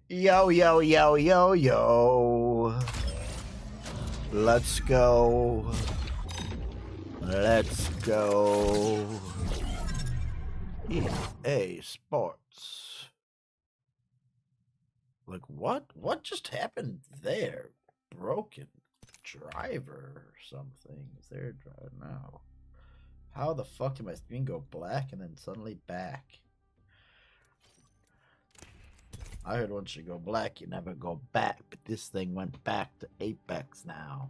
Yo, yo, yo, yo, yo. Let's go. Let's go. EA Sports. Like, what? What just happened there? Broken driver or something. Is there a driver now? How the fuck did my screen go black and then suddenly back? I heard once you go black, you never go back, but this thing went back to Apex now.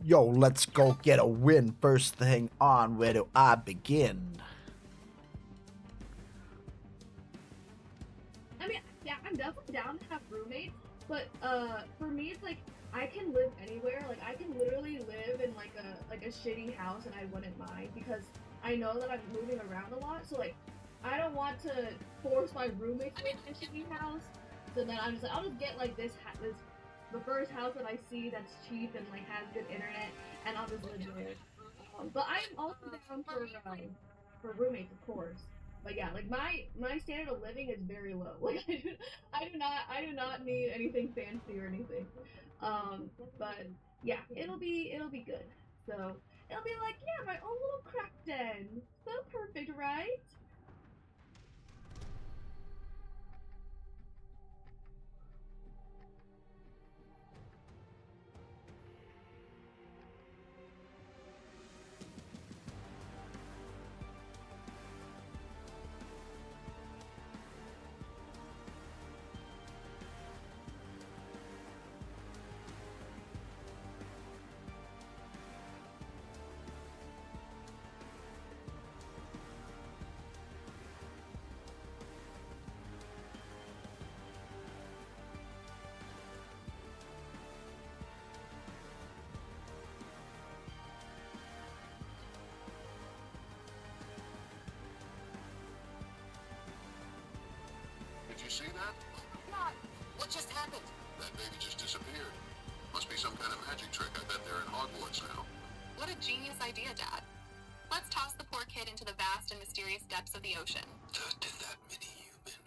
Yo, let's go get a win. First thing on, where do I begin? I mean, yeah, I'm definitely down to have roommates, but for me, it's like I can live anywhere. Like I can literally live in like a shitty house, and I wouldn't mind because I know that I'm moving around a lot. So like, I don't want to force my roommates to live in a shitty house. So then I'm just like, I'll just get like this the first house that I see that's cheap and like has good internet, and I'll just live there. But I'm also down for roommates, of course. But yeah, like my standard of living is very low. Like I do not need anything fancy or anything. But yeah, it'll be good. So it'll be like yeah, my own little crack den. So perfect, right? Did you see that? Not. What just happened? That baby just disappeared. Must be some kind of magic trick. I bet they're in Hogwarts now. What a genius idea, Dad. Let's toss the poor kid into the vast and mysterious depths of the ocean. Did that mini-human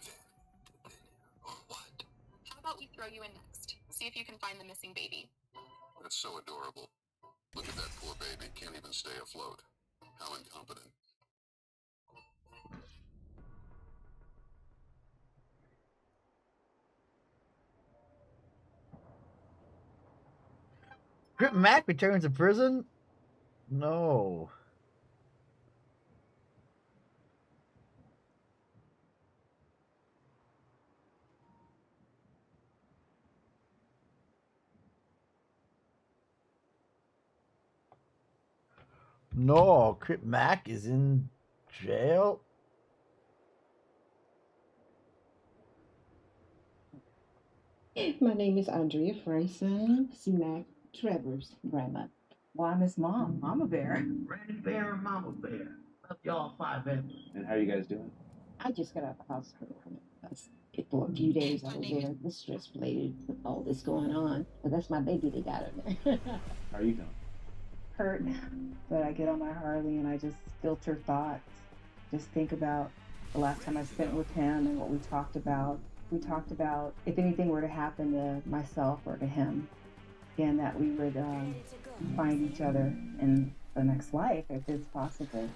or what? How about we throw you in next? See if you can find the missing baby. That's so adorable. Look at that poor baby. Can't even stay afloat. How incompetent. Crip Mac returns to prison? No. No, Crip Mac is in jail? My name is Andrea Freyson, C-Mac Trevor's grandma. Well, I'm his mom, Mama Bear. Granny Bear and Mama Bear. Love y'all five members. And how are you guys doing? I just got out of the hospital for a few days. I was there, the stress related with all this going on. But that's my baby they got in there. How are you feeling? Hurt, but I get on my Harley and I just filter thoughts. Just think about the last time I spent with him and what we talked about. We talked about if anything were to happen to myself or to him, again, that we would find each other in the next life if it's possible.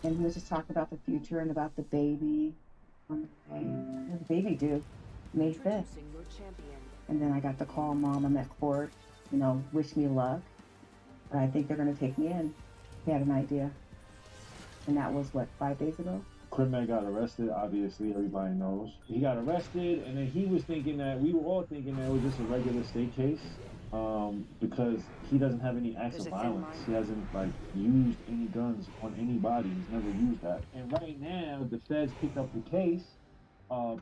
And he was just talking about the future and about the baby. What the baby due? May 5th. And then I got the call, Mom, I'm at court. Wish me luck. But I think they're going to take me in. He had an idea. And that was, 5 days ago? Crip Mac got arrested, obviously, everybody knows. He got arrested, and then we were all thinking that it was just a regular state case. Because he doesn't have any acts of violence. He hasn't used any guns on anybody. He's never used that. And right now, the feds picked up the case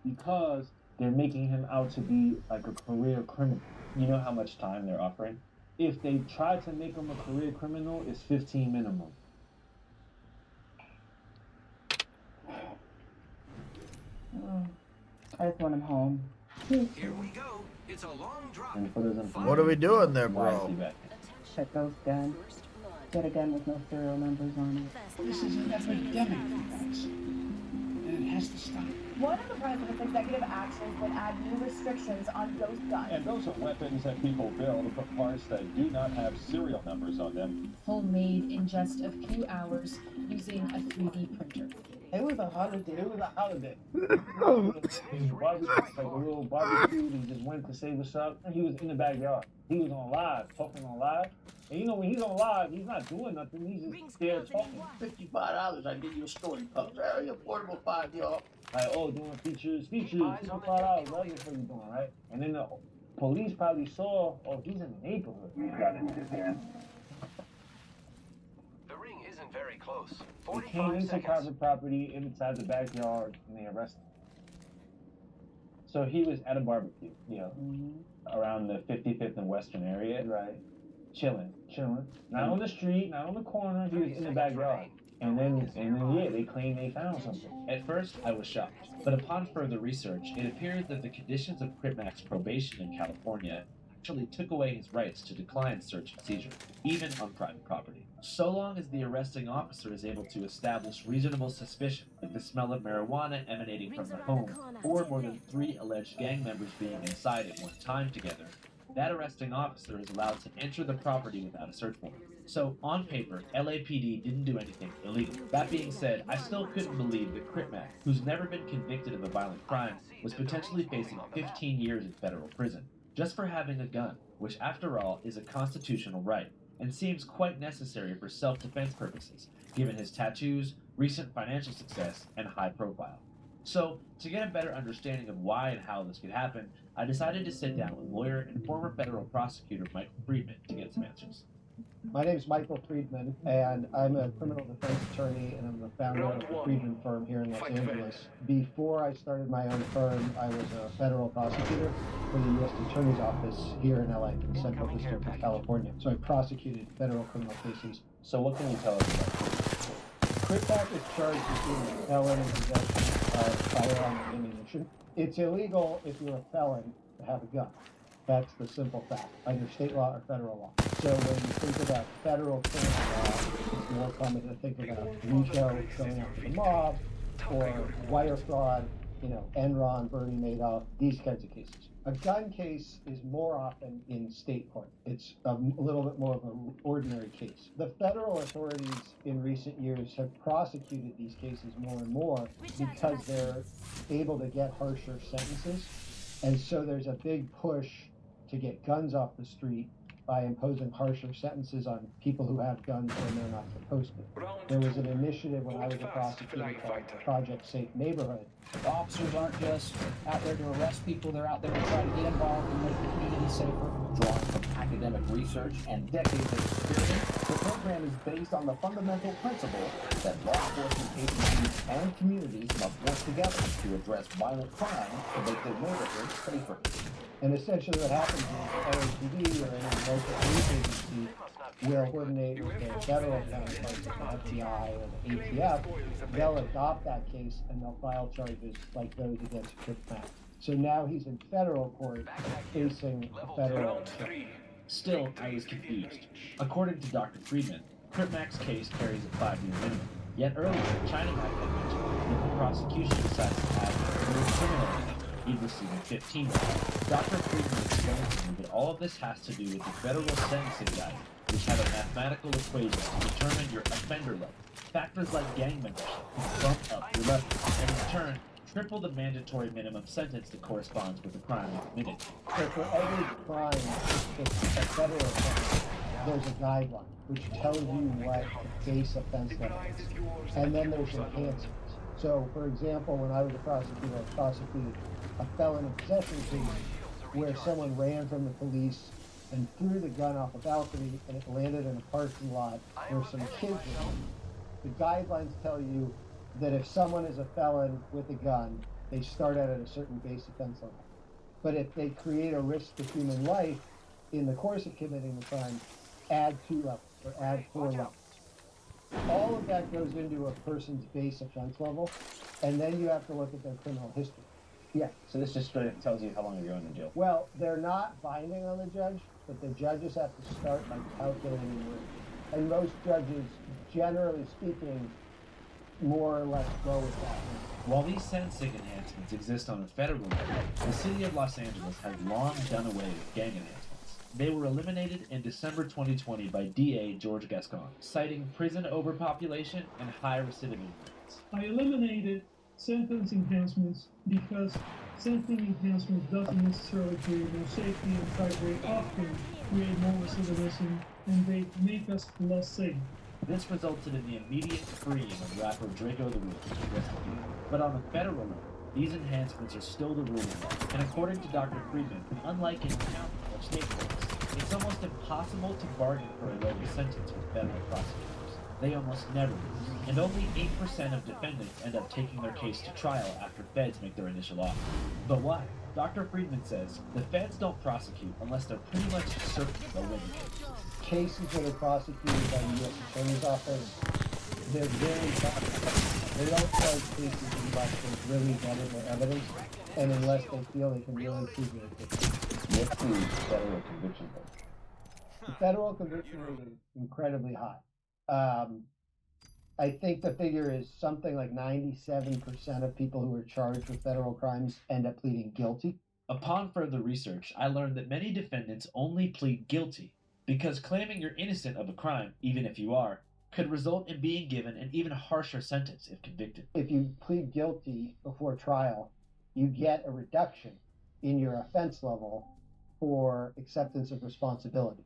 because they're making him out to be like a career criminal. You know how much time they're offering? If they try to make him a career criminal, it's 15 minimum. I just want him home. Here we go. It's a long drop. And for those information, What are we doing there, why is bro? he back? Check those gun. Get a gun with no serial numbers on it. This is an epidemic, guys. And it has to stop. One of the president's executive actions would add new restrictions on those guns. And those are weapons that people build for parts that do not have serial numbers on them. Homemade in just a few hours using a 3D printer. It was a holiday. It was a holiday. His barbecue, like a little barbecue, he just went to say what's up, and he was in the backyard. He was on live, talking on live. And you know, when he's on live, he's not doing nothing. He's just there talking. $55, I give you a story, pups. Very affordable 5, y'all. Like, oh, doing features, $55, whatever the fuck you doing, right? And then the police probably saw, oh, he's in the neighborhood. He got it in his hand. The ring isn't very close. They came into private property inside the backyard, and they arrested him. So he was at a barbecue, you know, around the 55th and Western area, right? Chilling. Not on the street, not on the corner. He was in the backyard. And then, yeah, they claim they found something. At first, I was shocked, but upon further research, it appeared that the conditions of Cripmac's probation in California actually took away his rights to decline search and seizure, even on private property. So long as the arresting officer is able to establish reasonable suspicion, like the smell of marijuana emanating from the home, or more than 3 alleged gang members being inside at one time together, that arresting officer is allowed to enter the property without a search warrant. So, on paper, LAPD didn't do anything illegal. That being said, I still couldn't believe that Cripmac, who's never been convicted of a violent crime, was potentially facing 15 years in federal prison, just for having a gun, which after all is a constitutional right, and seems quite necessary for self-defense purposes, given his tattoos, recent financial success, and high profile. So, to get a better understanding of why and how this could happen, I decided to sit down with lawyer and former federal prosecutor Michael Friedman to get some answers. My name is Michael Friedman, and I'm a criminal defense attorney, and I'm the founder of the Friedman firm here in Los Angeles. Before I started my own firm, I was a federal prosecutor for the U.S. Attorney's Office here in LA, in the Central District of California. So I prosecuted federal criminal cases. So what can you tell us about this? Cripmac is charged with being a felon in possession of firearms and ammunition. It's illegal if you're a felon to have a gun. That's the simple fact, either state law or federal law. So when you think about federal criminal law, it's more common to think about RICO going after the mob, or wire fraud, Enron, Bernie Madoff, these kinds of cases. A gun case is more often in state court. It's a little bit more of an ordinary case. The federal authorities in recent years have prosecuted these cases more and more because they're able to get harsher sentences. And so there's a big push to get guns off the street by imposing harsher sentences on people who have guns when they're not supposed to. There was an initiative when I was a prosecutor called Project Safe Neighborhood. The officers aren't just out there to arrest people, they're out there to try to get involved and make the community safer. Drawing from academic research and decades of experience, the program is based on the fundamental principle that law enforcement agencies and communities must work together to address violent crime to make their neighborhoods safer. And essentially what happens is LAPD or any local police agency will coordinate with their federal counterparts like the FBI or the ATF. They'll adopt that case and they'll file charges like those against Cripmac. So now he's in federal court facing a federal charge. Still, I was confused. According to Dr. Friedman, Cripmac's case carries a 5-year minimum. Yet earlier, China Mac had mentioned that the prosecution decides to add a criminal minimum, he'd receiving 15 years. Dr. Friedman explained to me that all of this has to do with the federal sentencing guidelines, which have a mathematical equation to determine your offender level. Factors like gang membership can bump up your level, and in turn, triple the mandatory minimum sentence that corresponds with the crime you committed. So for every crime that's a federal offense, there's a guideline which tells you what the base offense level is. And then there's enhancements. So, for example, when I was a prosecutor, I prosecuted a felon in possession case where someone ran from the police and threw the gun off a balcony and it landed in a parking lot where some kids were. The guidelines tell you that if someone is a felon with a gun, they start out at a certain base offense level. But if they create a risk to human life in the course of committing the crime, add 2 levels or add 4 levels. All of that goes into a person's base offense level, and then you have to look at their criminal history. Yeah. So this just straight up tells you how long you're going to jail. Well, they're not binding on the judge, but the judges have to start by calculating the range. And most judges, generally speaking, more or less go with that. While these sentencing enhancements exist on a federal level, the city of Los Angeles has long done away with gang enhancements. They were eliminated in December 2020 by DA George Gascon, citing prison overpopulation and high recidivism rates. I eliminated sentence enhancements because sentencing enhancements doesn't necessarily create more safety and quite very often create more recidivism and they make us less safe. This resulted in the immediate freeing of rapper Draco the Rich, rest in peace. But on a federal level, these enhancements are still the rule of law. And according to Dr. Friedman, unlike in county or state courts, it's almost impossible to bargain for a lower sentence with federal prosecutors. They almost never lose, and only 8% of defendants end up taking their case to trial after feds make their initial offer. But why? Dr. Friedman says the feds don't prosecute unless they're pretty much certain they'll win the case. Cases that are prosecuted by the U.S. Attorney's Office, they're very tough. They don't charge cases unless there's really credible evidence and unless they feel they can really prove their case. What's the federal conviction rate? The federal conviction rate is incredibly high. I think the figure is something like 97% of people who are charged with federal crimes end up pleading guilty. Upon further research, I learned that many defendants only plead guilty because claiming you're innocent of a crime, even if you are, could result in being given an even harsher sentence if convicted. If you plead guilty before trial, you get a reduction in your offense level for acceptance of responsibility.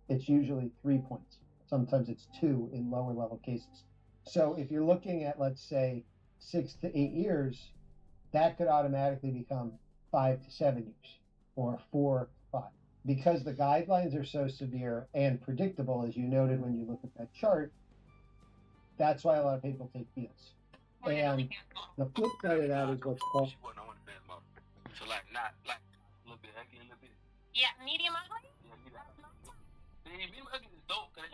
It's usually 3 points. Sometimes it's 2 in lower level cases. So if you're looking at, let's say, 6 to 8 years, that could automatically become 5 to 7 years or 4 to 5. Because the guidelines are so severe and predictable, as you noted when you look at that chart, that's why a lot of people take deals. And the flip side of that is what's called... So like not like a little bit ugly, a little bit. Yeah, medium ugly? Yeah, medium ugly is dope, cause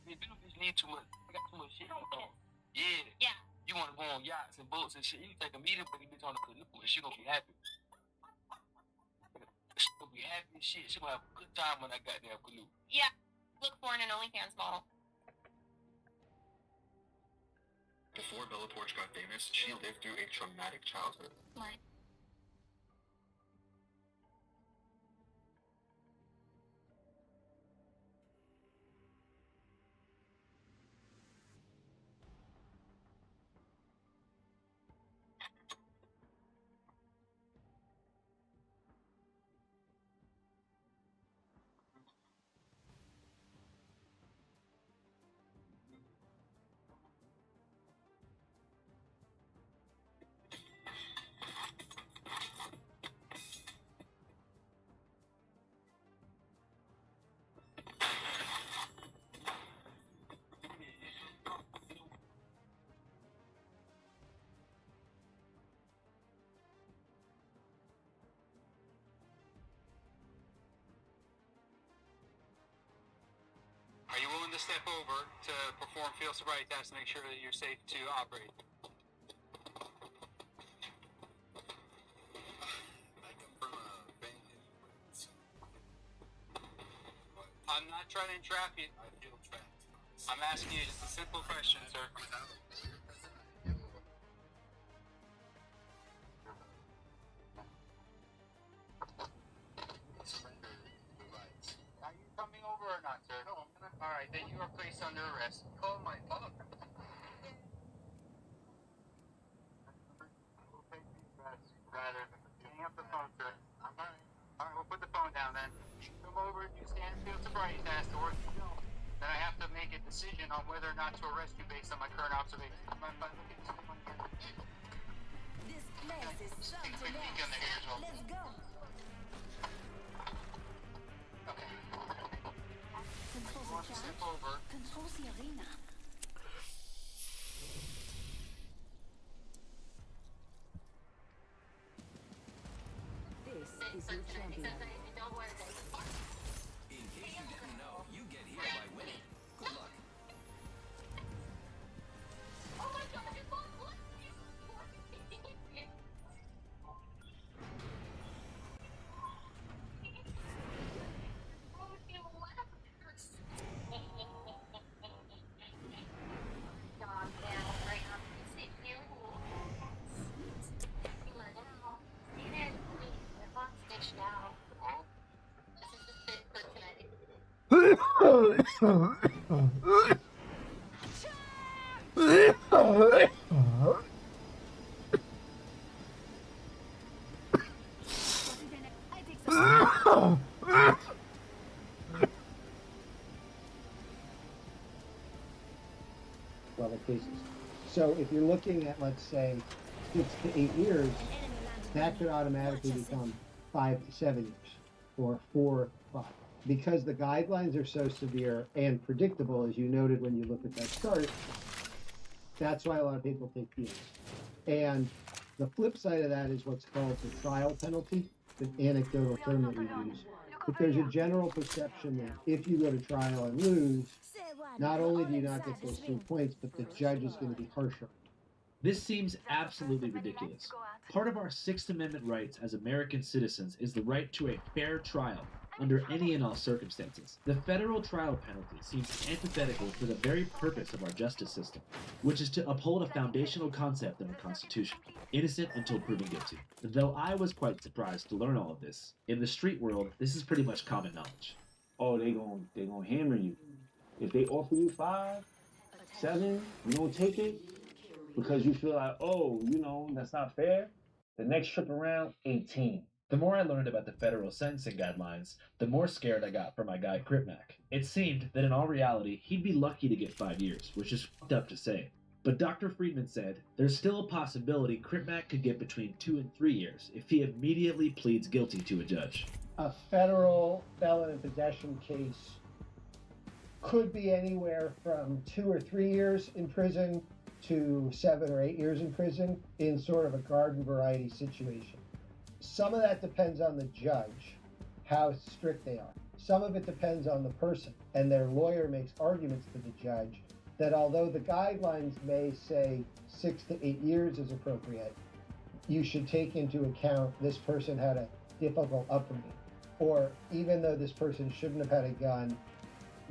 people just need too much. I got too much shit on phone. Yeah. Yeah. You wanna go on yachts and boats and shit. You take a medium ugly bitch on the canoe and she gonna be happy. She gonna be happy as shit. She gonna have a good time when I got there canoe. Yeah. Look for an OnlyFans model. Before Bella Poarch got famous, she lived through a traumatic childhood. What? Are you willing to step over to perform field sobriety tests to make sure that you're safe to operate? I'm not trying to entrap you. I feel trapped. I'm asking you just a simple question, sir. Are you coming over or not, sir? No, I'm gonna. All right, then you are placed under arrest. Call my father. Rather than hang up the phone, sir. All right, we'll put the phone down then. Come over, you stand field sobriety test, or if you don't, then I have to make a decision on whether or not to arrest you based on my current observation. Mind if I look at someone here? This place is something else. Let's go. Okay. Control You want to step over? Control the arena. This is your champion. In case you didn't know, you get here by winning. Good luck. Cases. So if you're looking at, let's say, 6 to 8 years, that could automatically become 5 to 7 years, or 4 to 5. Because the guidelines are so severe and predictable, as you noted when you look at that chart, that's why a lot of people take deals. And the flip side of that is what's called the trial penalty, the anecdotal term that we use. But there's a general perception that if you go to trial and lose, not only do you not get those 3 points, but the judge is going to be harsher. This seems absolutely ridiculous. Part of our Sixth Amendment rights as American citizens is the right to a fair trial under any and all circumstances. The federal trial penalty seems antithetical to the very purpose of our justice system, which is to uphold a foundational concept in the Constitution: innocent until proven guilty. Though I was quite surprised to learn all of this, in the street world, this is pretty much common knowledge. Oh, they gonna hammer you. If they offer you 5, 7, you don't take it because you feel like, oh, that's not fair. The next trip around, 18. The more I learned about the federal sentencing guidelines, the more scared I got for my guy Cripmac. It seemed that in all reality, he'd be lucky to get 5 years, which is fucked up to say. But Dr. Friedman said there's still a possibility Cripmac could get between 2 and 3 years if he immediately pleads guilty to a judge. A federal felon in possession case could be anywhere from 2 or 3 years in prison to 7 or 8 years in prison in sort of a garden variety situation. Some of that depends on the judge, how strict they are. Some of it depends on the person, and their lawyer makes arguments to the judge that although the guidelines may say 6 to 8 years is appropriate, you should take into account this person had a difficult upbringing. Or even though this person shouldn't have had a gun,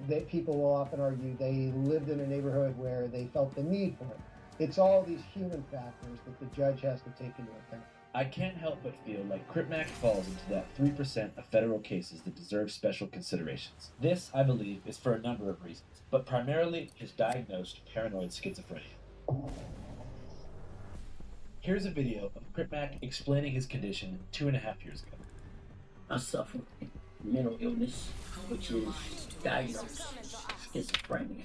that people will often argue they lived in a neighborhood where they felt the need for it. It's all these human factors that the judge has to take into account. I can't help but feel like Cripmac falls into that 3% of federal cases that deserve special considerations. This, I believe, is for a number of reasons, but primarily his diagnosed paranoid schizophrenia. Here's a video of Cripmac explaining his condition 2.5 years ago. I suffer mental illness, which is diagnosed schizophrenia.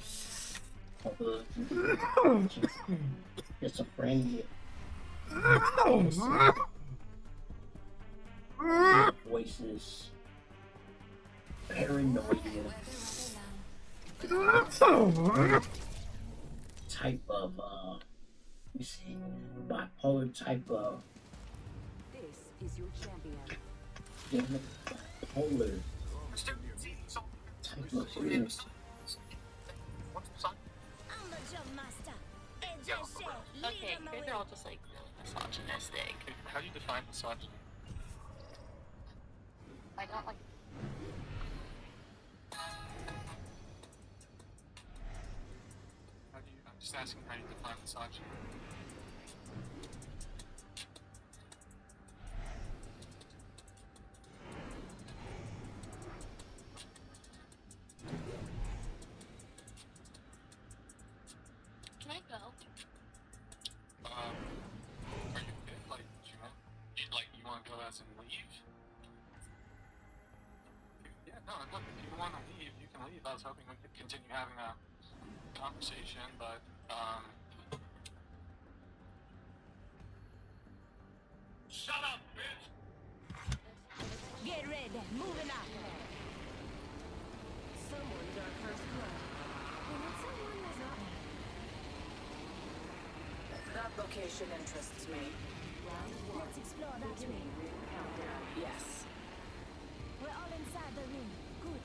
Schizophrenia. Voices, paranoia, type of bipolar type of. This is your champion. Bipolar type of illness. Okay, maybe I'll just like misogynistic. How do you define misogyny? I don't like. I'm just asking how you define misogyny. Can I go? Are you okay? Like, you want to go as in leave? Yeah, no, look, if you want to leave, you can leave. I was hoping we could continue having a conversation, but, Shut up, bitch! Get ready, moving out. Someone's our first blood. And it's someone that's not me. That location interests me. Let's explore that ring. Yes. We're all inside the ring. Good.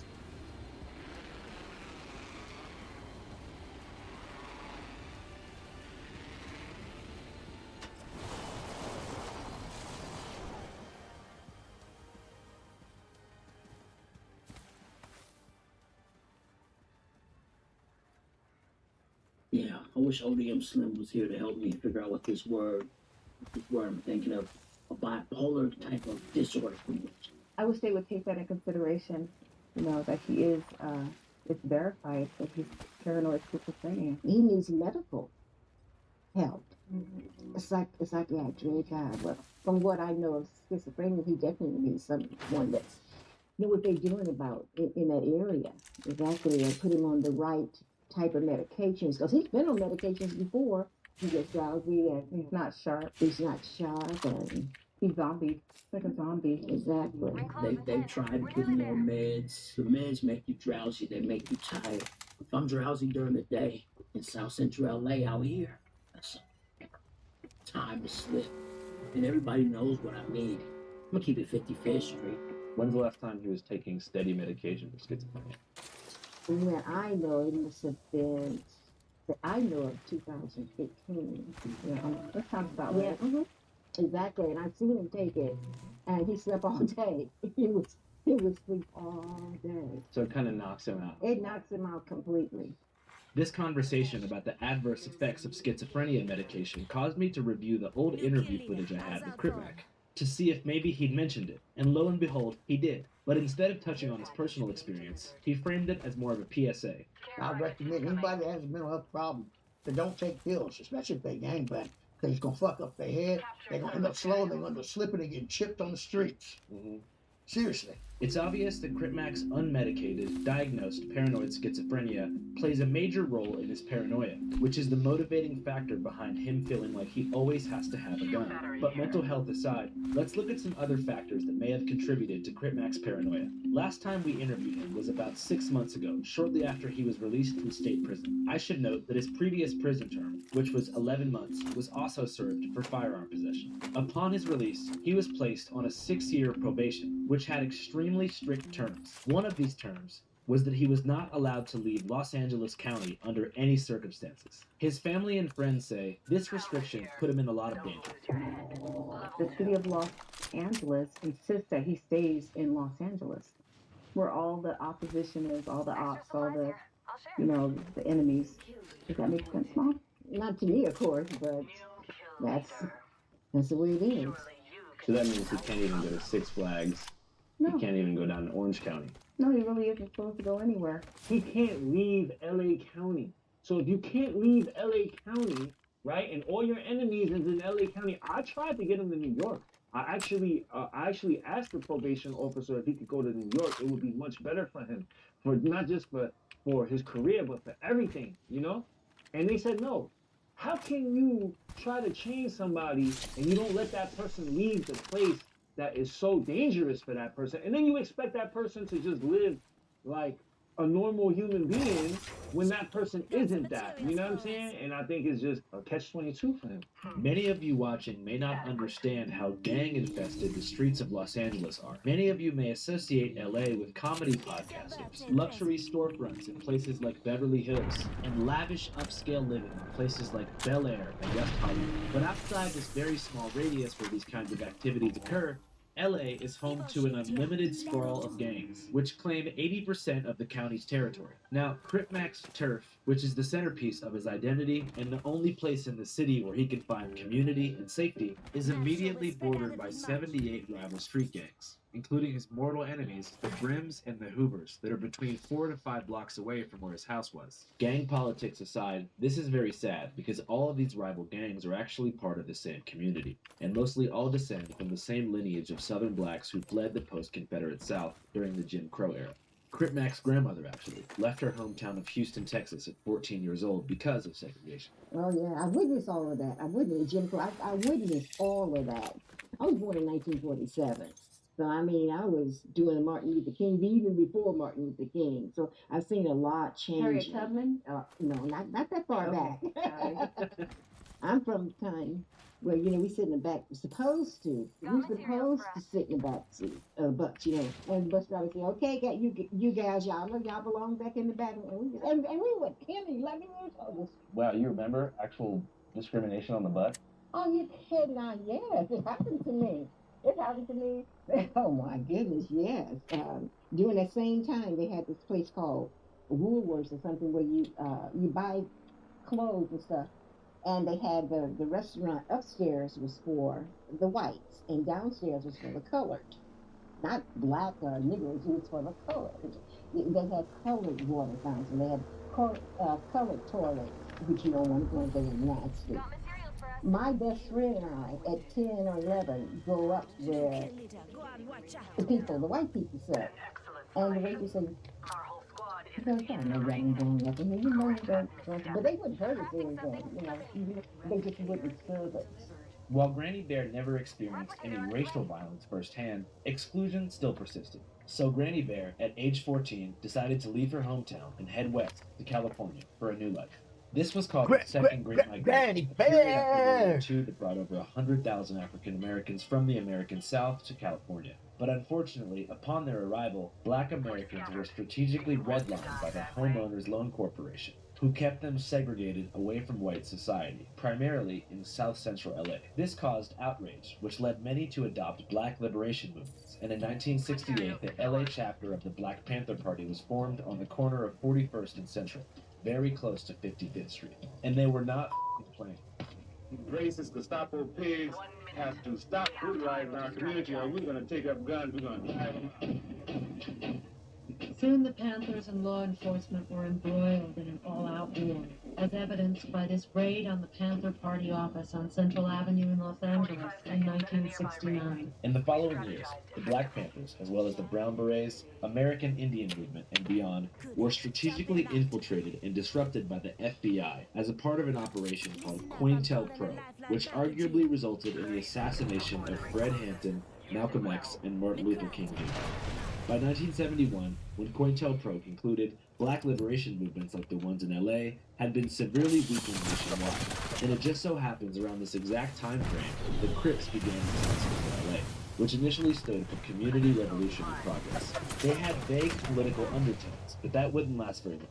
Yeah, I wish ODM Slim was here to help me figure out what this word I'm thinking of, a bipolar type of disorder. I wish they would take that in consideration, that he is it's verified that he's paranoid schizophrenia. He needs medical help. Psychiatric. But from what I know of schizophrenia, he definitely needs someone that's know what they're doing about in that area. Exactly, and put him on the right type of medications because he's been on medications before. He gets drowsy and he's not sharp. And he's zombie, like a zombie. Exactly. They've tried to put me on meds. The meds make you drowsy. They make you tired. If I'm drowsy during the day in South Central LA out here, that's time to slip. And everybody knows what I need. I'm gonna keep it 55th Street. When's the last time he was taking steady medication for schizophrenia? When I know, it must have been, I know of 2015. Yeah, that sounds about Yeah, right. exactly. And I've seen him take it, and he slept all day. He would sleep all day. So it kind of knocks him out. It knocks him out completely. This conversation about the adverse effects of schizophrenia medication caused me to review the old interview footage I had with Critmac to see if maybe he'd mentioned it, and lo and behold, he did. But instead of touching on his personal experience, he framed it as more of a PSA. I recommend anybody that has a mental health problem that don't take pills, especially if they gangbang, because it's going to fuck up their head. They're going to end up slow, they're going to end up slipping and getting chipped on the streets. Seriously. It's obvious that Critmac's unmedicated, diagnosed paranoid schizophrenia plays a major role in his paranoia, which is the motivating factor behind him feeling like he always has to have a gun. But mental health aside, let's look at some other factors that may have contributed to Critmac's paranoia. Last time we interviewed him was about 6 months ago, shortly after he was released from state prison. I should note that his previous prison term, which was 11 months, was also served for firearm possession. Upon his release, he was placed on a 6-year probation, which had extremely strict terms. One of these terms was that he was not allowed to leave Los Angeles County under any circumstances. His family and friends say this restriction put him in a lot of danger. The city of Los Angeles insists that he stays in Los Angeles, where all the opposition is, all the ops, all the, the enemies. Does that make sense, Mom? Not to me, of course, but that's the way it is. So that means he can't even go to Six Flags. No. He can't even go down to Orange County. No, he really isn't supposed to go anywhere. He can't leave LA County. So if you can't leave LA County, right, and all your enemies is in LA County, I tried to get him to New York. I actually asked the probation officer if he could go to New York. It would be much better for him, for not just for his career, but for everything, And they said no. How can you try to change somebody and you don't let that person leave the place that is so dangerous for that person, and then you expect that person to just live like a normal human being when that person isn't that, you know what I'm saying? And I think it's just a catch-22 for him. Many of you watching may not understand how gang-infested the streets of Los Angeles are. Many of you may associate LA with comedy podcasters, luxury storefronts in places like Beverly Hills, and lavish upscale living in places like Bel Air and West Hollywood. But outside this very small radius where these kinds of activities occur, LA is home to an unlimited sprawl of gangs, which claim 80% of the county's territory. Now, Critmac's turf, which is the centerpiece of his identity and the only place in the city where he can find community and safety, is immediately bordered by 78 rival street gangs, including his mortal enemies, the Brims and the Hoovers, that are between 4 to 5 blocks away from where his house was. Gang politics aside, this is very sad because all of these rival gangs are actually part of the same community, and mostly all descend from the same lineage of Southern blacks who fled the post-Confederate South during the Jim Crow era. Critmac's grandmother, actually, left her hometown of Houston, Texas at 14 years old because of segregation. Oh, yeah, I witnessed all of that. I witnessed Jim Crow. I witnessed all of that. I was born in 1947. So, I mean, I was doing Martin Luther King even before Martin LutherKing. So, I've seen a lot change. Harriet Tubman? No, not that far back. I'm from the time where, we sit in the back. We're supposed to sit in the back seat of the bus, And the bus driver would say, okay, you guys, y'all belong back in the back. And we were 10, 11 years old. Wow, you remember actual discrimination on the bus? Oh, you kidding? Yes, it happened to me. It happened to me. Oh my goodness, yes. During that same time, they had this place called Woolworths or something where you buy clothes and stuff. And they had the restaurant upstairs was for the whites, and downstairs was for the colored. Not black or Negroes, it was for the colored. They had colored water fountains. They had colored toilets, which you don't want to go nasty. My best friend and I, at 10 or 11, go up where the white people sit. And the waitress said, "You don't find no running going up in here. You know you don't." But they wouldn't hurt us or anything, you know. They just wouldn't serve us. While Granny Bear never experienced any racial violence firsthand, exclusion still persisted. So Granny Bear, at age 14, decided to leave her hometown and head west to California for a new life. This was called the Second Great Migration. Granny period after Bear! World War II that brought over 100,000 African Americans from the American South to California. But unfortunately, upon their arrival, Black Americans were strategically redlined by the Homeowners Loan Corporation, who kept them segregated away from white society, primarily in South Central LA. This caused outrage, which led many to adopt Black liberation movements, and in 1968, the LA chapter of the Black Panther Party was formed on the corner of 41st and Central, very close to 55th Street. And they were not playing. Racist Gestapo pigs have to stop brutalizing our community, or we're going to take up guns, we're going to drive them. Soon the Panthers and law enforcement were embroiled in an all-out war, as evidenced by this raid on the Panther Party office on Central Avenue in Los Angeles in 1969. In the following years, the Black Panthers, as well as the Brown Berets, American Indian Movement, and beyond, were strategically infiltrated and disrupted by the FBI as a part of an operation called COINTELPRO, which arguably resulted in the assassination of Fred Hampton, Malcolm X, and Martin Luther King Jr. By 1971, when COINTELPRO concluded, Black liberation movements like the ones in LA had been severely weakened nationwide. And it just so happens around this exact time frame, the Crips began in South Central LA, which initially stood for Community Revolution in Progress. They had vague political undertones, but that wouldn't last very long.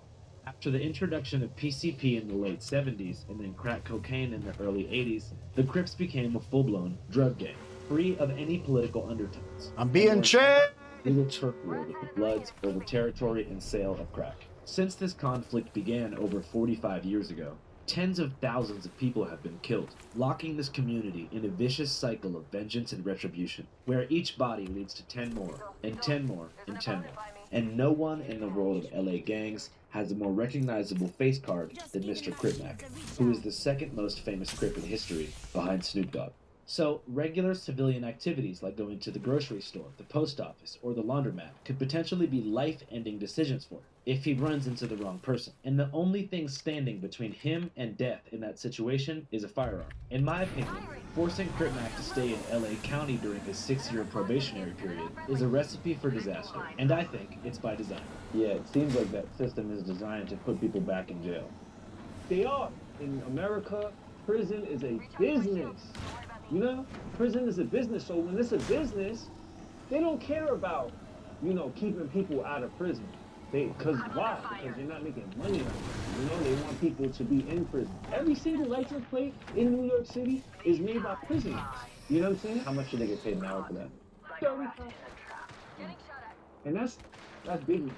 After the introduction of PCP in the late 70s and then crack cocaine in the early 80s, the Crips became a full-blown drug gang, free of any political undertones. I'm being chased! Legal turf war with the Bloods over territory and sale of crack. Since this conflict began over 45 years ago, tens of thousands of people have been killed, locking this community in a vicious cycle of vengeance and retribution, where each body leads to 10 more, and 10 more, and 10 more. And no one in the world of LA gangs has a more recognizable face card than Mr. Cripmac, who is the second most famous Crip in history, behind Snoop Dogg. So, regular civilian activities like going to the grocery store, the post office, or the laundromat could potentially be life-ending decisions for him if he runs into the wrong person. And the only thing standing between him and death in that situation is a firearm. In my opinion, forcing Cripmac to stay in LA County during his 6-year probationary period is a recipe for disaster, and I think it's by design. Yeah, it seems like that system is designed to put people back in jail. They are. In America, prison is a business. You know, prison is a business, so when it's a business, they don't care about, you know, keeping people out of prison. Because why? Because they're not making money on it. You know, they want people to be in prison. Every single license plate in New York City is made by prisoners. You know what I'm saying? How much should they get paid an hour for that? 35. And that's big money.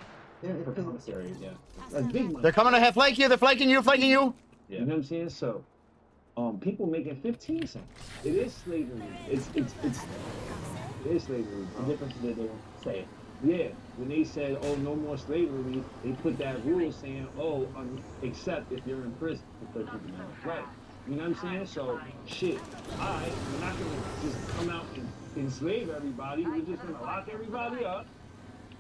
For commissary, yeah. That's big money. They're coming to flank you, they're flanking you, flanking you! Yeah. You know what I'm saying? So, people making 15 cents. It is slavery. It is slavery. The difference is that they won't say it. Yeah, when they said, oh, no more slavery, they put that rule saying, oh, except if you're in prison for 13 months. Right. You know what I'm saying? So, shit, alright, we're not going to just come out and enslave everybody. We're just going to lock everybody up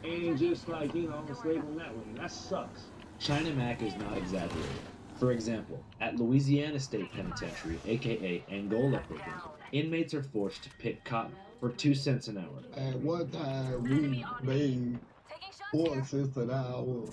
and just, like, you know, enslave them that way. That sucks. China Mac is not exaggerating. For example, at Louisiana State Penitentiary, aka Angola Prison, inmates are forced to pick cotton for 2 cents an hour. At one time, we made 4 cents an hour,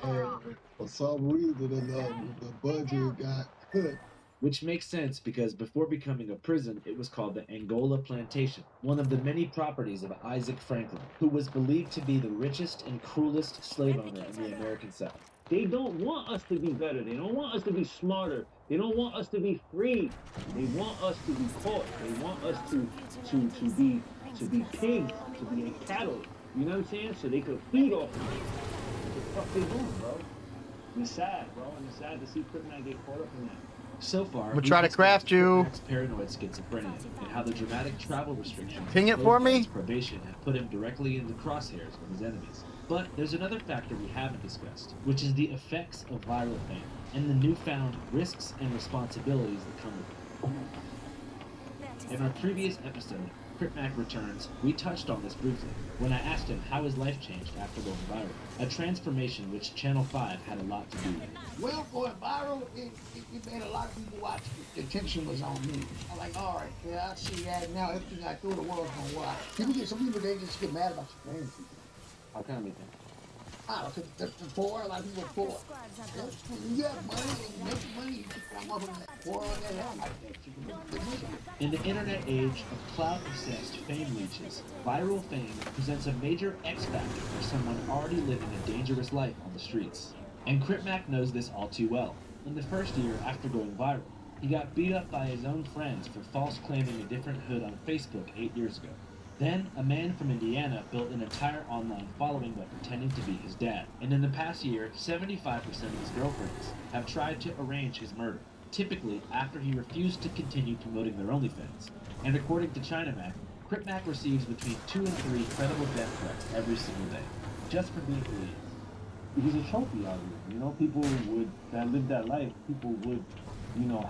and for some reason or another, the budget got cut. Which makes sense because before becoming a prison, it was called the Angola Plantation, one of the many properties of Isaac Franklin, who was believed to be the richest and cruelest slave owner in the American South. They don't want us to be better. They don't want us to be smarter. They don't want us to be free. They want us to be caught. They want us to be pigs, to be cattle. You know what I'm saying? So they could feed off of it. What the fuck they doing, bro? It's sad, bro, and it's sad to see Cripmac get caught up in that. So far, we'll try to craft you. Paranoid schizophrenia and how the dramatic travel restrictions ping it for me. Probation have put him directly in the crosshairs of his enemies. But there's another factor we haven't discussed, which is the effects of viral fame and the newfound risks and responsibilities that come with it. In our previous episode, CripMac Returns, we touched on this briefly when I asked him how his life changed after going viral, a transformation which Channel 5 had a lot to do with. Well, going viral, it made a lot of people watch it. The attention was on me. I'm like, all right, yeah, I see that now. Everything I do, the world's gonna watch. Some people, they just get mad about your famous people. How can we think? I don't know, the poor, a lot of people are poor. You have money and you make money, you just come up with that poor on that hell like that. In the internet age of cloud-obsessed fame leeches, viral fame presents a major X factor for someone already living a dangerous life on the streets. And CripMac knows this all too well. In the first year after going viral, he got beat up by his own friends for false claiming a different hood on Facebook 8 years ago. Then, a man from Indiana built an entire online following by pretending to be his dad. And in the past year, 75% of his girlfriends have tried to arrange his murder, typically after he refused to continue promoting their OnlyFans. And according to ChinaMac, CripMac receives between 2 and 3 credible death threats every single day, just for being who he is. He's a trophy out here. You know, people that live that life, people would,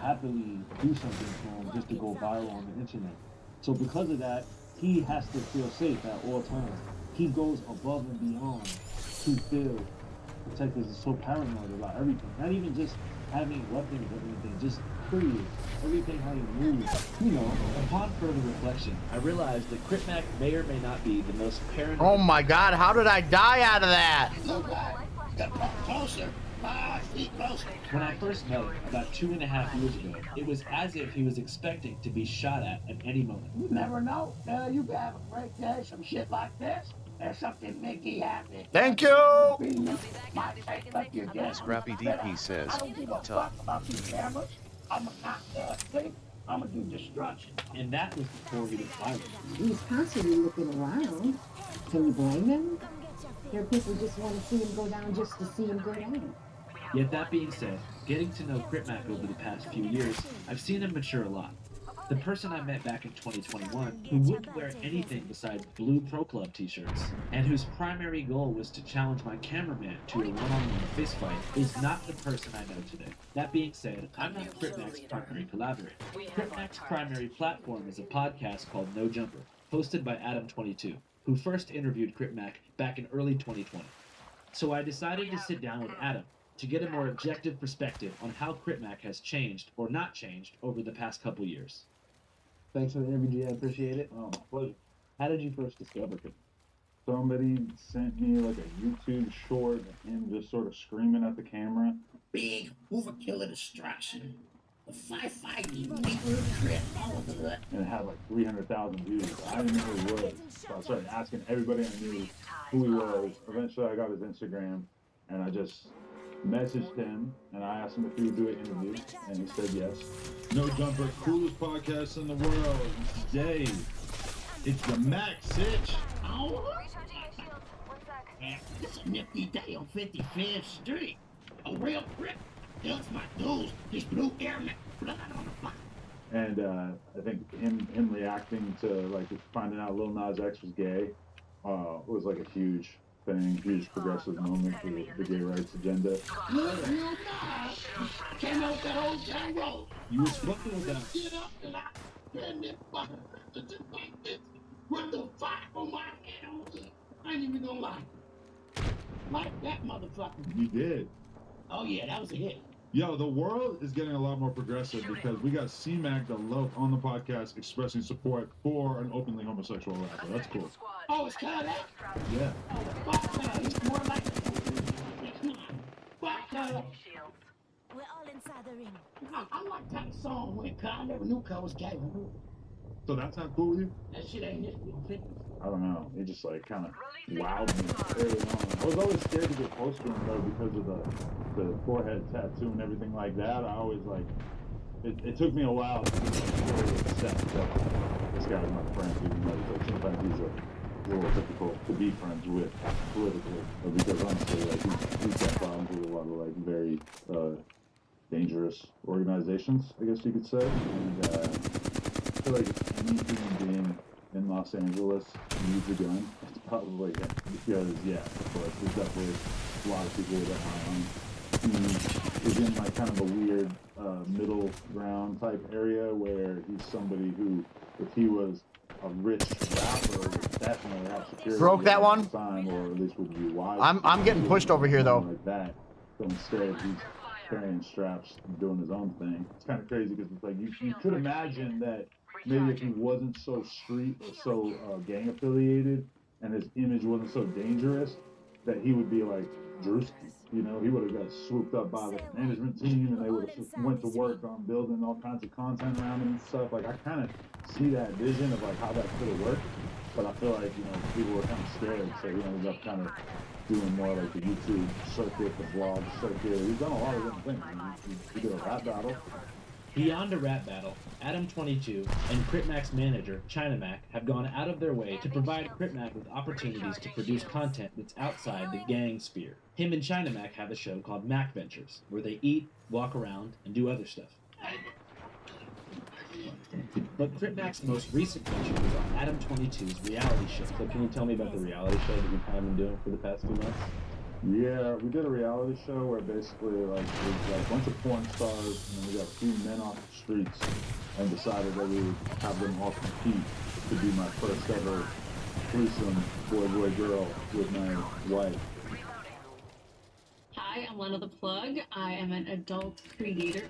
happily do something to him just to go viral on the internet. So because of that, he has to feel safe at all times. He goes above and beyond to feel protected. He's so paranoid about everything. Not even just having weapons or anything, just period. Everything how he moves, Upon further reflection, I realized that CripMac may or may not be the most paranoid. Oh my god, how did I die out of that? Closer. 5 feet closer. When I first met him, about 2.5 years ago, it was as if he was expecting to be shot at any moment. You never know. You could have a great day, some shit like this. There's something Mickey happy. Thank you! Scrappy DP says, I don't give a fuck about these cameras. I'm gonna knock the thing. I'm gonna do destruction. And that was before he was viral. He's constantly looking around. Can you blame him? There are people who just want to see him go down just to see him go down. Yet that being said, getting to know CripMac over the past few years, I've seen him mature a lot. The person I met back in 2021, who wouldn't wear anything besides blue Pro Club t-shirts, and whose primary goal was to challenge my cameraman to a one-on-one fistfight, is not the person I know today. That being said, I'm not CripMac's primary collaborator. CripMac's primary platform is a podcast called No Jumper, hosted by Adam22, who first interviewed CripMac back in early 2020. So I decided to sit down with Adam to get a more objective perspective on how CripMac has changed or not changed over the past couple years. Thanks for the interview, G. I appreciate it. Oh, my pleasure. How did you first discover it? Somebody sent me like a YouTube short of him just sort of screaming at the camera. Big overkill of destruction. The firefighting, neighborhood Crip, all of that. And it had like 300,000 views. I didn't know who he was. So I started asking everybody I knew who he was. Eventually I got his Instagram and I just messaged him and I asked him if he would do an interview and he said yes. No Jumper, coolest podcast in the world. It's Dave. It's the Max Sitch. Oh, it's a nifty day on 55th Street. A real Crip. That's my dudes. This blue airman. Blood on the fuck. And I think him reacting to like finding out Lil Nas X was gay was like a huge thing, huge progressive moment for the gay rights agenda. Came out that old John Road. You was fucking with that. Get up and I turn that fucker like this. With the fire on my head. I ain't even gonna lie. Like that motherfucker. You did. Oh yeah, that was a hit. Yo, the world is getting a lot more progressive because we got C-Mac the Loaf on the podcast expressing support for an openly homosexual rapper. That's cool. Oh, it's Kyle. Yeah. Oh, fuck Kyle. He's more like fuck Kyle. We're all inside the ring. I like that song when Kyle never knew Kyle was gay. So that's not cool with you? That shit ain't this good. I don't know. It just like kind of wowed me early on. I was always scared to get close to him though because of the forehead tattoo and everything like that. I always like it took me a while to really accept that this guy's my friend, even though like, sometimes he's a little difficult to be friends with politically. Because honestly, like he's got problems with a lot of like very dangerous organizations, I guess you could say. And I feel like any human being in Los Angeles needs a gun. Probably, yeah. Because, yeah, of course, there's definitely a lot of people that he is in like kind of a weird middle ground type area where he's somebody who, if he was a rich rapper, would definitely have security. Broke that one? Time, or at least would be wise. I'm getting pushed over here though. Like that. So instead, he's carrying straps and doing his own thing. It's kind of crazy because it's like you could imagine that maybe if he wasn't so street or so gang affiliated and his image wasn't so dangerous, that he would be like Drewski. You know, he would have got swooped up by the management team and they would have just went to work on building all kinds of content around him and stuff. Like, I kind of see that vision of like how that could have worked, but I feel like, you know, people were kind of scared, so he ended up kind of doing more like the YouTube circuit, the vlog circuit. He's done a lot of different things. He did a rap battle. Beyond a rap battle, Adam22 and Critmac's manager, Chinamak, have gone out of their way to provide Critmac with opportunities to produce content that's outside the gang sphere. Him and Chinamak have a show called Mac Ventures, where they eat, walk around, and do other stuff. But Critmac's most recent venture was on Adam22's reality show. So can you tell me about the reality show that you've kind of been doing for the past few months? Yeah, we did a reality show where basically like there's like a bunch of porn stars and we got a few men off the streets and decided that we would have them all compete to be my first ever threesome boy girl with my wife. Hi, I'm Lena the Plug. I am an adult creator.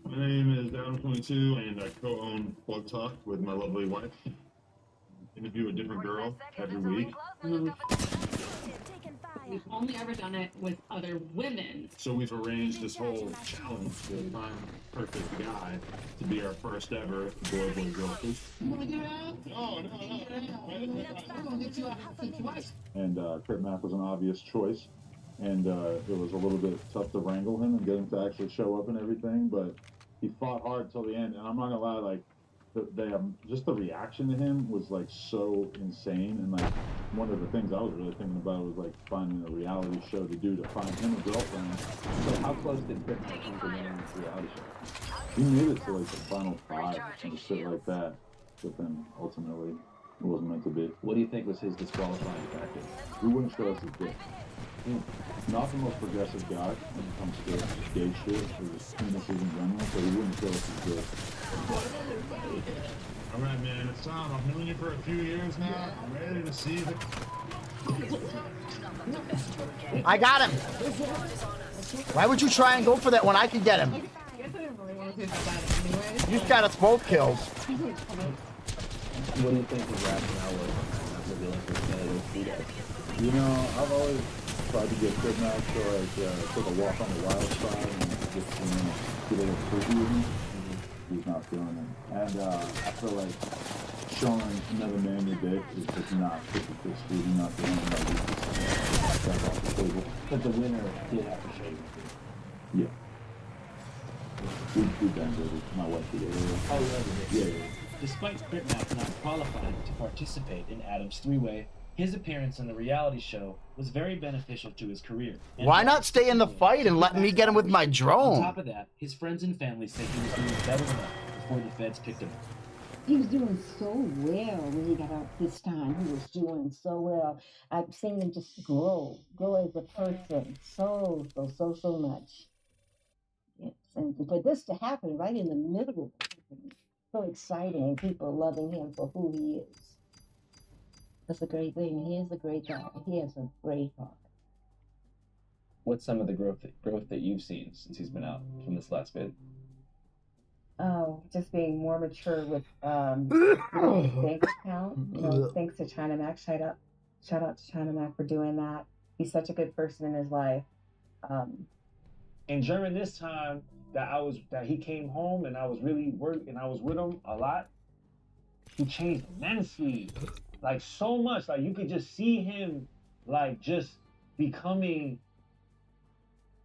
My name is Adam22 and I co-own Plug Talk with my lovely wife. Interview a different girl every week. We've only ever done it with other women. So we've arranged this whole challenge to find the perfect guy to be our first ever boy girl threesome. And Critmac was an obvious choice. And it was a little bit tough to wrangle him and get him to actually show up and everything, but he fought hard till the end. And I'm not gonna lie, like just the reaction to him was like so insane. And like one of the things I was really thinking about was like finding a reality show to do to find him a girlfriend. So how close did Critmac come to winning this reality show? He made it to like the final 5 or some shit like that, but then ultimately it wasn't meant to be. What do you think was his disqualifying factor? He wouldn't show us his dick. Not the most progressive guy when it comes to gay shit or just penises in general, so he wouldn't show us his dick. Alright, man, it's time. I've known you for a few years now. I'm ready to see the... I got him. Why would you try and go for that when I could get him? You've got us both kills. What do you think his rationale was not revealing his identity to that? You know, I've always tried to get Critmac to like take a walk on the wild side and just, you know, get a little freaky with me. He's not feeling it. And I feel like showing another man your dick is just not 50-50. He's not feeling it. That's off the table. But the winner did have to shave. Yeah. We done did it. My wife did it. Oh, yeah. Despite Critmac not qualifying to participate in Adam's three-way, his appearance in the reality show was very beneficial to his career. Why not stay in the fight and let me get him with my drone? On top of that, his friends and family said he was doing better enough before the feds picked him up. He was doing so well when he got out this time. He was doing so well. I've seen him just grow as a person so much. Yes, and for this to happen right in the middle of it, so exciting, and people loving him for who he is. That's a great thing. He is a great guy. He has a great heart. What's some of the growth that you've seen since he's been out from this last bid? Oh, just being more mature with bank account. You know, thanks to Chinamak. Shout out to Chinamak for doing that. He's such a good person in his life. And during this time that he came home and I was really and I was with him a lot, he changed immensely. Like so much. Like you could just see him like just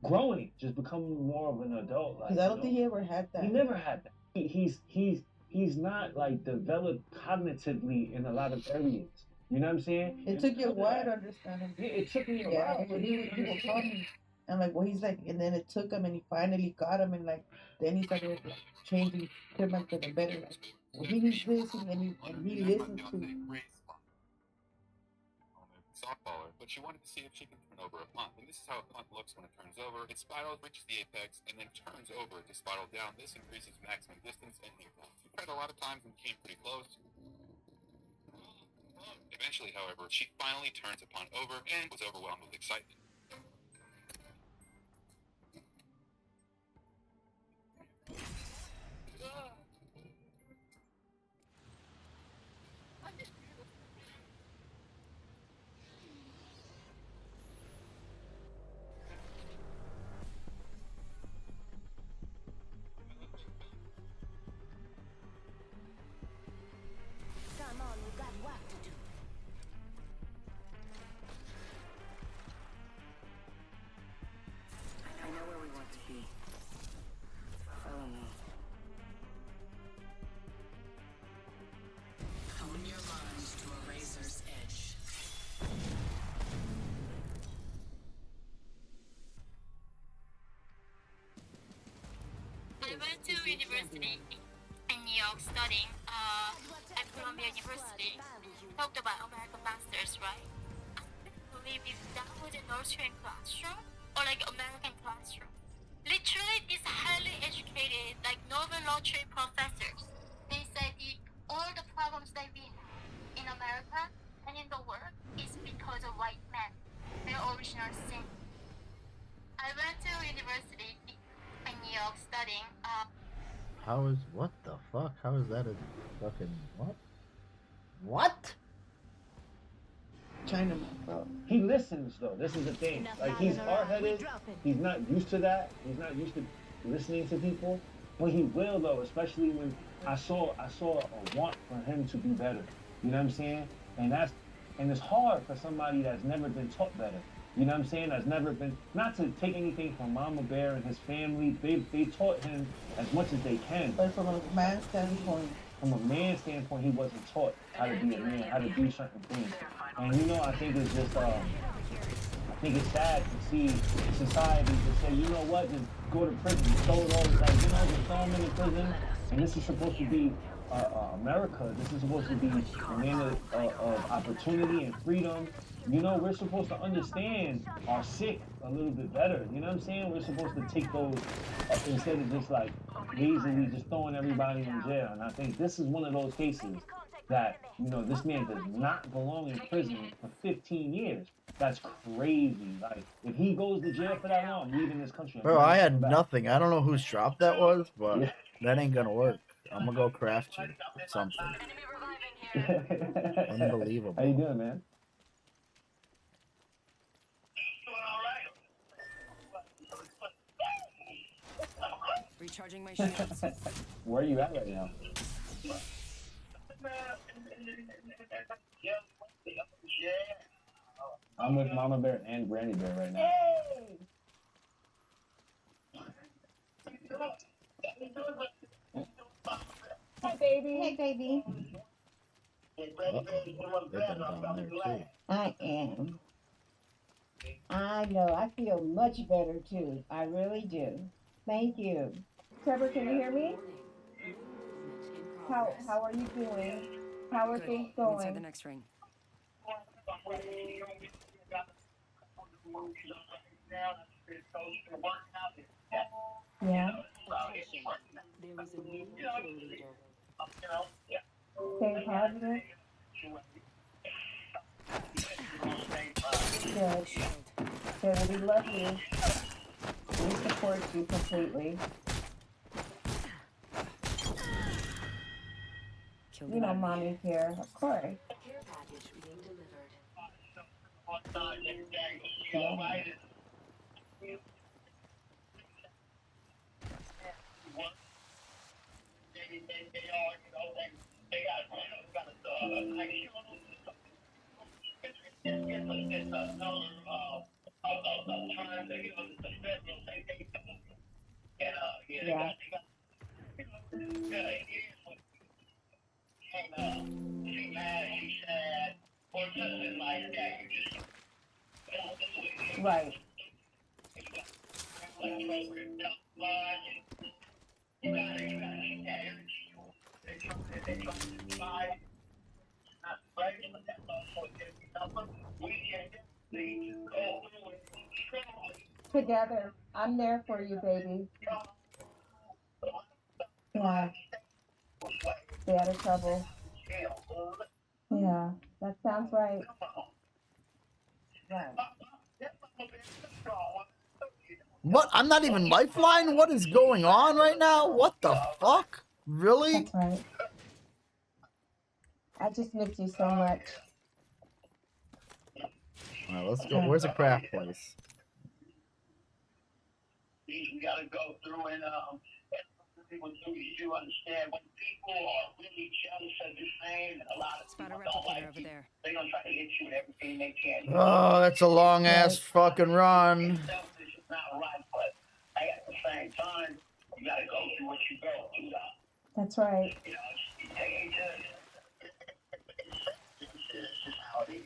growing, just becoming more of an adult. Because I don't think he ever had that. He never had that. He's not like developed cognitively in a lot of areas. You know what I'm saying? It took you a while to understand him. Yeah, it took me a while. But he was talking. And like, well, he's like, and then it took him, and he finally got him, and like, then he started like changing him for the better. Like, well, he needs this, and he listens to. softballer, but she wanted to see if she can turn over a punt. And this is how a punt looks when it turns over. It spirals, reaches the apex, and then turns over to spiral down. This increases maximum distance and impact. She tried a lot of times and came pretty close. Eventually, however, she finally turns a punt over and was overwhelmed with excitement. Come on, we got work to do. I know where we want to be. Follow me. Hone your minds to a razor's edge. I went to university in New York studying at Columbia University. Talked about American Masters, right? I couldn't believe if that was an Austrian classroom or like American classroom. Literally, these highly educated, like Nobel laureate professors, they said all the problems that we have in America and in the world is because of white men, their original sin. I went to university in New York studying. How is what the fuck? How is that a fucking what? What? China, bro. He listens though. This is the thing. Like he's hard-headed. He's not used to that. He's not used to listening to people. But he will though, especially when I saw a want for him to be better. You know what I'm saying? And it's hard for somebody that's never been taught better. You know what I'm saying? That's never been, not to take anything from Mama Bear and his family. They taught him as much as they can. But from a man standpoint. From a man standpoint, he wasn't taught how to be a man, how to do certain things. And you know, I think it's just, I think it's sad to see society just say, you know what, just go to prison, throw it all, like, you know, just throw him in prison. And this is supposed to be America. This is supposed to be a land of opportunity and freedom. You know, we're supposed to understand our sick a little bit better. You know what I'm saying? We're supposed to take those instead of just like lazily just throwing everybody in jail. And I think this is one of those cases that, you know, this man does not belong in prison for 15 years. That's crazy. Like, if he goes to jail for that long, I'm leaving this country. Bro, I had nothing. I don't know whose drop that was, but that ain't gonna work. I'm gonna go craft you something. Unbelievable. How you doing, man? Recharging my shields. Where are you at right now? I'm with Mama Bear and Granny Bear right now. Hey! Hey, baby. Hey, baby. They've been down there too. I am. I know. I feel much better too. I really do. Thank you. Trevor, can you hear me? How are you doing? How are things going? Inside the next ring. Yeah. There was a new kill leader. Stay positive. Good. Good. We love you. We support you completely. You know, mommy's here, of course. Care package being delivered. Yeah. Yeah. Right. Together. I'm there for you, baby. Yeah. Stay out of trouble. Yeah, that sounds right. Right. What? I'm not even Lifeline? What is going on right now? What the fuck? Really? That's right. I just miss you so much. Alright, let's go. Where's the craft place? We gotta go through and people do understand when people are really jealous of the same, and a lot of people don't like you. They're gonna try to hit you with everything they can. Oh, that's a long ass fucking run. Selfish is not right, but at the same time, you gotta go through what you go through. That's right. You know,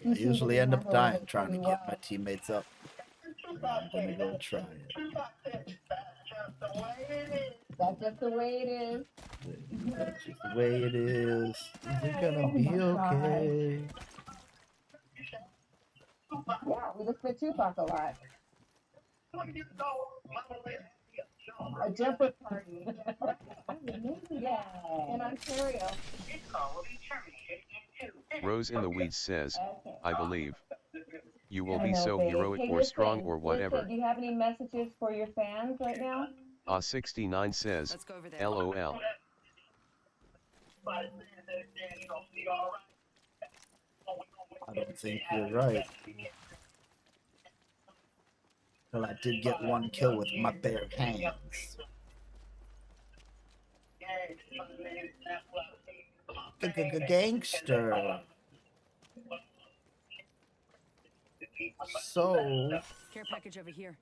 I usually end up dying trying to get my teammates up. I'm gonna go try it. That's just the way it is. That's just the way it is. You're gonna be okay. Yeah, we listen to Tupac a lot. A jumper party. Yeah, in Ontario. Rose in the Weeds says, I believe. You will I be know, so babe. heroic Hey, or strong listen, or whatever. listen, do you have any messages for your fans right now? 69 says, LOL. I don't think you're right. Well, I did get one kill with my bare hands. Gangster. So Care package over here.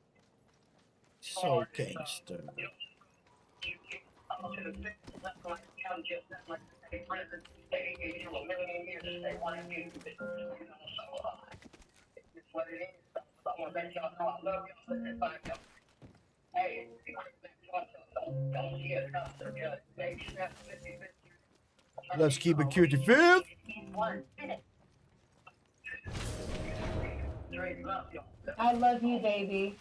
So gangster. Let's keep it cutie fifth. I love you, baby.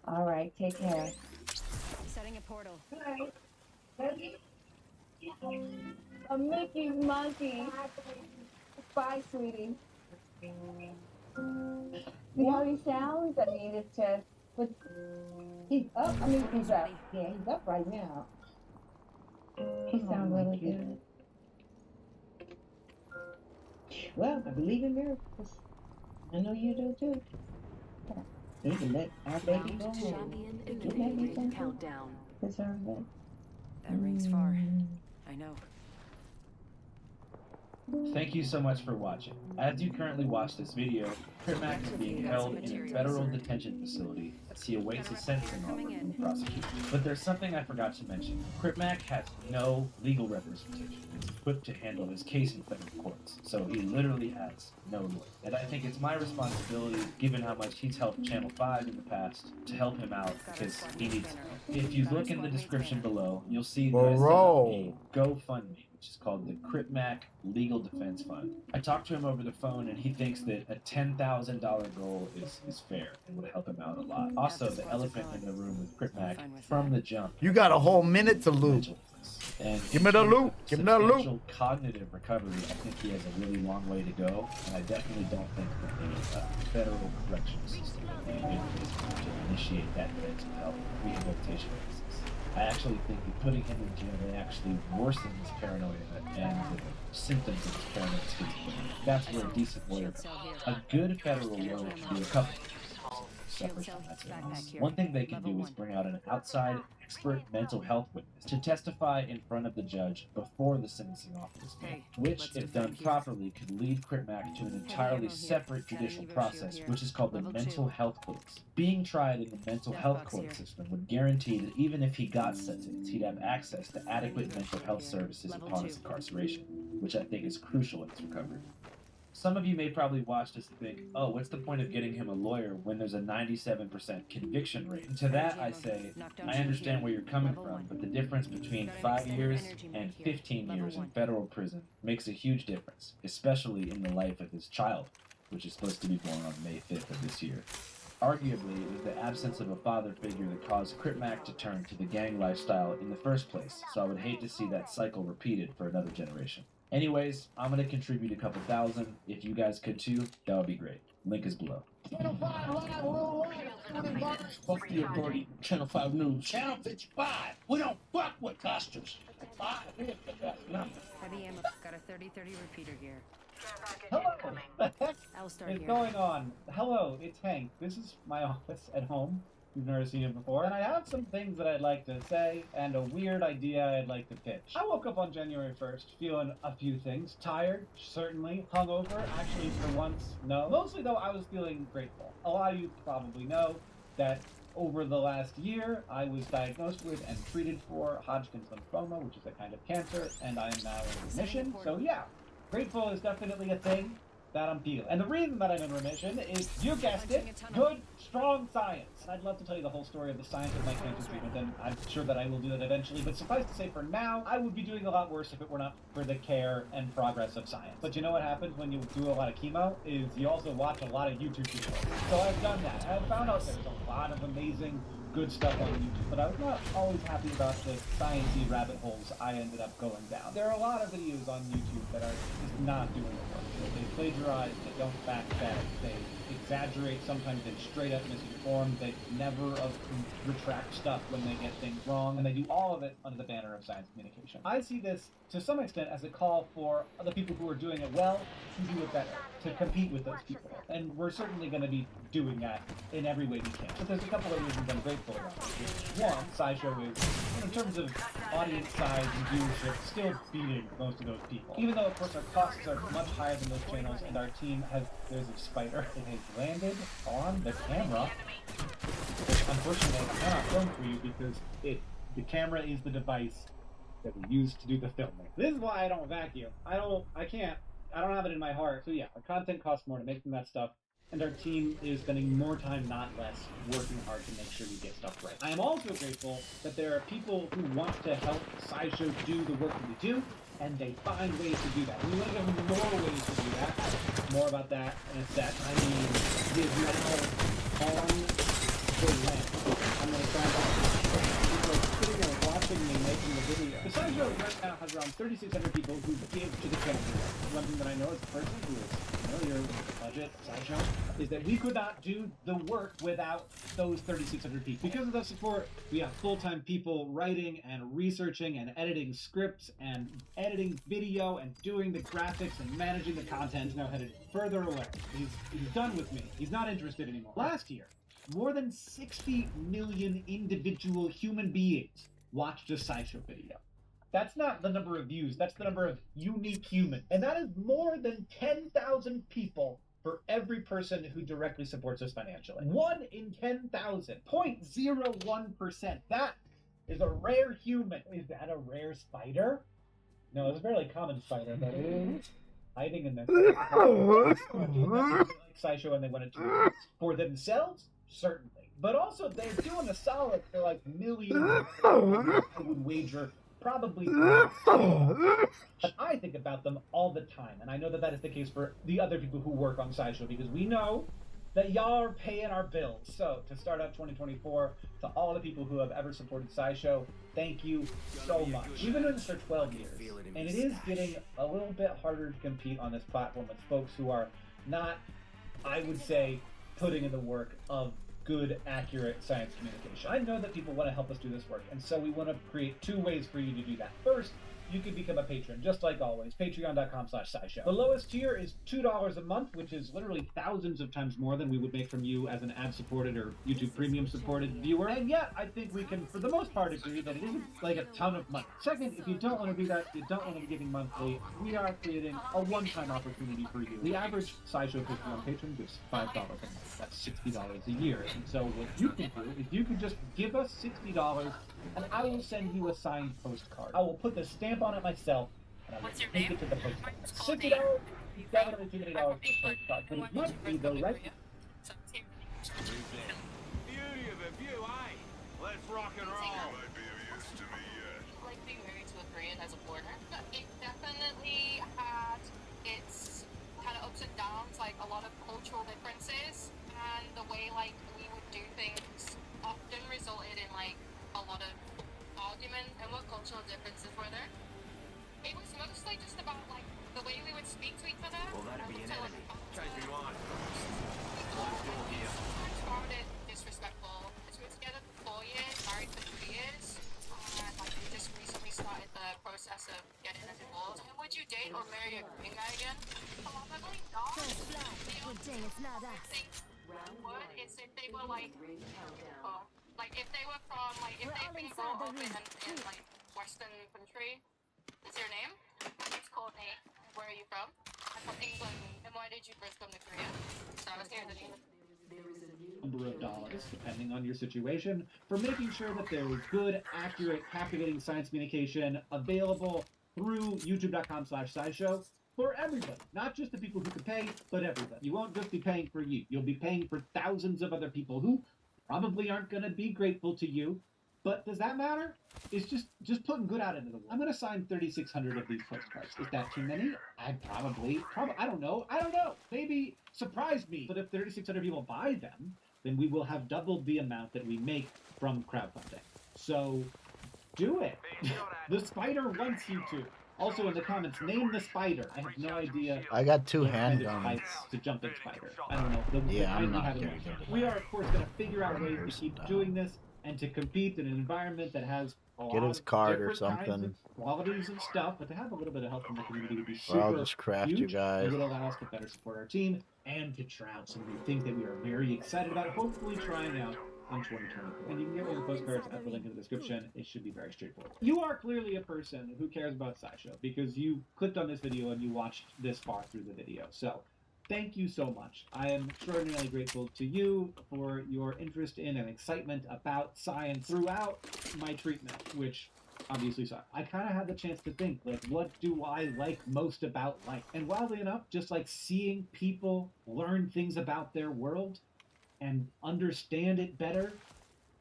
All right, take care. Setting a portal. A Mickey monkey. Bye, sweetie. See how he sounds? I mean, it's just. But he's up. I mean, he's up. Yeah, he's up right now. He sounds really good. Well, I believe in miracles. I know you do too. We can let our baby go home. Countdown. Deserve it. That rings far. I know. Thank you so much for watching. As you currently watch this video, Critmac is being held in a federal detention facility as he awaits a sentencing offer from the prosecution. But there's something I forgot to mention. Critmac has no legal representation. He's equipped to handle his case in federal courts, so he literally has no lawyer. And I think it's my responsibility, given how much he's helped Channel 5 in the past, to help him out because he needs help. If you look in the description below, you'll see that I set up a GoFundMe, which is called the Critmac Legal Defense Fund. I talked to him over the phone, and he thinks that a $10,000 goal is fair and would help him out a lot. Also, the elephant in the room with Critmac from the jump. You got a whole minute to loot. And give me the loot. Give me the loot. Substantial cognitive recovery. I think he has a really long way to go, and I definitely don't think that the federal correctional system would be a good place for him to initiate that mental health rehabilitation process. I actually think that putting him in jail may actually worsen his paranoia and the symptoms of his paranoid schizophrenia. That's where a decent lawyer, a good federal lawyer, can do a couple of things. Suffers from mental illness. One thing they can do is bring out an outside expert mental health witness to testify in front of the judge before the sentencing offer is made, which, if done properly, could lead Critmac to an entirely separate judicial process, which is called the mental health courts. Being tried in the mental health court system would guarantee that even if he got sentenced, he'd have access to adequate mental health services upon his incarceration, which I think is crucial in his recovery. Some of you may probably watch this and think, oh, what's the point of getting him a lawyer when there's a 97% conviction rate? And to that I say, I understand where you're coming from, but the difference between 5 years and 15 years in federal prison makes a huge difference, especially in the life of his child, which is supposed to be born on May 5th of this year. Arguably, it was the absence of a father figure that caused Crip Mac to turn to the gang lifestyle in the first place, so I would hate to see that cycle repeated for another generation. Anyways, I'm going to contribute a couple thousand. If you guys could too, that would be great. Link is below. Channel 5 Live Worldwide. Fuck the authority. Channel 5 News. Channel 55. We don't fuck with customers. Heavy ammo. Got a 30-30 repeater here. Hello. What the heck Alistar is here. going on? Hello, it's Hank. This is my office at home. You've never seen it before. And I have some things that I'd like to say and a weird idea I'd like to pitch. I woke up on January 1st feeling a few things. Tired, certainly. Hungover, actually for once, no. Mostly though, I was feeling grateful. A lot of you probably know that over the last year, I was diagnosed with and treated for Hodgkin's lymphoma, which is a kind of cancer, and I am now in remission. So yeah, grateful is definitely a thing that I'm feeling. And the reason that I'm in remission is, you guessed it, good, strong science. And I'd love to tell you the whole story of the science of my cancer treatment, and I'm sure that I will do that eventually, but suffice to say for now, I would be doing a lot worse if it were not for the care and progress of science. But you know what happens when you do a lot of chemo, is you also watch a lot of YouTube videos. So I've done that, and I found out there's a lot of amazing good stuff on YouTube, but I was not always happy about the sciencey rabbit holes I ended up going down. There are a lot of videos on YouTube that are just not doing the work. They plagiarize, they don't fact check, they exaggerate, sometimes they straight up misinform, they never retract stuff when they get things wrong, and they do all of it under the banner of science communication. I see this to some extent as a call for other people who are doing it well to do it better, to compete with those people. And we're certainly going to be doing that in every way we can. But there's a couple of reasons I'm grateful about it. One, SciShow is, in terms of audience size and viewership, still beating most of those people. Even though, of course, our costs are much higher than those channels, and our team has, there's a spider. It has landed on the camera, which unfortunately I cannot film for you because the camera is the device that we use to do the filming. This is why I don't vacuum. I don't have it in my heart. So yeah, our content costs more to make than that stuff, and our team is spending more time, not less, working hard to make sure we get stuff right. I am also grateful that there are people who want to help SciShow do the work that we do, and they find ways to do that. We want to give them more ways to do that. More about that in a sec. I mean, it is now on the land. I'm going to try that. People are sitting there watching me making the video. The SciShow right now has around 3,600 people who give to the channel. One thing that I know as a person who is familiar with the budget of SciShow is that we could not do the work without those 3,600 people. Because of the support, we have full-time people writing and researching and editing scripts and editing video and doing the graphics and managing the content. He's now headed further away. He's done with me. He's not interested anymore. Last year, more than 60 million individual human beings watched a SciShow video. That's not the number of views, that's the number of unique humans. And that is more than 10,000 people for every person who directly supports us financially. 1 in 10,000, 0.01%. That is a rare human. Is that a rare spider? No, it's a fairly common spider, but it is hiding in there. Like SciShow, and they wanted to for themselves, certainly. But also, they're doing a solid for like millions. I would wager probably. But I think about them all the time, and I know that that is the case for the other people who work on SciShow, because we know that y'all are paying our bills. So, to start out 2024, to all the people who have ever supported SciShow, thank you so much. We've been doing this for 12 years, and it is getting a little bit harder to compete on this platform with folks who are not, I would say, putting in the work of good, accurate science communication. I know that people want to help us do this work, and so we want to create 2 ways for you to do that. First, you can become a patron, just like always. Patreon.com/SciShow. The lowest tier is $2 a month, which is literally thousands of times more than we would make from you as an ad-supported or YouTube Premium-supported viewer. And yet, I think we can, for the most part, agree that it isn't like a ton of money. Second, if you don't want to do that, if you don't want to be giving monthly, we are creating a one-time opportunity for you. The average SciShow Patreon patron gives $5 a month. That's $60 a year. And so what you can do is you can just give us $60, and I will send you a signed postcard. I will put the stamp on it myself, and I will take it to the post office. $60, Definitely too many dollars for a first shot, but it must be though, right? Beauty of a view, eh? Let's rock and roll. Might be of use to me yet. Like being married to a Korean as a foreigner. It definitely had its kind of ups and downs, like a lot of cultural differences, and the way like we would do things often resulted in like a lot of argument. And what cultural differences were there? It was mostly just about like the way we would speak to each other. Well, that'd be an enemy. Change me on. Sometimes found it disrespectful. We were together for 4 years, married for 3 years, and like we just recently started the process of getting a divorce. And would you date or marry a Korean guy again? Probably not. The only thing would is if they were like if they were from like if they've been brought up in like Western country. What's your name? My name's Courtney. Where are you from? I'm from England. And why did you first come to Korea? So I was here in England. Number of dollars, depending on your situation, for making sure that there is good, accurate, captivating science communication available through youtube.com/scishow for everybody. Not just the people who can pay, but everybody. You won't just be paying for you. You'll be paying for thousands of other people who probably aren't going to be grateful to you. But does that matter? It's just putting good out into the world. I'm going to sign 3,600 of these postcards. Is that too many? I'd probably, I don't know. Maybe surprise me. But if 3,600 people buy them, then we will have doubled the amount that we make from crowdfunding. So do it. The spider wants you to. Also in the comments, name the spider. I have no idea. I got 2 what kind of handguns. heights to jump in spider. I don't know. Yeah, I'm not having gonna get it. We are of course going to figure out ways to keep doing this and to compete in an environment that has a Get lot his of card or different kinds something. of qualities and stuff, but to have a little bit of help from the community would be Or super I'll just craft you huge. guys. It would allow us to better support our team and to try out some new things that we are very excited about, hopefully trying out in 2024. And you can get one of the postcards at the link in the description. It should be very straightforward. You are clearly a person who cares about SciShow because you clicked on this video and you watched this far through the video. So thank you so much. I am extraordinarily grateful to you for your interest in and excitement about science throughout my treatment, which obviously sucked. I kind of had the chance to think, like, what do I like most about life? And wildly enough, just like seeing people learn things about their world and understand it better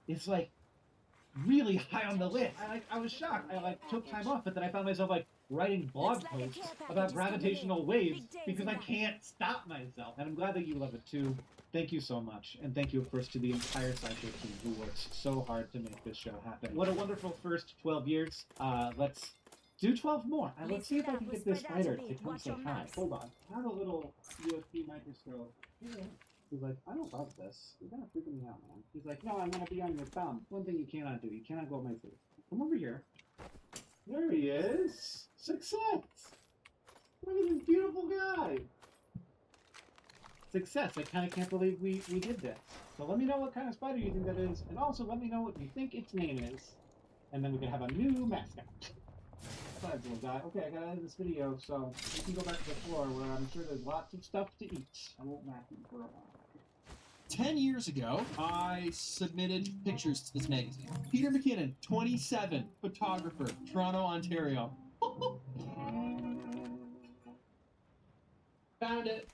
is like really high on the list. I was shocked. I took time off, but then I found myself writing blog posts about gravitational waves because I can't stop myself. And I'm glad that you love it too. Thank you so much. And thank you, of course, to the entire SciShow team who works so hard to make this show happen. What a wonderful first 12 years. Let's do 12 more. And let's see if I can get this spider to come say hi. Hold on. I have a little USB microscope. He's like, I don't love this. You're kind of freaking me out, man. He's like, no, I want to be on your thumb. One thing you cannot do. You cannot go on my face. Come over here. There he is. Success. Look at this beautiful guy. Success. I kind of can't believe we did this. So let me know what kind of spider you think that is. And also let me know what you think its name is. And then we can have a new mascot. Besides, little guy. Okay, I gotta end this video, so we can go back to the floor where I'm sure there's lots of stuff to eat. I won't nap you for a while. 10 years ago, I submitted pictures to this magazine. Peter McKinnon, 27, photographer, Toronto, Ontario. Found it.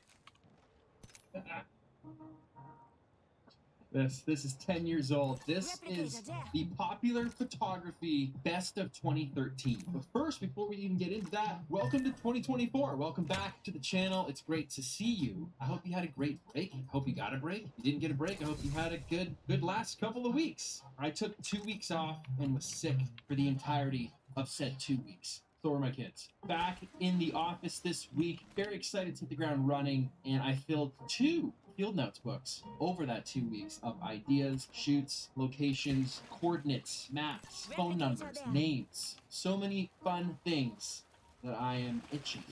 This is 10 years old. This is the Popular Photography Best of 2013. But first, before we even get into that, welcome to 2024. Welcome back to the channel. It's great to see you. I hope you had a great break. I hope you got a break. If you didn't get a break, I hope you had a good last couple of weeks. I took 2 weeks off and was sick for the entirety of said 2 weeks. So were my kids. Back in the office this week, very excited to hit the ground running, and I filled 2 field notes books over that 2 weeks of ideas, shoots, locations, coordinates, maps, phone numbers, names. So many fun things that I am itching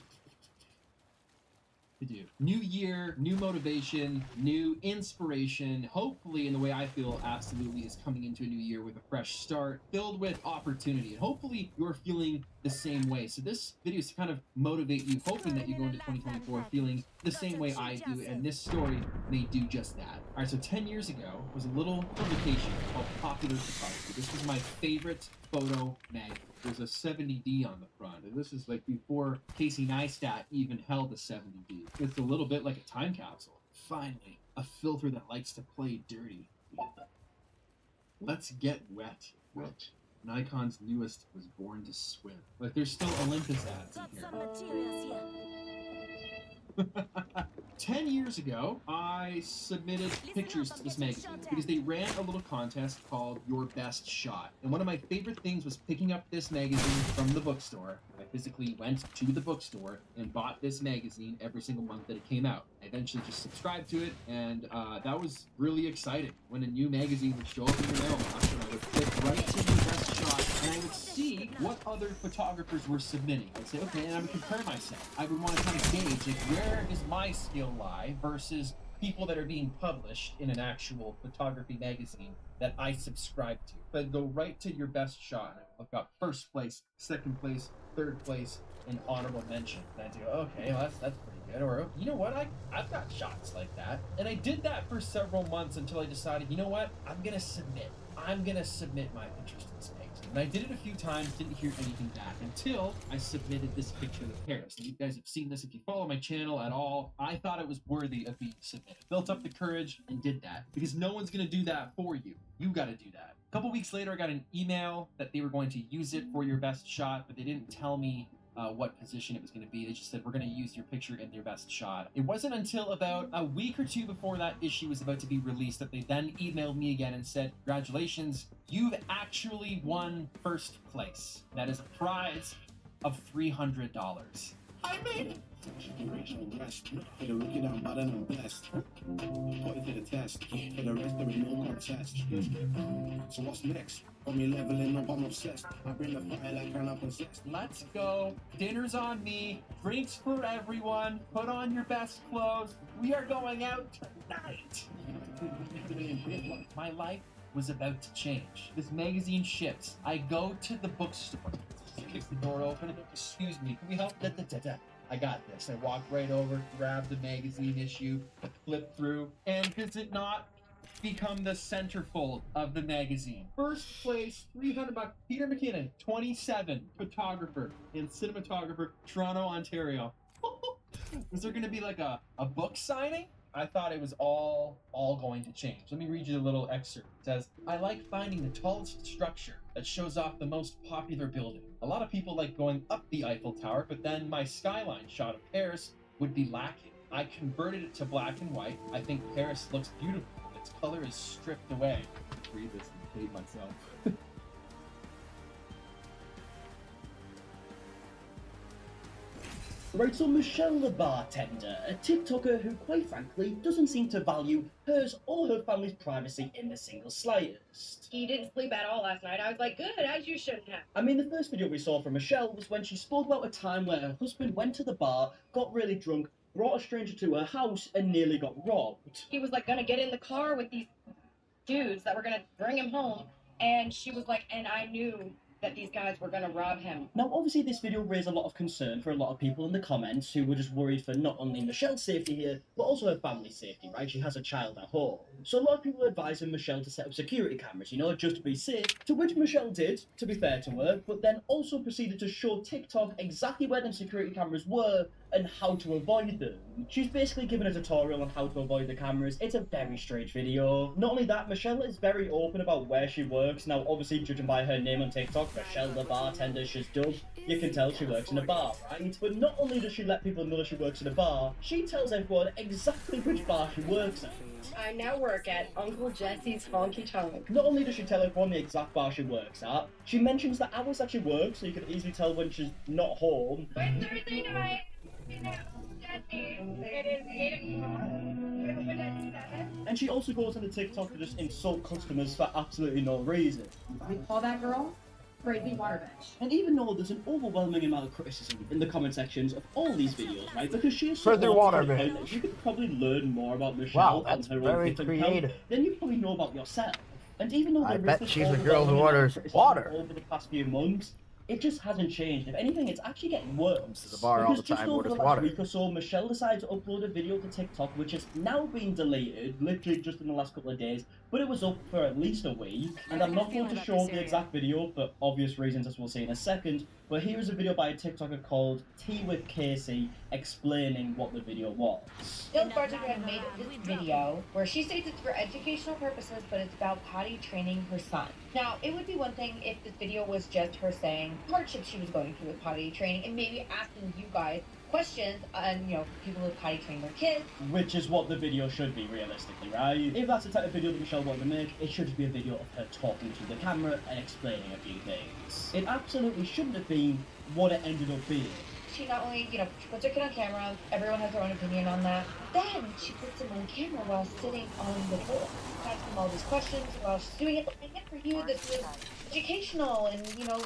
to do. New year, new motivation, new inspiration. Hopefully, in the way I feel, absolutely is coming into a new year with a fresh start, filled with opportunity. And hopefully you're feeling the same way. So this video is to kind of motivate you, hoping that you go into 2024 feeling the same way I do, and this story may do just that. All right, so 10 years ago was a little publication called Popular Photography. This was my favorite photo magazine. There's a 70D on the front, and this is like before Casey Neistat even held a 70D. It's a little bit like a time capsule. Finally, a filter that likes to play dirty. Let's get wet. Wet. Nikon's newest was born to swim. Like, there's still Olympus ads in here. 10 years ago, I submitted pictures to this magazine because they ran a little contest called Your Best Shot. And one of my favorite things was picking up this magazine from the bookstore. I physically went to the bookstore and bought this magazine every single month that it came out. I eventually just subscribed to it, and that was really exciting when a new magazine would show up in your mailbox, and I would click right to Your Best Shot, and I would see what other photographers were submitting. I'd say, okay, and I would compare myself. I would want to kind of gauge, like, where does my skill lie versus people that are being published in an actual photography magazine that I subscribe to. But I'd go right to Your Best Shot, and I'd look up first place, second place, third place, and honorable mention. And I'd go, okay, well, that's pretty good. Or, you know what, I've got shots like that. And I did that for several months until I decided, you know what, I'm gonna submit my pictures to this magazine. And I did it a few times, didn't hear anything back until I submitted this picture to Paris. And you guys have seen this if you follow my channel at all. I thought it was worthy of being submitted. Built up the courage and did that, because no one's gonna do that for you. You gotta do that. A couple weeks later, I got an email that they were going to use it for Your Best Shot, but they didn't tell me what position it was going to be. They just said, we're going to use your picture in Your Best Shot. It wasn't until about a week or two before that issue was about to be released that they then emailed me again and said, congratulations, you've actually won first place. That is a prize of $300. I made it! Look it out, but I'm blessed. Put it to the test. For the rest, there is no contest. So what's next? Got me leveling up, I'm obsessed. I bring the fire like I'm possessed. Let's go. Dinner's on me. Drinks for everyone. Put on your best clothes. We are going out tonight. My life was about to change. This magazine ships. I go to the bookstore. Kick the door open. Excuse me, can we help? I got this. I walk right over, grab the magazine issue, flip through, and does it not become the centerfold of the magazine? First place, $300. Peter McKinnon, 27, photographer and cinematographer, Toronto, Ontario. Was there going to be like a book signing? I thought it was all going to change. Let me read you a little excerpt. It says, I like finding the tallest structure that shows off the most popular building. A lot of people like going up the Eiffel Tower, but then my skyline shot of Paris would be lacking. I converted it to black and white. I think Paris looks beautiful. Its color is stripped away. Let's read this and hate myself. Right, so Michelle the bartender, a TikToker who, quite frankly, doesn't seem to value hers or her family's privacy in the single slightest. He didn't sleep at all last night. I was like, good, as you should have. I mean, the first video we saw from Michelle was when she spoke about a time where her husband went to the bar, got really drunk, brought a stranger to her house, and nearly got robbed. He was like gonna get in the car with these dudes that were gonna bring him home, and she was like, and I knew that these guys were going to rob him. Now, obviously, this video raised a lot of concern for a lot of people in the comments who were just worried for not only Michelle's safety here, but also her family's safety, right? She has a child at home. So a lot of people are advising Michelle to set up security cameras, you know, just to be safe, to which Michelle did, to be fair to her, but then also proceeded to show TikTok exactly where them security cameras were and how to avoid them. She's basically given a tutorial on how to avoid the cameras. It's a very strange video. Not only that, Michelle is very open about where she works. Now, obviously, judging by her name on TikTok, Michelle the bartender, she's dubbed, you can tell she works in a bar, right? But not only does she let people know that she works in a bar, she tells everyone exactly which bar she works at. I now work at Uncle Jesse's Honky Tonk. Not only does she tell everyone the exact bar she works at, she mentions the hours that she works, so you can easily tell when she's not home. It's Thursday night. It is 8 o'clock. And she also goes on the TikTok to just insult customers for absolutely no reason. We call that girl Crazy Water Bitch. And even though there's an overwhelming amount of criticism in the comment sections of all these videos, right, because she is so Crazy Water Bitch, that you could probably learn more about Michelle that's on her very own TikTok creative. account than you probably know about yourself. And even though I there bet is she's a girl who orders water over the past few months, it just hasn't changed. If anything, it's actually getting worse. Comes to the bar all the Because just time, over the orders last water. week or so, Michelle decided to upload a video to TikTok, which has now been deleted, literally just in the last couple of days, but it was up for at least a week, and I'm not going to show the exact video for obvious reasons, as we'll see in a second, but here is a video by a TikToker called Tea with Casey explaining what the video was. Jill Bartender had made this video where she states it's for educational purposes, but it's about potty training her son. Now, it would be one thing if this video was just her saying hardships she was going through with potty training and maybe asking you guys questions on, you know, people who potty train their kids. Which is what the video should be, realistically, right? If that's the type of video that Michelle wanted to make, it should be a video of her talking to the camera and explaining a few things. It absolutely shouldn't have been what it ended up being. She not only, you know, she puts her kid on camera, everyone has their own opinion on that, then she puts him on camera while sitting on the floor, asking him all these questions while she's doing it. I get for you, this was educational and, you know,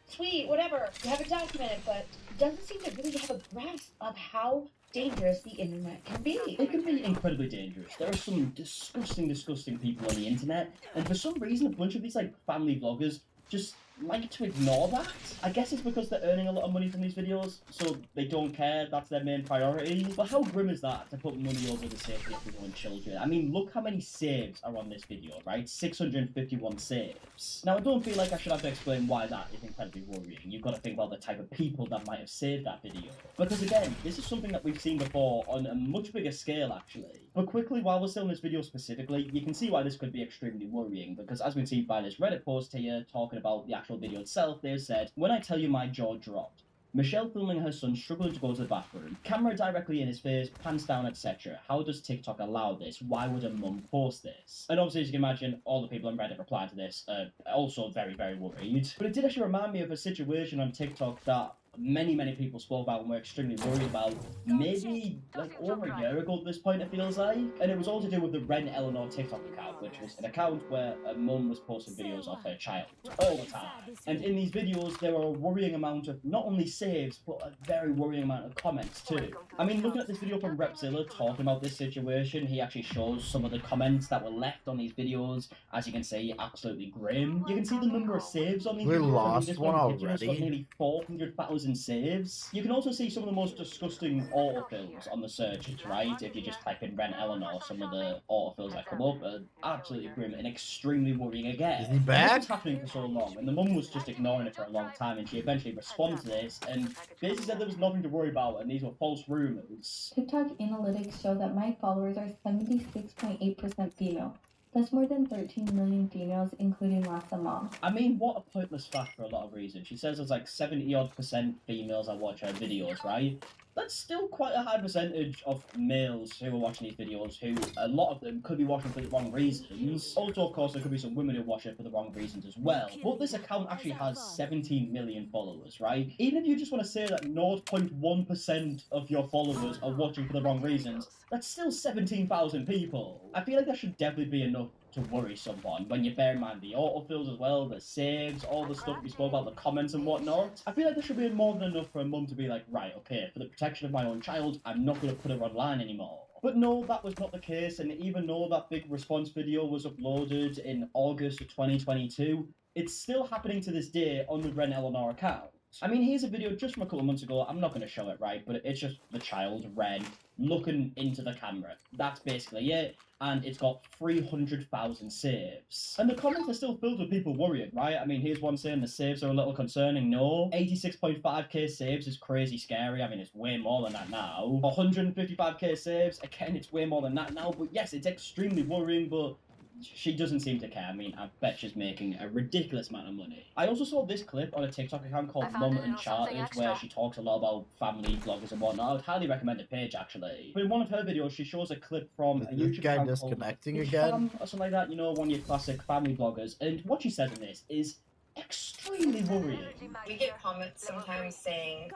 sweet, whatever. You have it documented, but doesn't seem to really have a grasp of how dangerous the internet can be. It can be incredibly dangerous. There are some disgusting people on the internet, and for some reason a bunch of these like family vloggers just like to ignore that. I guess it's because they're earning a lot of money from these videos, so they don't care, that's their main priority. But how grim is that, to put money over the safety of people and children? I mean, look how many saves are on this video, right? 651 saves. Now, I don't feel like I should have to explain why that is incredibly worrying. You've got to think about the type of people that might have saved that video. Because again, this is something that we've seen before on a much bigger scale, actually. But quickly, while we're still in this video specifically, you can see why this could be extremely worrying, because as we can see by this Reddit post here, talking about the actual video itself, they've said, "When I tell you my jaw dropped. Michelle filming her son struggling to go to the bathroom. Camera directly in his face, pants down, etc. How does TikTok allow this? Why would a mum post this?" And obviously, as you can imagine, all the people on Reddit replying to this are also very, very worried. But it did actually remind me of a situation on TikTok that many people spoke about and were extremely worried about maybe like over a year ago at this point, it feels like. And it was all to do with the Ren Eleanor TikTok account, which was an account where a mum was posting videos of her child all the time. And in these videos, there were a worrying amount of not only saves, but a very worrying amount of comments too. I mean, looking at this video from Repzilla talking about this situation, he actually shows some of the comments that were left on these videos. As you can see, absolutely grim. You can see the number of saves on these We videos. lost this one picture has got already. nearly 400,000 saves. You can also see some of the most disgusting autofills on the searches, right? If you just type in Ren Eleanor, some of the autofills that come up are absolutely grim and extremely worrying again. Is he back? This was happening for so long, and the mum was just ignoring it for a long time, and she eventually responded to this, and basically said there was nothing to worry about, and these were false rumors. TikTok analytics show that my followers are 76.8% female. That's more than 13 million females, including lots of moms. I mean, what a pointless fact for a lot of reasons. She says there's like 70-odd% females that watch her videos, right? That's still quite a high percentage of males who are watching these videos, who a lot of them could be watching for the wrong reasons. Also, of course, there could be some women who watch it for the wrong reasons as well. But this account actually has 17 million followers, right? Even if you just want to say that 0.1% of your followers are watching for the wrong reasons, that's still 17,000 people. I feel like that should definitely be enough to worry someone when you bear in mind the autofills as well, the saves, all the stuff we spoke about, the comments and whatnot. I feel like there should be more than enough for a mum to be like, right, okay, for the protection of my own child, I'm not going to put her online anymore. But no, that was not the case, and even though that big response video was uploaded in August of 2022, it's still happening to this day on the Ren Eleanor account. I mean, here's a video just from a couple of months ago. I'm not going to show it, right, but it's just the child, Ren, looking into the camera. That's basically it, and it's got 300,000 saves. And the comments are still filled with people worrying, right? I mean, here's one saying the saves are a little concerning. No. 86.5k saves is crazy scary. I mean, it's way more than that now. 155k saves, again, it's way more than that now. But yes, it's extremely worrying, but she doesn't seem to care. I mean, I bet she's making a ridiculous amount of money. I also saw this clip on a TikTok account called Mum Uncharted, where she talks a lot about family vloggers and whatnot. I would highly recommend the page, actually. But in one of her videos, she shows a clip from a YouTube guy account disconnecting called again? or something like that, you know, one of your classic family vloggers. And what she says in this is extremely worrying. We get comments sometimes saying,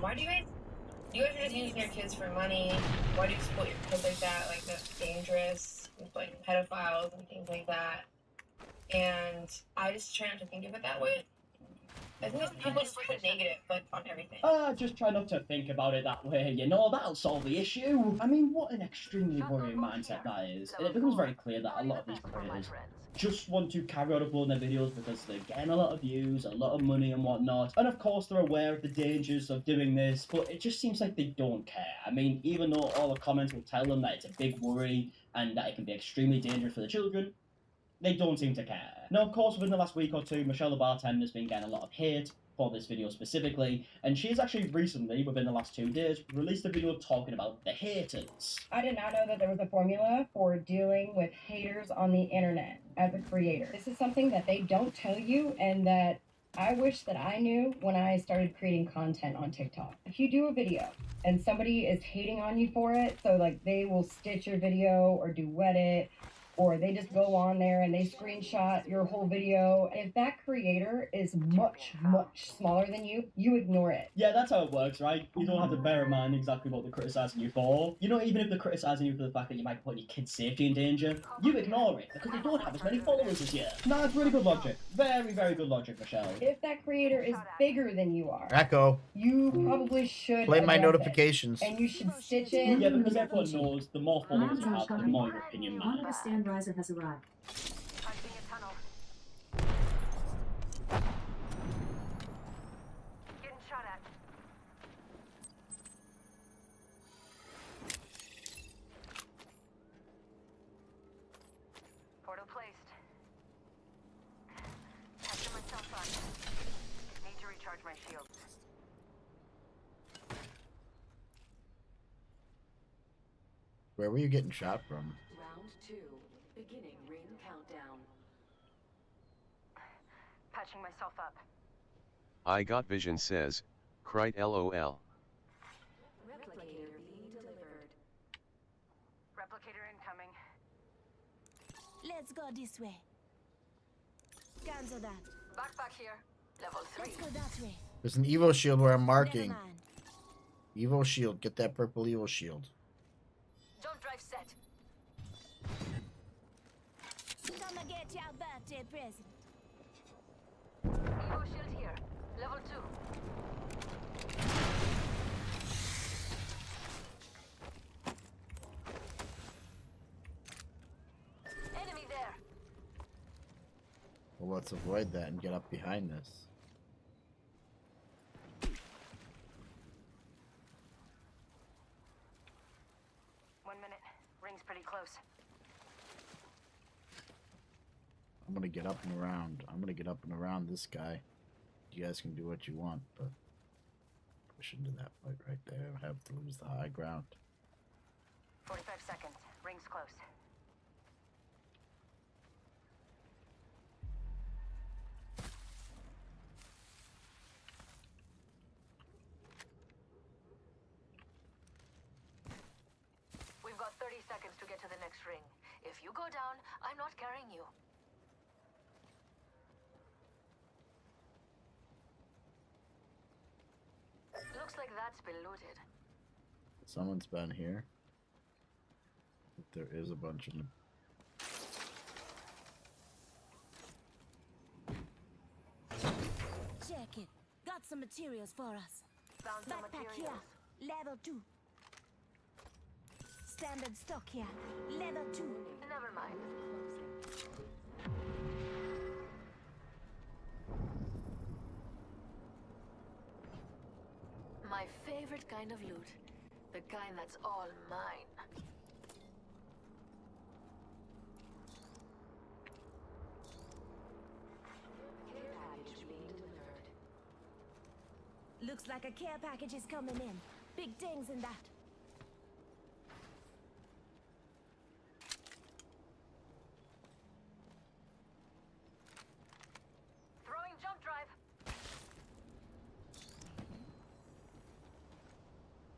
why do you guys are just using your kids for money? Why do you exploit your kids like that? Like, that's dangerous. With, like, pedophiles and things like that. And I just try not to think of it that way. Isn't this people just put negative like on everything? Just try not to think about it that way, that'll solve the issue. I mean, what an extremely worrying mindset that is. And it becomes very clear that a lot of these creators just want to carry on uploading their videos because they're getting a lot of views, a lot of money and whatnot. And of course they're aware of the dangers of doing this, but it just seems like they don't care. I mean, even though all the comments will tell them that it's a big worry and that it can be extremely dangerous for the children, they don't seem to care. Now, of course, within the last week or two, Michelle the Bartender has been getting a lot of hate for this video specifically, and she's actually recently, within the last 2 days, released a video talking about the haters. I did not know that there was a formula for dealing with haters on the internet as a creator. This is something that they don't tell you and that I wish that I knew when I started creating content on TikTok. If you do a video and somebody is hating on you for it, so like they will stitch your video or duet it, or they just go on there and they screenshot your whole video. If that creator is much, much smaller than you, you ignore it. Yeah, that's how it works, right? You don't have to bear in mind exactly what they're criticizing you for. Even if they're criticizing you for the fact that you might put your kid's safety in danger, you ignore it because they don't have as many followers as you. No, it's really good logic. Very, very good logic, Michelle. If that creator is bigger than you are, Echo. you probably should Play my address it. notifications. And you should stitch in. Yeah, because everyone knows the more followers you have, the more your opinion matters. Stand riser has arrived. Getting shot at. Portal placed. Catching myself up. Need to recharge my shields. Where were you getting shot from? Round 2. Beginning ring countdown. Patching myself up. I got vision says, Crite LOL. Replicator being delivered. Replicator incoming. Let's go this way. Cancel that. Backpack here. Level 3. Let's go that way. There's an Evo shield where I'm Never marking. mind. Evo shield. Get that purple Evo shield. Jump drive set. Come and get your birthday present. Evo shield here. Level 2. Enemy there. Well, let's avoid that and get up behind this. Ring's pretty close. I'm gonna get up and around. I'm gonna get up and around this guy. You guys can do what you want, but push into that fight right there. I have to lose the high ground. 45 seconds. Ring's close. We've got 30 seconds to get to the next ring. If you go down, I'm not carrying you. Looks like that's been looted. Someone's been here. But there is a bunch of them. Check it. Got some materials for us. Found some Backpack materials. here. Level 2. Standard stock here. Level 2. Never mind. My favorite kind of loot. The kind that's all mine. Care package being delivered. Looks like a care package is coming in. Big things in that. Throwing jump drive.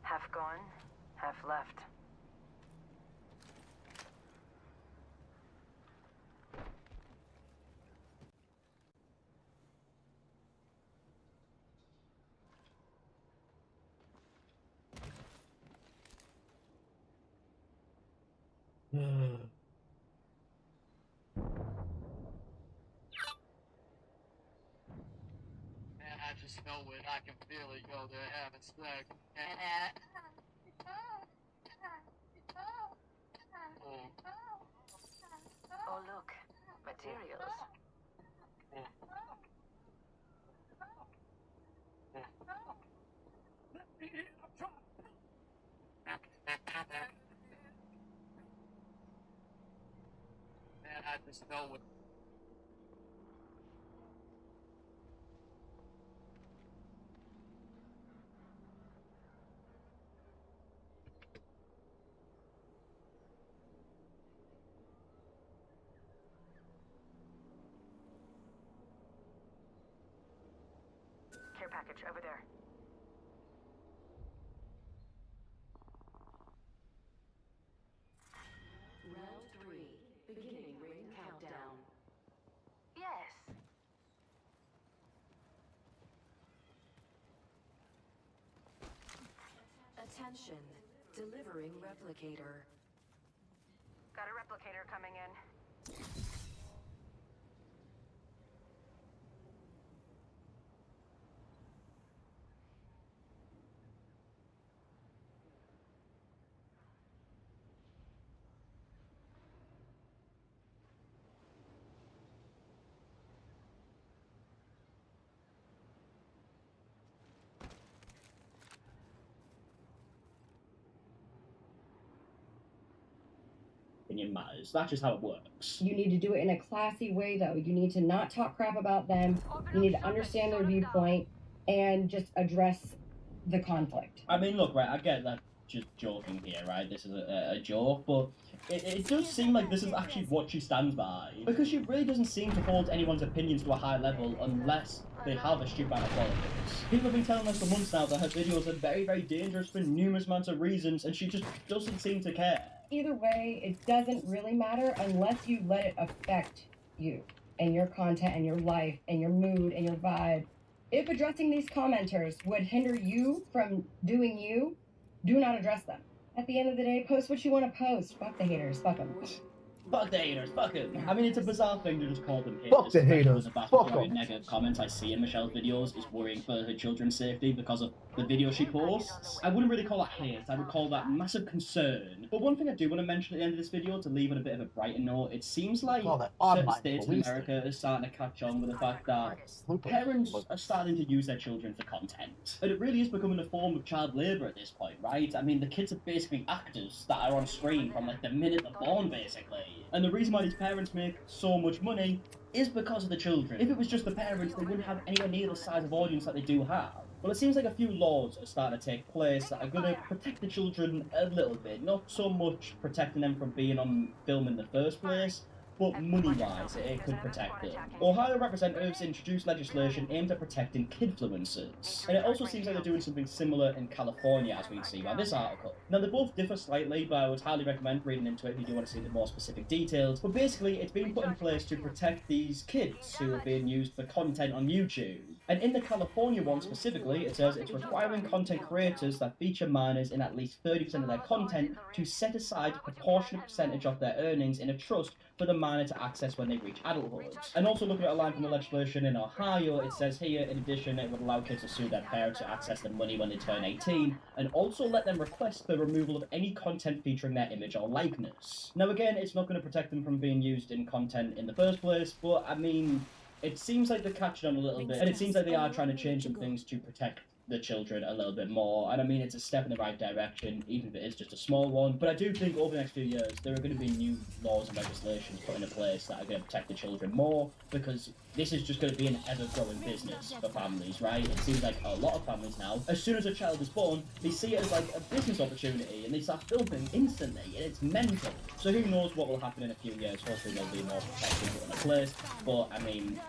Half gone, half left. just know it. I can feel it. Yo, they're having sex. Oh, look. Materials. Man, I just know it. Care package over there. Round 3. Beginning ring countdown. Yes. Attention. Delivering replicator. Got a replicator coming in. Opinion matters. That's just how it works. You need to do it in a classy way, though. You need to not talk crap about them. You need to understand their viewpoint and just address the conflict. I mean, look, right, I get that just joking here, right? This is a joke, but it does seem like this is actually what she stands by. Because she really doesn't seem to hold anyone's opinions to a high level unless they have a stupid amount of followers. People have been telling us for months now that her videos are very, very dangerous for numerous amounts of reasons, and she just doesn't seem to care. Either way, it doesn't really matter unless you let it affect you and your content and your life and your mood and your vibe. If addressing these commenters would hinder you from doing you, do not address them. At the end of the day, post what you want to post. Fuck the haters. Fuck them. Fuck the haters, fuck it. I mean, it's a bizarre thing to just call them haters. Fuck the haters, The vast fuck majority of them. negative comments I see in Michelle's videos is worrying for her children's safety because of the video she posts. I wouldn't really call that hate, I would call that massive concern. But one thing I do want to mention at the end of this video, to leave on a bit of a brighter note, it seems like Call that certain online states in police. America are starting to catch on with the fact that parents are starting to use their children for content. And it really is becoming a form of child labour at this point, right? I mean, the kids are basically actors that are on screen from like the minute they're born, basically. And the reason why these parents make so much money is because of the children. If it was just the parents, they wouldn't have anywhere near the size of audience that they do have. Well, it seems like a few laws are starting to take place that are going to protect the children a little bit. Not so much protecting them from being on film in the first place, but money-wise, it could protect them. Ohio representatives introduced legislation aimed at protecting kidfluencers. And it also seems like they're doing something similar in California, as we can see by this article. Now, they both differ slightly, but I would highly recommend reading into it if you do want to see the more specific details. But basically, it's been put in place to protect these kids who are being used for content on YouTube. And in the California one specifically, it says it's requiring content creators that feature minors in at least 30% of their content to set aside a proportionate percentage of their earnings in a trust for the minor to access when they reach adulthood. And also looking at a line from the legislation in Ohio, it says here, in addition, it would allow kids to sue their parents to access their money when they turn 18, and also let them request the removal of any content featuring their image or likeness. Now again, it's not going to protect them from being used in content in the first place, but I mean, it seems like they're catching on a little bit, and it seems like they are trying to change some things to protect the children a little bit more, and I mean, it's a step in the right direction, even if it is just a small one. But I do think over the next few years, there are going to be new laws and legislations put into place that are going to protect the children more, because this is just going to be an ever-growing business for families, right? It seems like a lot of families now, as soon as a child is born, they see it as like a business opportunity, and they start filming instantly, and it's mental. So who knows what will happen in a few years? Hopefully there'll be more protection put in place, but I mean,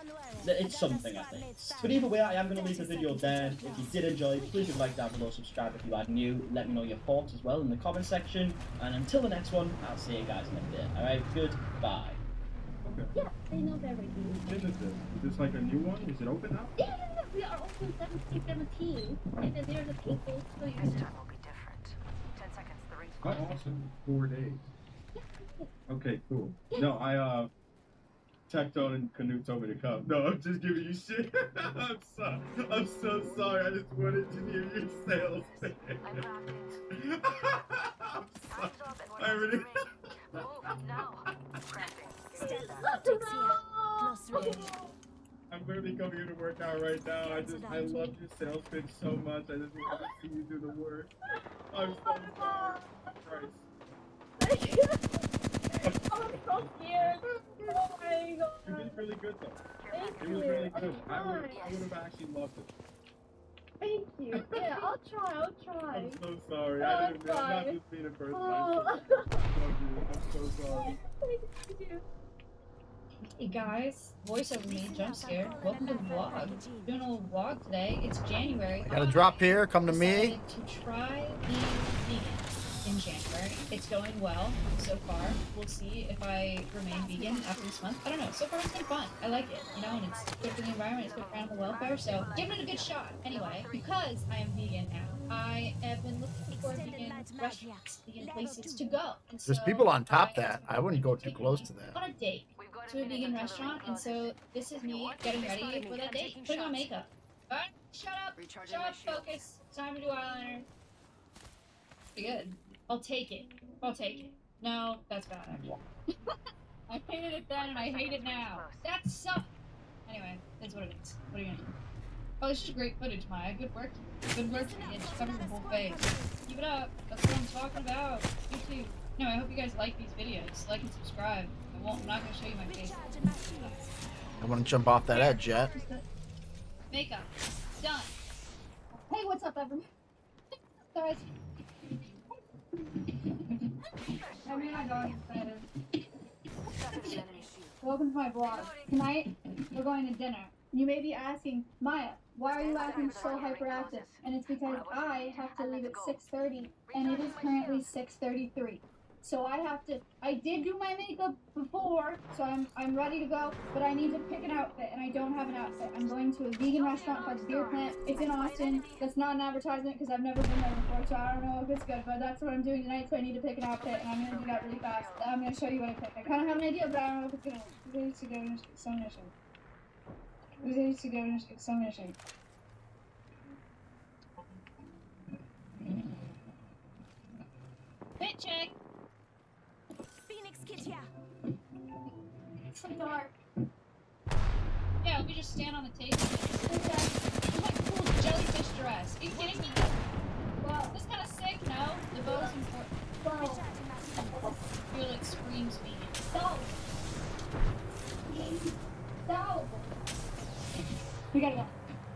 it's something, I think. But either way, I am going to leave the video there. If you did enjoy, please do like down below, subscribe if you are new, let me know your thoughts as well in the comment section, and until the next one, I'll see you guys in a bit. Alright, goodbye. Okay. Yeah, they know everything. When is this? Is this like a new one? Is it open now? Yeah, we are open 17, and then there's a people, so you This time will be different. 10 seconds, the ring's Oh, awesome. 4 days. Okay, cool. No, Tectone and Canoe told me to come. No, I'm just giving you shit. I'm sorry. I'm so sorry. I just wanted to hear your sales pitch. I'm sorry. I really... I'm literally coming here to work out right now. I love your sales pitch so much. I just want to see you do the work. I'm so sorry. Christ. I'm so scared. Oh my god. You did really good though. Thank It was you. really good. I I'm would trying. have actually loved it. Thank you. Yeah, I'll try. I'll try. I'm so sorry. Oh, I didn't mean, I'm not just being a person. Oh. I'm so sorry. Thank you. Hey guys, voice over me, jump scare. Welcome to the vlog. Doing a little vlog today. It's January. Gotta drop here, come to me. Decided to try being vegan in January. It's going well so far. We'll see if I remain vegan after this month. I don't know. So far it's been fun. I like it, you know, and it's good for the environment. It's good for animal welfare. So giving it a good shot. Anyway, because I am vegan now, I have been looking for vegan restaurants, vegan places to go. And There's so people on top that. I wouldn't go too close to that. on a date to a vegan restaurant, and so this is me getting ready for that date, putting on makeup. Alright, shut up, focus. Time to do eyeliner. Pretty good. I'll take it. No, that's bad actually. I hated it then and I hate it now. That sucks. Anyway, that's what it is. What are you gonna do? Oh, this is great footage, Maya. Good work. Good work. It just covers the whole face. Keep it up. That's what I'm talking about. YouTube. No, I hope you guys like these videos. Like and subscribe. I'm not gonna show you my face. I want to jump off that edge yet. Makeup. Done. Hey, what's up, everyone? Guys. I mean, my dog is excited. Welcome to my vlog. Tonight, we're going to dinner. You may be asking, Maya, why are you acting so hyperactive? And it's because I have to leave at 6:30, and it is currently 6:33. So I did do my makeup before, so I'm ready to go, but I need to pick an outfit, and I don't have an outfit. I'm going to a vegan restaurant called Beer Plant. It's in Austin. That's not an advertisement because I've never been there before, so I don't know if it's good, but that's what I'm doing tonight, so I need to pick an outfit, and I'm going to do that really fast. I'm going to show you what I picked. I kind of have an idea, but I don't know if it's going to work. Ready to go into examination. Ready to go into examination. Fit check! It's so dark. Yeah, we just stand on the table. It's like cool jellyfish dress. Are you kidding me? Well, this kind of sick, no? The bow's important. Wow. I feel it screams me. Stop! Stop! We gotta go.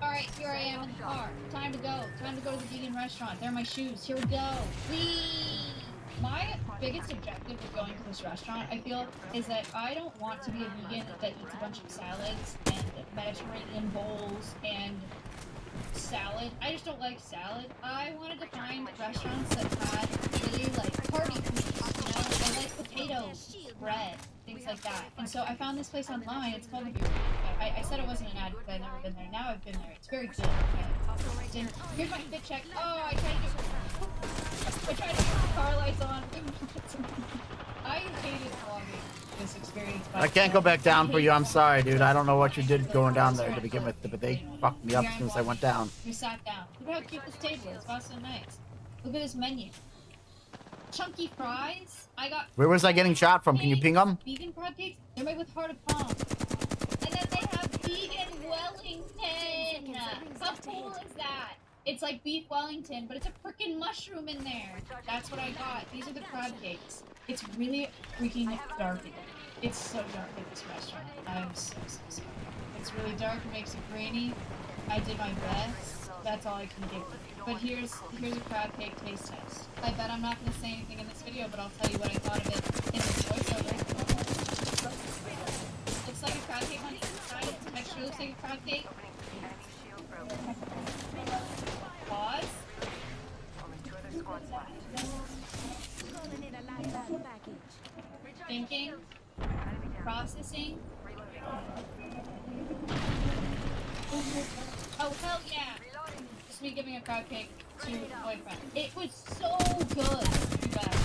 Alright, here I am in the car. Time to go. Time to go to the vegan restaurant. There are my shoes. Here we go. Whee! My biggest objective of going to this restaurant, I feel, is that I don't want to be a vegan that eats a bunch of salads and Mediterranean bowls and salad. I just don't like salad. I wanted to find restaurants that had really, like, party foods, you know? I like potatoes, bread, things like that. And so I found this place online. It's called the Beer Plant. I said it wasn't an ad because I've never been there. Now I've been there. It's very good. And here's my fit check. Oh, I tried to put the car lights on. I hated vlogging this experience. I can't go back down for you. I'm sorry, dude. I don't know what you did going down there to begin with, but they fucked me up as soon as I went down. We sat down. Look how cute this table is. Wow, so nice. Look at this menu. Chunky fries. I got. Where was I getting shot from? Can you ping them? Vegan crab cakes. They're made with heart of palm. And then they have vegan Wellington. How cool is that? It's like beef Wellington, but it's a frickin' mushroom in there. That's what I got. These are the crab cakes. It's really freaking dark. It's so dark at this restaurant. I'm so sorry. It's really dark. It makes it grainy. I did my best. That's all I can give you. But here's a crab cake taste test. I bet I'm not going to say anything in this video, but I'll tell you what I thought of it in this voiceover. Looks like a crab cake on the inside. Its texture looks like a crab cake. Pause. Thinking. Processing. Oh, hell yeah! Just me giving a crab cake to my boyfriend. It was so good, you guys.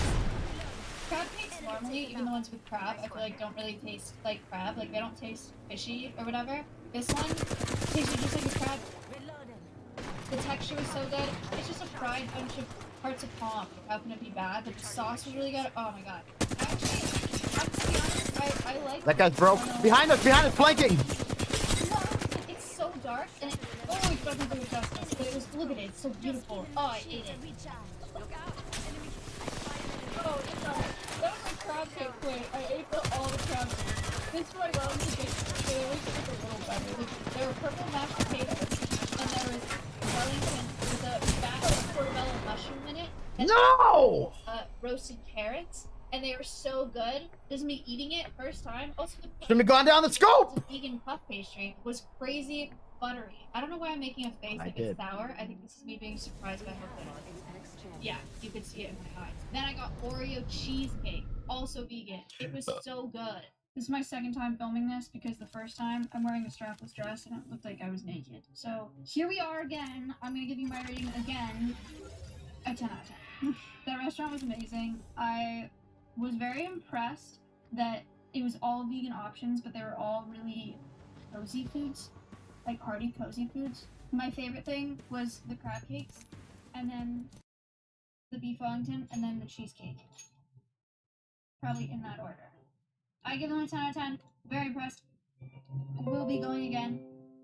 crab cakes normally, even the ones with crab, I feel like don't really taste like crab. Like they don't taste fishy or whatever. This one tasted just like a crab. The texture was so good. It's just a fried bunch of parts of palm. How can it be bad? But the sauce was really good. Oh my god. Actually, I'm gonna be honest, I like That guy's broke. Behind us, flanking! It's so dark and it doesn't do it justice. But it was, look at it, it's so beautiful. Oh, I ate it. Oh, it's that was my crab cake plate. I ate all the crab cakes. This is what I got into the they always look a little better. There were purple mashed potatoes, and there was Wellington with a fat portobello mushroom in it. No! Roasted carrots, and they were so good. This is me eating it first time. Also, Shouldn't have gone down the scope! The vegan puff pastry was crazy buttery. I don't know why I'm making a face like it's sour. I think this is me being surprised by how good it is. Yeah, you could see it in my eyes. Then I got Oreo cheesecake, also vegan. It was so good. This is my second time filming this because the first time I'm wearing a strapless dress and it looked like I was naked. So here we are again. I'm gonna give you my rating again. A 10 out of 10. The restaurant was amazing. I was very impressed that it was all vegan options, but they were all really cozy foods, like hearty, cozy foods. My favorite thing was the crab cakes, and then the beef Wellington, and then the cheesecake. Probably in that order. I give them a 10 out of 10. Very impressed. We'll be going again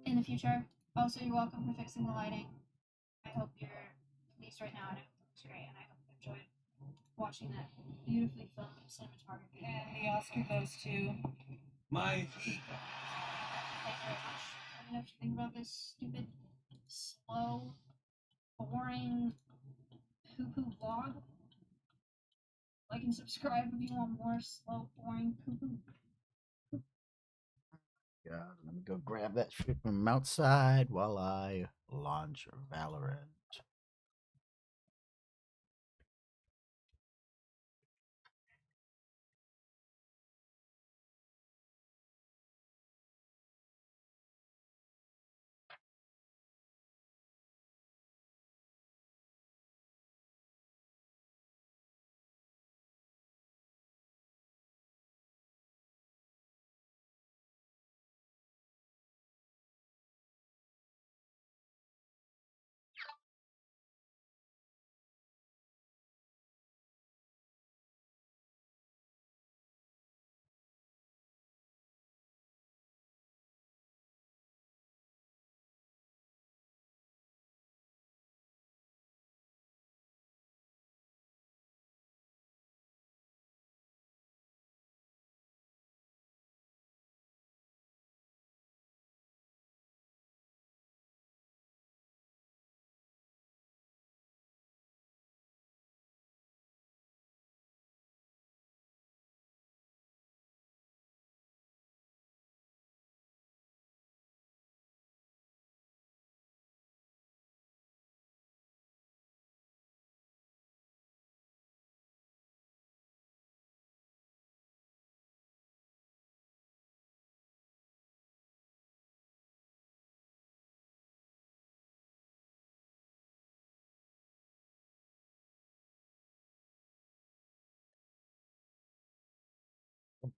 in the future. Also, you're welcome for fixing the lighting. I hope you're, at least right now, I hope it looks great, and I hope you enjoyed watching that beautifully filmed cinematography. And the Oscar goes to My thank you very much. I don't know what you think about this stupid, slow, boring poo-poo vlog. Like and subscribe if you want more slow, boring poo-poo. God, let me go grab that shit from outside while I launch Valorant.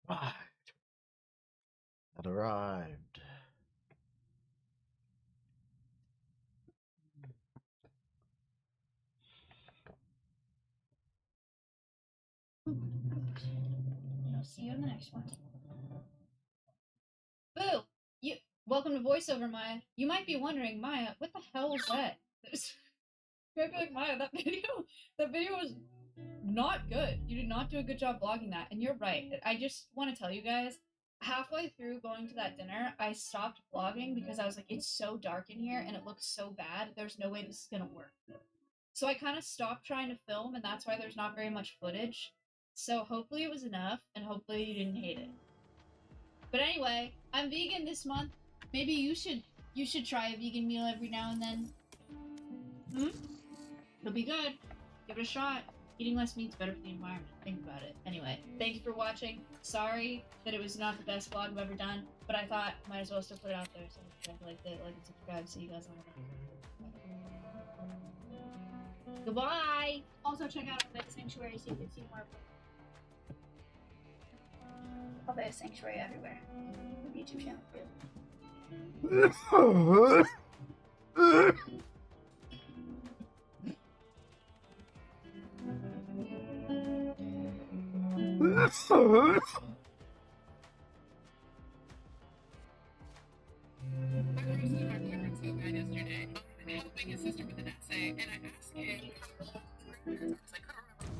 Arrived. It arrived. I'll see you in the next one. Boo! Welcome to voiceover, Maya. You might be wondering, Maya, what the hell was that? You might be like, Maya, that video was not good. You did not do a good job vlogging that, and you're right. I just want to tell you guys, halfway through going to that dinner, I stopped vlogging because I was like, it's so dark in here and it looks so bad. There's no way this is gonna work. So I kind of stopped trying to film, and that's why there's not very much footage. So hopefully it was enough, and hopefully you didn't hate it. But anyway, I'm vegan this month. Maybe you should try a vegan meal every now and then. It'll be good. Give it a shot. Eating less meat's better for the environment. Think about it. Anyway, thank you for watching. Sorry that it was not the best vlog I've ever done, but I thought might as well still put it out there. So if you like it, like and subscribe. See you guys later. Goodbye. Also check out the Sanctuary so you can see more. I'll be a sanctuary everywhere. YouTube channel.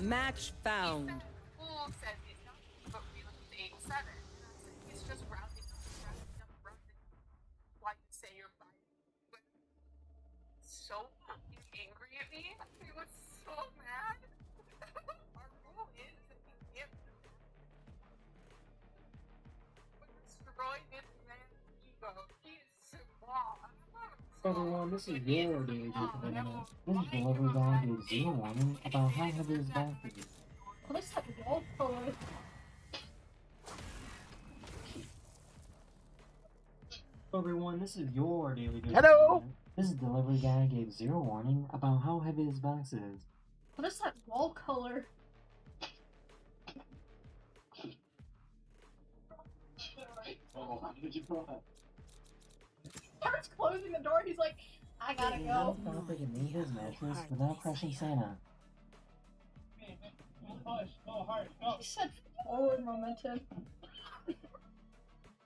Match found. School said it's not, but we looked at 87. And I said, it's just rounding up. Why you say you're buying? But so fucking angry at me. He was so mad. Our rule is that we can't destroy this man's ego. He is small. Everyone, this is your daily internet. This is delivery guy with zero warning about how heavy his back is. What is that wall color? Everyone, this is your daily Hello! This is delivery guy gave zero warning about how heavy his box is. What is that wall color? Starts closing the door. He's like, I gotta go. Proper to meet his mattress without crushing Santa. He said forward momentum.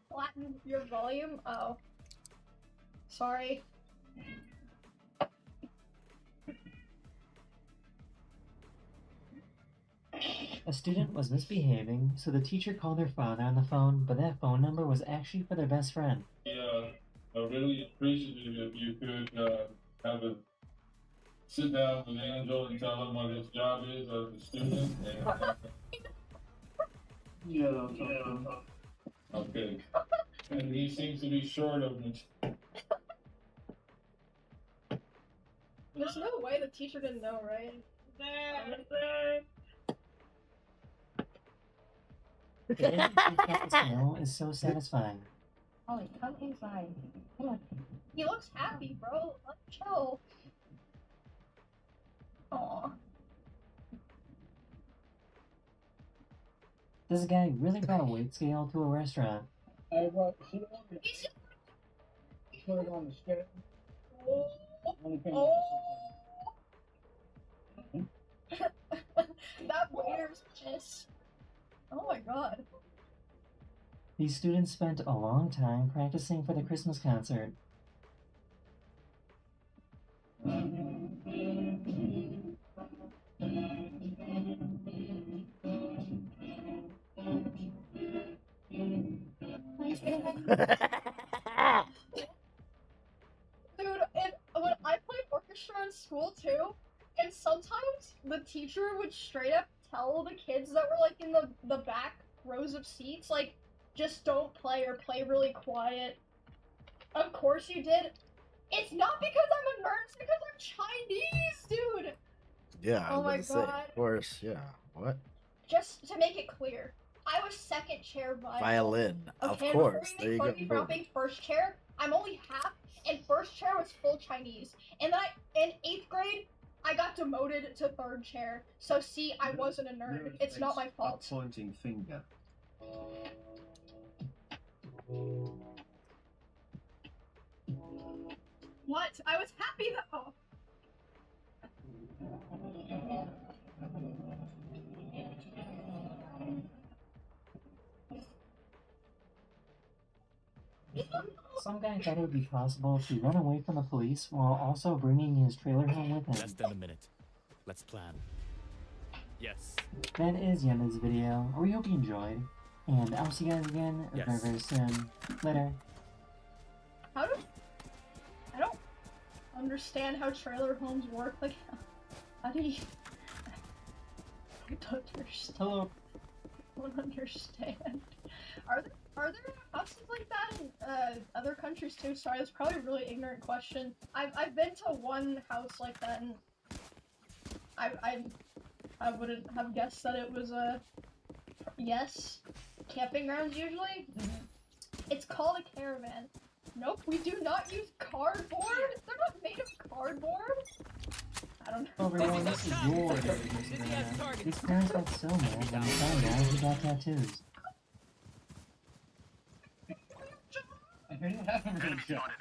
Flatten your volume? Oh. Sorry. A student was misbehaving, so the teacher called their father on the phone, but that phone number was actually for their best friend. Yeah, I really appreciate it if you could have a sit down with Angel and tell him what his job is as a student. And, okay. And he seems to be short of me. There's no way the teacher didn't know, right? The end of the smell is so satisfying. Ollie, come inside. Come on. He looks happy, bro. Let him chill. Aww. This guy really brought a weight scale to a restaurant. I put it on the scale. That waiter's pissed. Oh my god. These students spent a long time practicing for the Christmas concert. Dude, and when I played orchestra in school too, and sometimes the teacher would straight up tell the kids that were like in the back rows of seats, like, just don't play or play really quiet. Of course you did. It's not because I'm a nerd, it's because I'm Chinese, dude! Yeah, I Oh was my about to say, God. of course, yeah. What? Just to make it clear, I was second chair Violin, of Okay, course. before There you you go. make fun of me for not being first chair, I'm only half, and first chair was full Chinese. And then in 8th grade, I got demoted to 3rd chair. So see, I wasn't a nerd. It's not my fault. Pointing finger. What? I was happy though. Some guy thought it would be possible to run away from the police while also bringing his trailer home with him. Less than a minute. Let's plan. Yes. That is the end of this video. We hope you enjoyed, and I'll see you guys again very, very soon. Later. I don't understand how trailer homes work. Like, how do you? I don't understand. Hello. I don't understand. Are there houses like that in other countries too? Sorry, that's probably a really ignorant question. I've been to one house like that, and I wouldn't have guessed that it was a yes. Camping grounds usually. It's called a caravan. Nope, we do not use cardboard. They're not made of cardboard. I don't know. Everyone, this is your daily internet. These parents got so mad when they found out he got tattoos. shot.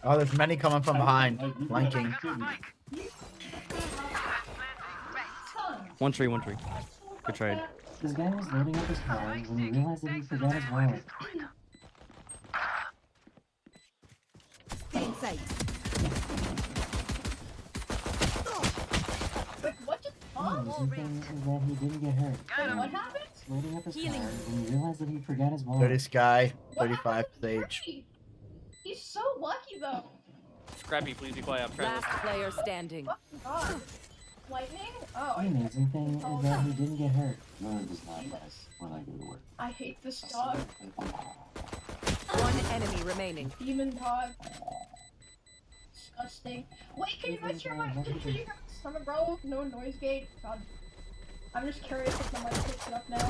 Oh, there's many coming from behind. Flanking. 1 tree, 1 tree. Good trade. This guy was loading up his car when he realized that he forgot his wallet. Stay in sight. Wait, what just The amazing thing is that he didn't get hurt. Wait, what happened? Loading up his car when he realized that he forgot his wallet. 30 Sky, What 35 happened to Sage. Scrappy? He's so lucky though. Scrappy, please be quiet. I'm trying Last to player standing. Fucking God. Lightning? Oh, The amazing thing is that he didn't get hurt. No, it does not Jesus. when I go to work. I hate this dog. One enemy remaining. Demon dog. Disgusting. Wait, can you guys hear my stomach growl? No noise gate? God. I'm just curious if somebody picks it up now.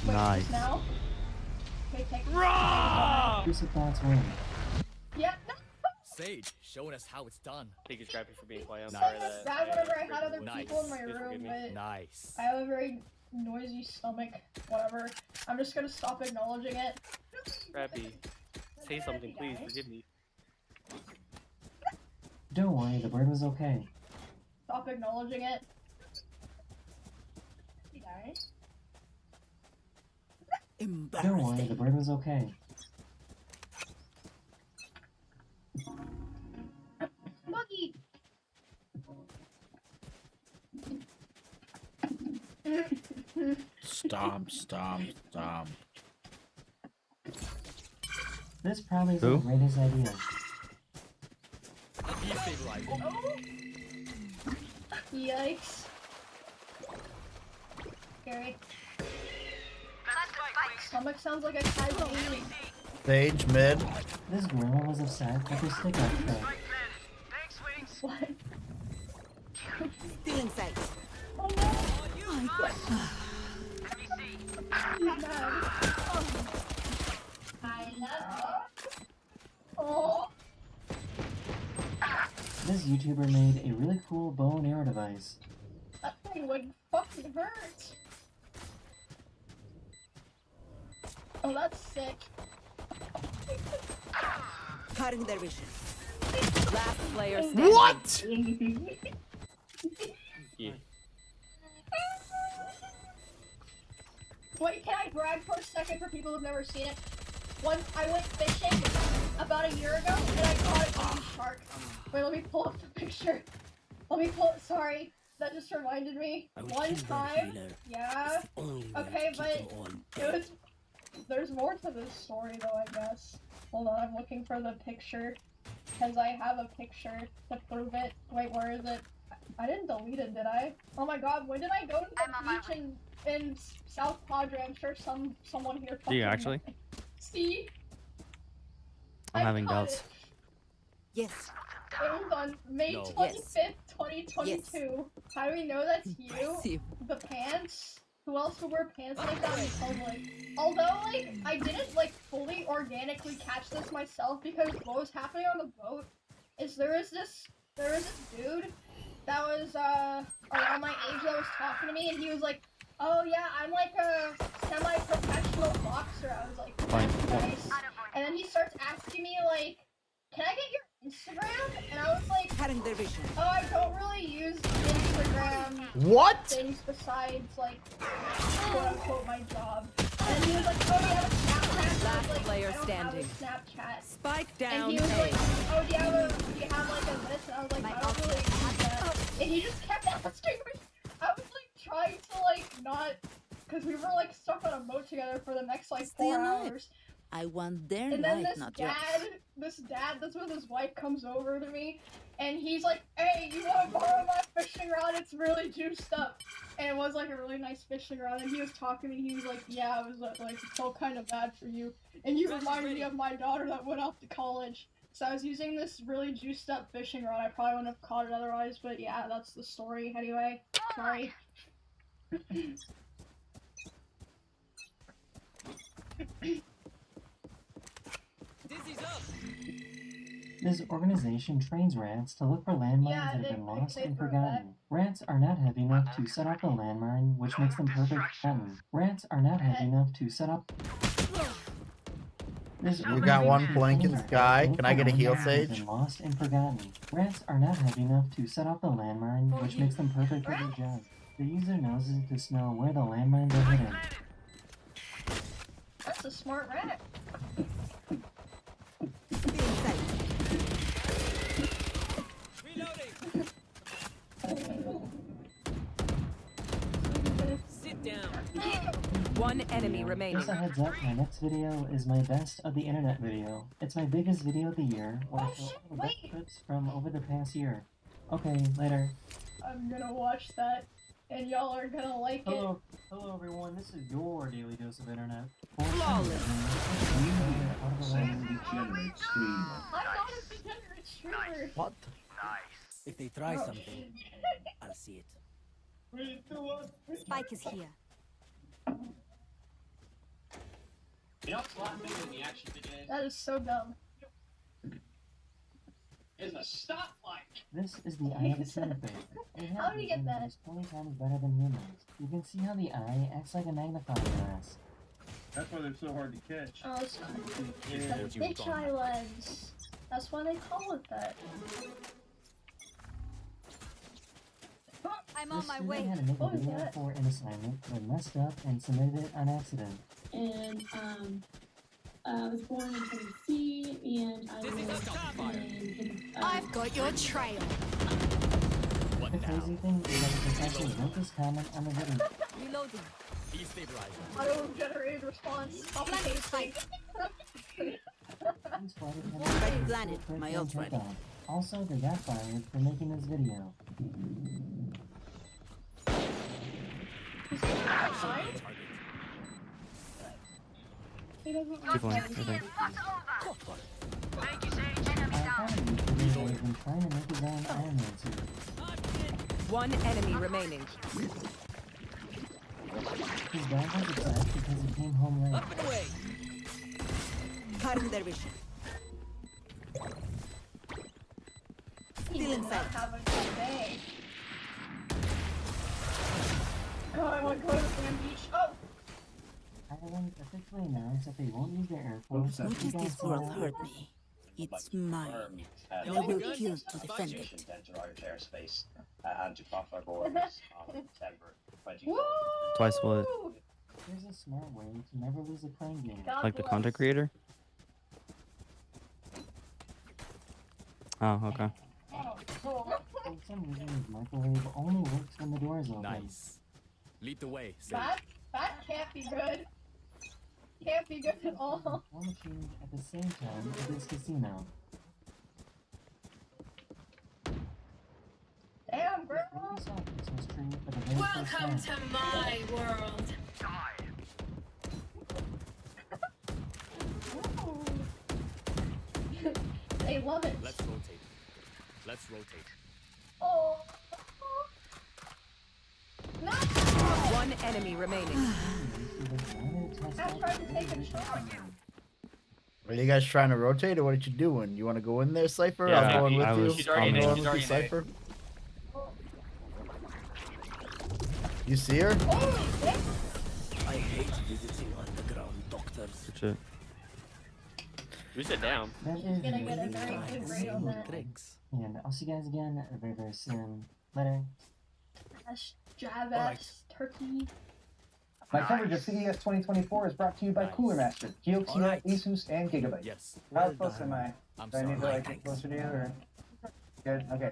Wait, Nice. just now? Okay, take it. Here's the thoughts win. Yeah, no. Sage, showing us how it's done. Thank you, Scrappy, for being quiet. I'm Nice. sorry It's that. bad whenever I had other Nice. people in my Please forgive room, me. but Nice. I have a very noisy stomach. Whatever. I'm just gonna stop acknowledging it. Scrappy, say something, please. Forgive me. Don't worry, the bird was okay. Stop acknowledging it. You guys. Don't worry, the bird was okay. Buggy. Stomp, stomp, stomp. This probably isn't Who? the greatest idea. Yikes. Scary. Stomach sounds like a Kaiju. Sage, mid. This gorilla was upset that the stick got cut. What? Still in sight. Oh no! He's mad. I love it. Oh. This YouTuber made a really cool bow and arrow device. That thing would fucking hurt. Oh, that's sick. Cutting their vision. Last player standing. What? Yeah. Wait, can I brag for a second for people who've never seen it? Once I went fishing about a year ago and I caught a baby shark. Wait, let me pull up the picture. Let me pull. Sorry, that just reminded me. One time, yeah. Okay, but it was. There's more to this story though, I guess. Hold on, I'm looking for the picture because I have a picture to prove it. Wait, where is it? I didn't delete it, did I? Oh my God, when did I go to the beach in South Padre? I'm sure someone here. Do you actually? See? I'm I having caught doubts. it. Yes. It was on May No. 25th, 2022. How do we know that's you? Impressive. The pants? Who else would wear pants like that in public? Although, like, I didn't, like, fully organically catch this myself because what was happening on the boat is there was this dude that was, around my age that was talking to me and he was like, oh yeah, I'm like a semi-professional boxer. I was like, that's nice. And then he starts asking me, like, can I get your Instagram? And I was like, Cutting their vision. oh, I don't really use Instagram What? things besides, like, quote-unquote my job. And he was like, oh, you have a Snapchat? And I was like, player I don't standing. have a Snapchat. Spike And down. he was like, A. oh, do you have like a this? And I was like, I don't really use that. And he just kept asking me. I was like trying to like not, because we were like stuck on a boat together for the next like Stay 4 alive. hours. I want their And then life, this not dad that's with his wife comes over to me, and he's like, hey, you want to borrow my fishing rod? It's really juiced up. And it was like a really nice fishing rod, and he was talking to me, he was like, yeah, I was like, I felt kind of bad for you. And you reminded me of my daughter that went off to college. So I was using this really juiced up fishing rod. I probably wouldn't have caught it otherwise, but yeah, that's the story anyway. Sorry. This organization trains rats to look for landmines Yeah, that have they- been lost they and throw forgotten. Rats are not heavy enough to set off the landmine, which makes them perfect for hunting. Rats are not heavy enough to set up You got one plank in the sky. Can I get a heal sage? Lost and forgotten. Rats are not heavy enough to set off the landmine, which makes them perfect for their job. They use their noses to know where the landmines are hidden. That's a smart rat. Sit down. One enemy remaining. Just a heads up, my next video is my best of the internet video. It's my biggest video of the year, where I show all the best clips from over the past year. Okay, later. I'm gonna watch that, and y'all are gonna like it. Hello everyone, this is your daily dose of internet. Flawless. Degenerate streamer. I'm not a degenerate streamer. What? If they try something, I'll see it. Spike is here. You know what's a lot bigger than the action videos? That is so dumb. Is a stoplight. This is the eye of the centipede. How do you get that? It's 20 times better than humans. You can see how the eye acts like a magnifying glass. That's why they're so hard to catch. Oh, it's a bitch eye lens. That's why they call it that. I'm This on my student way. had to make a What was video that? for an assignment, but messed up and submitted it on accident. And I was born in Tennessee, and I was in. I've got your trail. The crazy thing is that you can actually wrote this comment on the video. Reloading. Destabilizer. Auto-generated response. Planet spike. These fighters have Ready a planet. quick My and ult's ready. takeoff. Also, they got fired for making this video. He doesn't Keep going, I think. I found a YouTuber that has been trying to make his own Iron Man suit. One enemy remaining. His dad was upset because he came home late. Up and away. Cutting their vision. Still inside. Have a good day. Oh, I want to go to the sand beach. Oh! Ireland officially announced that they won't use their Air Force. Don't let this world hurt me. It's mine. I will kill to defend it. Airspace and to cross our borders on September 20. Twice what? Here's a smart way to never lose a playing game. God Like the bless. content creator? Oh, okay. For some reason, his microwave only works when the door is open. Nice. Lead the way. Sage. That can't be good. Can't be good at all. War machines at the same time at this casino. Damn, girl. We saw a Christmas tree for the very first time. to my world. They love it. Let's rotate. Let's rotate. Oh. No! One enemy remaining. I'm trying to take a shot. Are you guys trying to rotate, or what are you doing? You want to go in there, Cypher? Yeah, I'm going I with was- you. She's already I'm in it, going she's with you, already in it. Cypher. You see her? I hate visiting underground doctors. Good shit. We sit down. That is Gonna get a very good grade on that. Tricks. And I'll see you guys again very, very soon. Later. Ash, jab ass, turkey. My coverage of CES 2024 is brought to you by Cooler Master, Kioxia, Alright. Asus, and Gigabyte. Yes. How Well close done. am I? I'm Do I need to sorry. like get closer to you or? Good. Okay.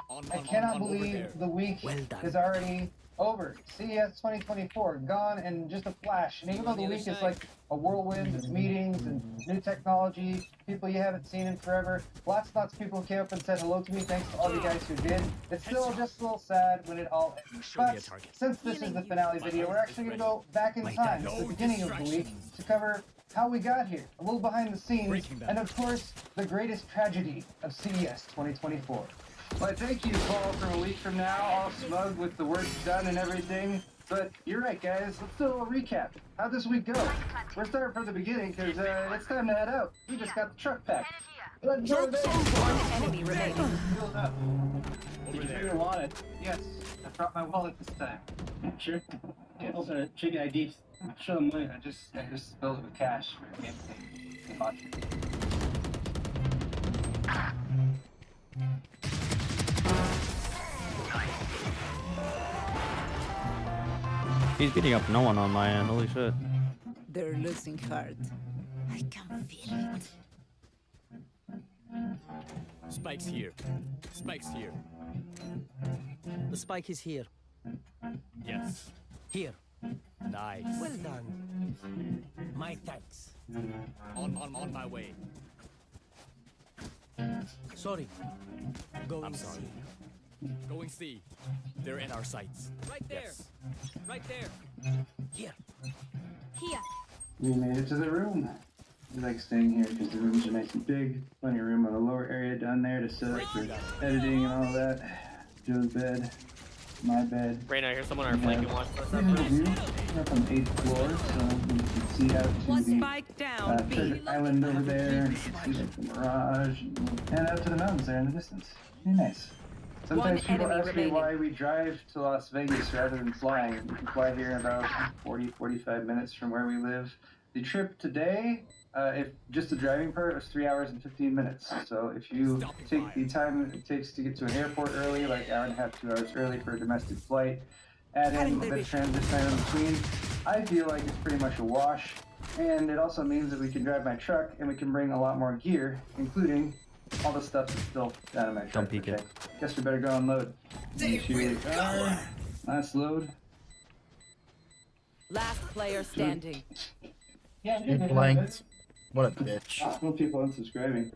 On, I cannot believe the week Well done. is already over. CES 2024 gone in just a flash. And even though the week is like a whirlwind of meetings and new technology, people you haven't seen in forever, lots and lots of people came up and said hello to me. Thanks to all you guys who did. It's still just a little sad when it all ends. Show me a But target. since this is the finale video, we're actually going to go back in time to the beginning of the week to cover how we got here, a little behind the scenes, Breaking Bad. and of course, the greatest tragedy of CES 2024. Well, thank you, Paul, from a week from now, all smug with the work done and everything. But you're right, guys. Let's do a little recap. How'd this week go? We're starting from the beginning because it's time to head out. We just got the truck packed. Let's go there. One enemy remaining. Filled up. Did you bring your wallet? Yes, I brought my wallet this time. Sure. Okay, those are chicken IDs. Show them later. I just filled it with cash for a game. He's beating up no one on my end. Holy shit. They're losing heart. I can feel it. Spike's here. Spike's here. The spike is here. Yes. Here. Nice. Well done. My thanks. On my way. Sorry. I'm sorry. Going C. They're in our sights. Right there. Yes. Right there. Here. Here. We made it to the room. I like staying here because the rooms are nice and big. Plenty of room on the lower area down there to set up for editing and all that. Joe's bed, my bed. Right now, here's someone on our flank who wants to We're up on the 8th floor, so you can see out to the Treasure Island over there, see like the Mirage, and out to the mountains there in the distance. Pretty nice. Sometimes people ask me why we drive to Las Vegas rather than flying. We can fly here in about 40-45 minutes from where we live. The trip today, if just the driving part, was 3 hours and 15 minutes. So if you take the time it takes to get to an airport early, like hour and a half, 2 hours early for a domestic flight, add in a little bit of transit time in between, I feel like it's pretty much a wash. And it also means that we can drive my truck and we can bring a lot more gear, including all the stuff that's still down in my truck. Don't peek it. Guess we better go unload. Last load. Last player standing. Get blanked. What a bitch. Well, people unsubscribing.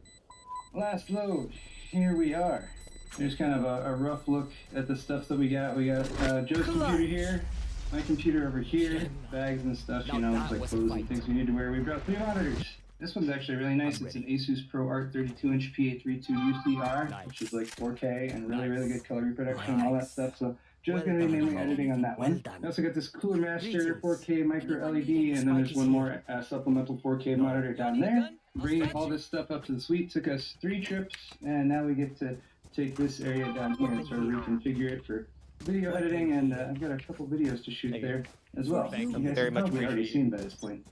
Last load. Here we are. Here's kind of a rough look at the stuff that we got. We got Joe's computer here, my computer over here, bags and stuff, you know, like clothes and things we need to wear. We brought 3 monitors. This one's actually really nice. It's an Asus ProArt 32-inch PA32 UCR, which is like 4K and really, really good color reproduction and all that stuff. So Joe's going to be mainly editing on that one. We also got this Cooler Master 4K micro LED, and then there's one more supplemental 4K monitor down there. Bringing all this stuff up to the suite took us 3 trips, and now we get to take this area down here and sort of reconfigure it for video editing, and I've got a couple videos to shoot there as well. You guys have probably already seen by this point.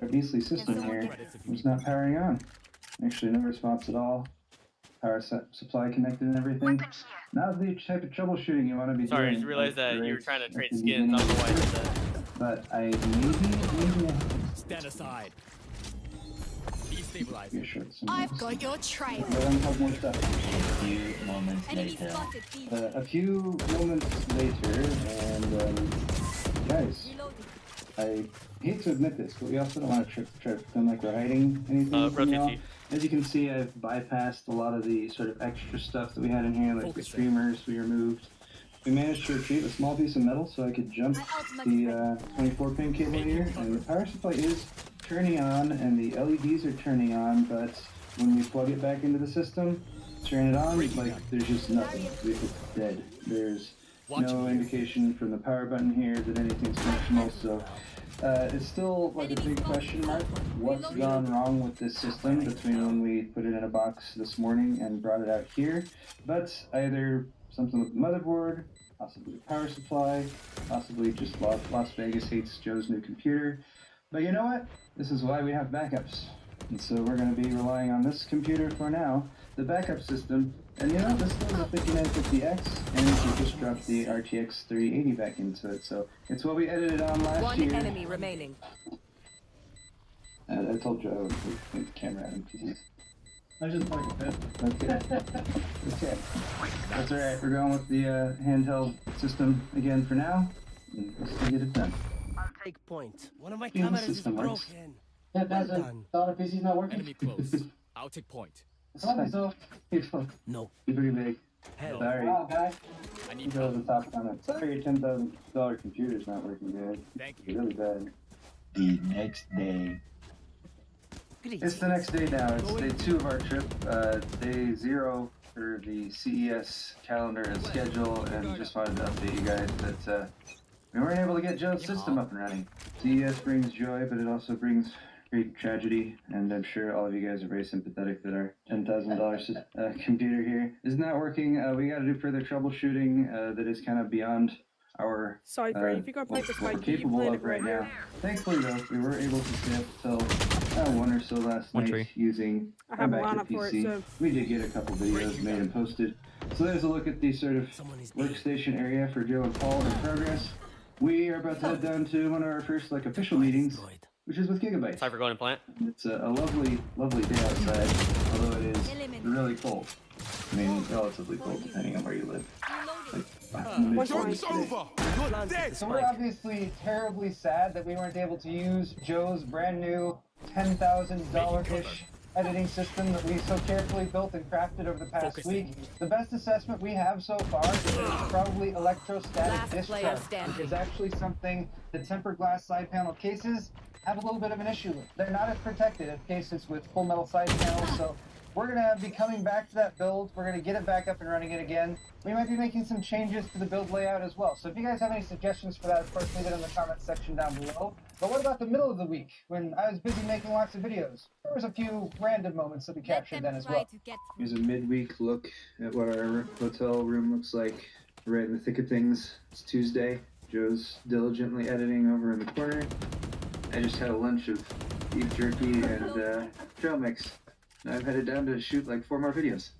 Our beastly system here was not powering on. Actually, no response at all. Power supply connected and everything. Not the type of troubleshooting you want to be doing. Sorry, I just realized that you were trying to trade skins. I don't know why I did that. But I maybe. Stand aside. Destabilize. I've got your trail. A few moments later, and guys, I hate to admit this, but we also don't want to try to pretend like we're hiding anything from y'all. As you can see, I've bypassed a lot of the sort of extra stuff that we had in here, like the streamers we removed. We managed to retrieve a small piece of metal so I could jump the 24-pin cable here, and the power supply is turning on, and the LEDs are turning on, but when we plug it back into the system, turn it on, like, there's just nothing. It's dead. There's no indication from the power button here that anything's functional, so it's still like a big question mark. What's gone wrong with this system between when we put it in a box this morning and brought it out here? But either something with the motherboard, possibly the power supply, possibly just Las Vegas hates Joe's new computer. But you know what? This is why we have backups. And so we're going to be relying on this computer for now, the backup system. And you know, this is a 5950X, and we just dropped the RTX 3080 back into it. So it's what we edited on last year. One enemy remaining. I told Joe I would point the camera at him because I just like it. Okay. That's alright. We're going with the handheld system again for now. And we'll still get it done. Take point. One of my Yeah, cameras the is system works. broken. That doesn't. Thought if PC's not working. Enemy close. I'll take point. So, No. You're pretty big. Hell. Sorry. wow, guys. I You need go to help. the top comment. Sorry, your $10,000 computer's not working good. Thank It's you. really bad. The next day. It's the next day now. It's day 2 of our trip. Day 0 for the CES calendar and schedule, and just wanted to update you guys that we weren't able to get Joe's system up and running. CES brings joy, but it also brings great tragedy, and I'm sure all of you guys are very sympathetic that our $10,000 computer here is not working. We got to do further troubleshooting that is kind of beyond our Sorry, Bree, if you're gonna play what this we're fight, can you capable play of it right right now. Thankfully, though, we were able to stay up till one or so last One night tree. using I our have Back Lana to for it, PC. so- We did get a couple videos made and posted. So there's a look at the sort of workstation area for Joe and Paul in progress. We are about to head down to one of our first like official meetings, which is with Gigabyte. Time for going to plant. It's a lovely, lovely day outside, although it is really cold. I mean, relatively cold depending on where you live. Like, Joke's over! You're dead! so we're obviously terribly sad that we weren't able to use Joe's brand new $10,000-ish editing system that we so carefully built and crafted over the past week. The best assessment we have so far is that it's probably electrostatic Last player discharge, standing. which is actually something the tempered glass side panel cases have a little bit of an issue with. They're not as protected as cases with full metal side panels, so we're gonna be coming back to that build. We're gonna get it back up and running it again. We might be making some changes to the build layout as well. So if you guys have any suggestions for that, of course, leave it in the comments section down below. But what about the middle of the week when I was busy making lots of videos? There was a few random moments that we captured then as well. Here's a midweek look at what our hotel room looks like right in the thick of things. It's Tuesday. Joe's diligently editing over in the corner. I just had a lunch of beef jerky and trail mix. I'm headed down to shoot like 4 more videos.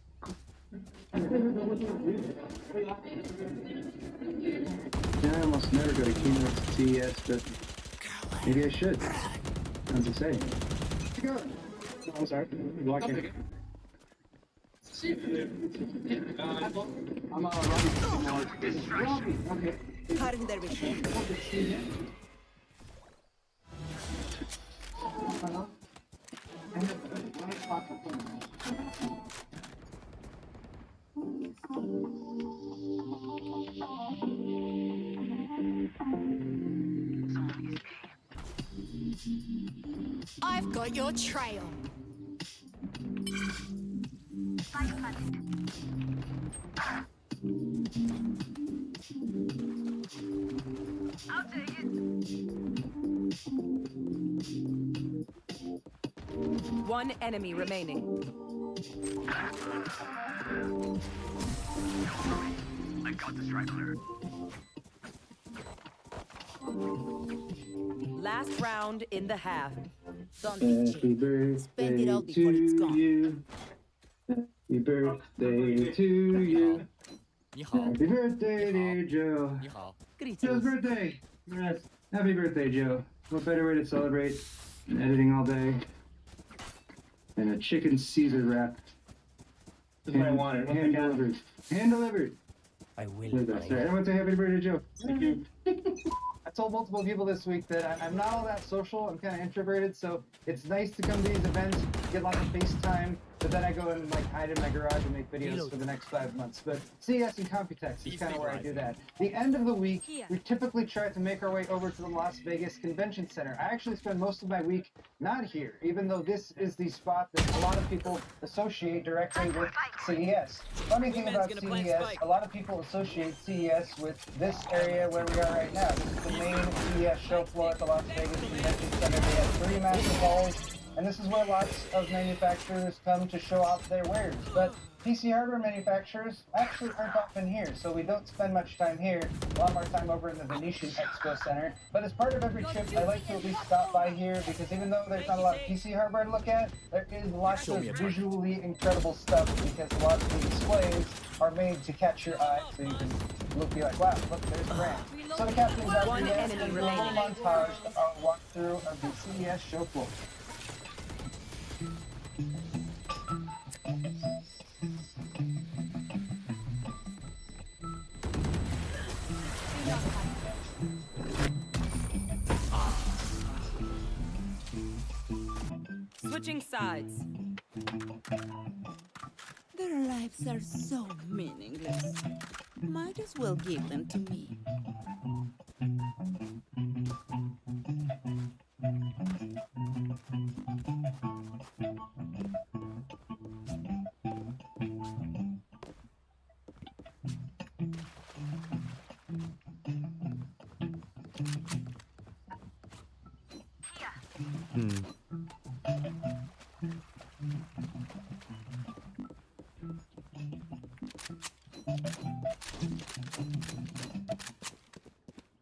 Yeah, I almost never go to keynotes to CES, but maybe I should. Sounds exciting. I'm sorry. Blocking. I'm Robbie. Okay. Pardon their vision. I've got your trail. I'll take it. One enemy remaining. I got the strike alert. Last round in the half. Happy birthday to you. Happy birthday to you. Happy birthday, dear Joe. Joe's birthday. Yes. Happy birthday, Joe. What better way to celebrate than editing all day than a chicken Caesar wrap? This is what I wanted. Hand delivered. Hand delivered. I will. Everyone say happy birthday, Joe. Thank you. I told multiple people this week that I'm not all that social. I'm kind of introverted, so it's nice to come to these events, get lots of FaceTime, but then I go and like hide in my garage and make videos for the next 5 months. But CES and Computex is kind of where I do that. The end of the week, we typically try to make our way over to the Las Vegas Convention Center. I actually spend most of my week not here, even though this is the spot that a lot of people associate directly with CES. Funny thing about CES, a lot of people associate CES with this area where we are right now. This is the main CES show floor at the Las Vegas Convention Center. They have 3 massive halls, and this is where lots of manufacturers come to show off their wares. But PC hardware manufacturers actually aren't often here, so we don't spend much time here, a lot more time over in the Venetian Expo Center. But as part of every trip, I like to at least stop by here, because even though there's not a lot of PC hardware to look at, there is lots of visually incredible stuff, because a lot of the displays are made to catch your eye, so you can be like, wow, look, there's the brand. So to cap things out, One we have a enemy little remaining. montage of our walkthrough of the CES show floor. Switching sides. Their lives are so meaningless. Might as well give them to me.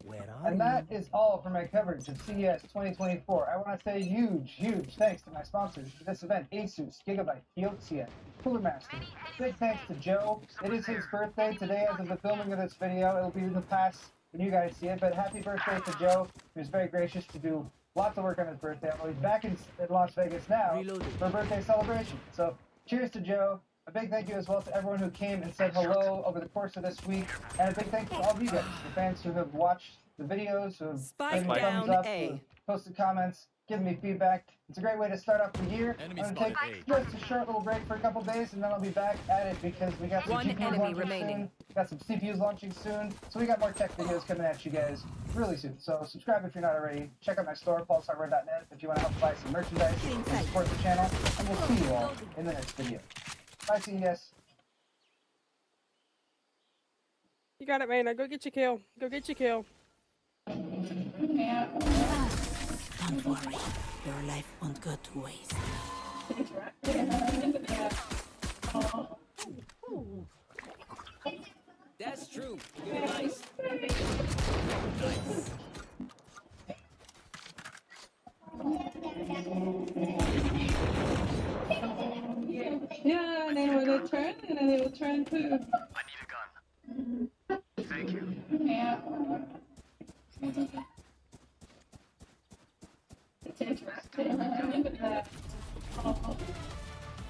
Where And that is all for my coverage of CES 2024. I want to say huge thanks to my sponsors for this event, Asus, Gigabyte, Kioxia, Cooler Master. Big thanks to Joe. It is his birthday today as of the filming of this video. It'll be in the past when you guys see it, but happy birthday to Joe. He was very gracious to do lots of work on his birthday. Although he's back in Las Vegas now for a birthday celebration. So cheers to Joe. A big thank you as well to everyone who came and said hello over the course of this week. And a big thank you to all of you guys, the fans who have watched the videos, who have given me thumbs up, who have posted comments, given me feedback. It's a great way to start off the year. I'm going to take just a short little break for a couple days, and then I'll be back at it because we got some GPUs launching soon. Got some CPUs launching soon. So we got more tech videos coming at you guys really soon. So subscribe if you're not already. Check out my store, paulshardware.net, if you want to help buy some merchandise and support the channel. And we'll see you all in the next video. Bye, CES. You got it, Raina. Go get your kill. Go get your kill. Don't worry, your life won't go to waste. That's true. Nice. Yeah, and then when they turn, and then they will turn too. I need a gun. Thank you. Yeah.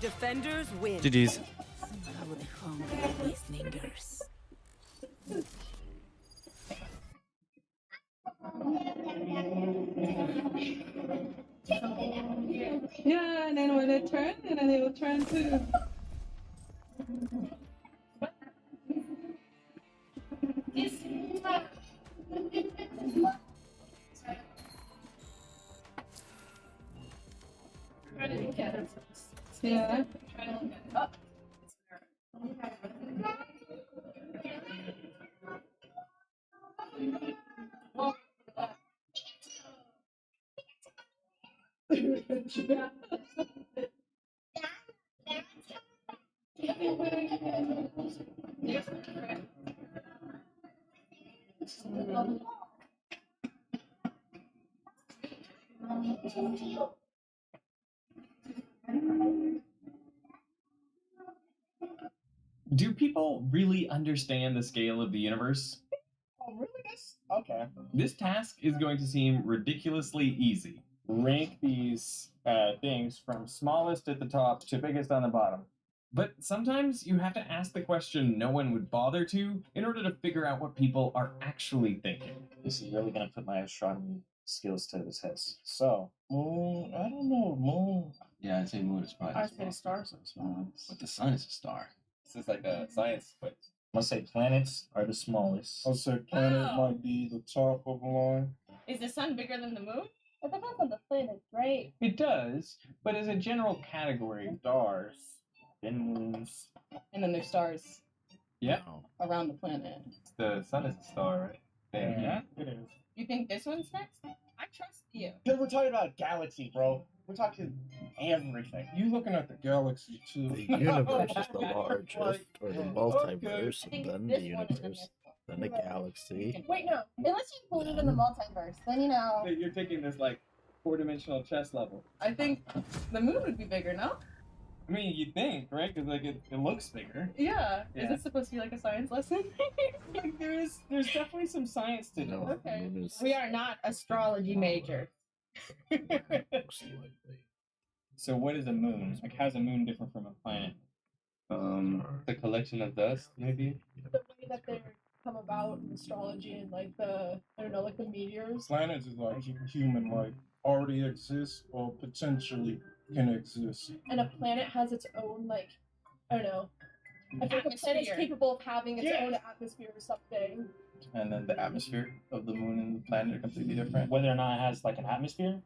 Defenders win. GG's. Somehow the hunger always lingers. Yeah, and then when they turn, and then they will turn too. Yeah. Do people really understand the scale of the universe? Oh, really? Okay. This task is going to seem ridiculously easy. Rank these things from smallest at the top to biggest on the bottom. But sometimes you have to ask the question no one would bother to in order to figure out what people are actually thinking. This is really going to put my astronomy skills to the test. So, moon, I don't know, moon. Yeah, I'd say moon is probably I'd say stars are small. But the sun is a star. This is like a science quiz. I'll say planets are the smallest. I'll say planet might be the top of the line. Is the sun bigger than the moon? It depends on the planet, right? It does, but as a general category, Stars, then moons. And then there's stars yeah, around the planet. the sun is a star, right? Yeah, it is. You think this one's next? I trust you. Because we're talking about a galaxy, bro. We're talking everything. You looking at the galaxy too? The universe is the largest, or the multiverse, and then the universe, then the galaxy. Wait, no. Unless you believe in the multiverse, then you know. You're taking this like 4-dimensional chess level. I think the moon would be bigger, no? I mean, you think, right? Because like it looks bigger. Yeah. Yeah. Is it supposed to be like a science lesson? Like, there's definitely some science to it. No, Okay. moon is We are not astrology majors. most likely. So what is a moon? Like, how's a moon different from a planet? The collection of dust, maybe? The way that they come about in astrology and like the, I don't know, like the meteors. Planets is like human, like already exists or potentially can exist. And a planet has its own, like, I don't know. I think a planet is capable of having its own atmosphere or something. And then the atmosphere of the moon and the planet are completely different. Whether or not it has like an atmosphere.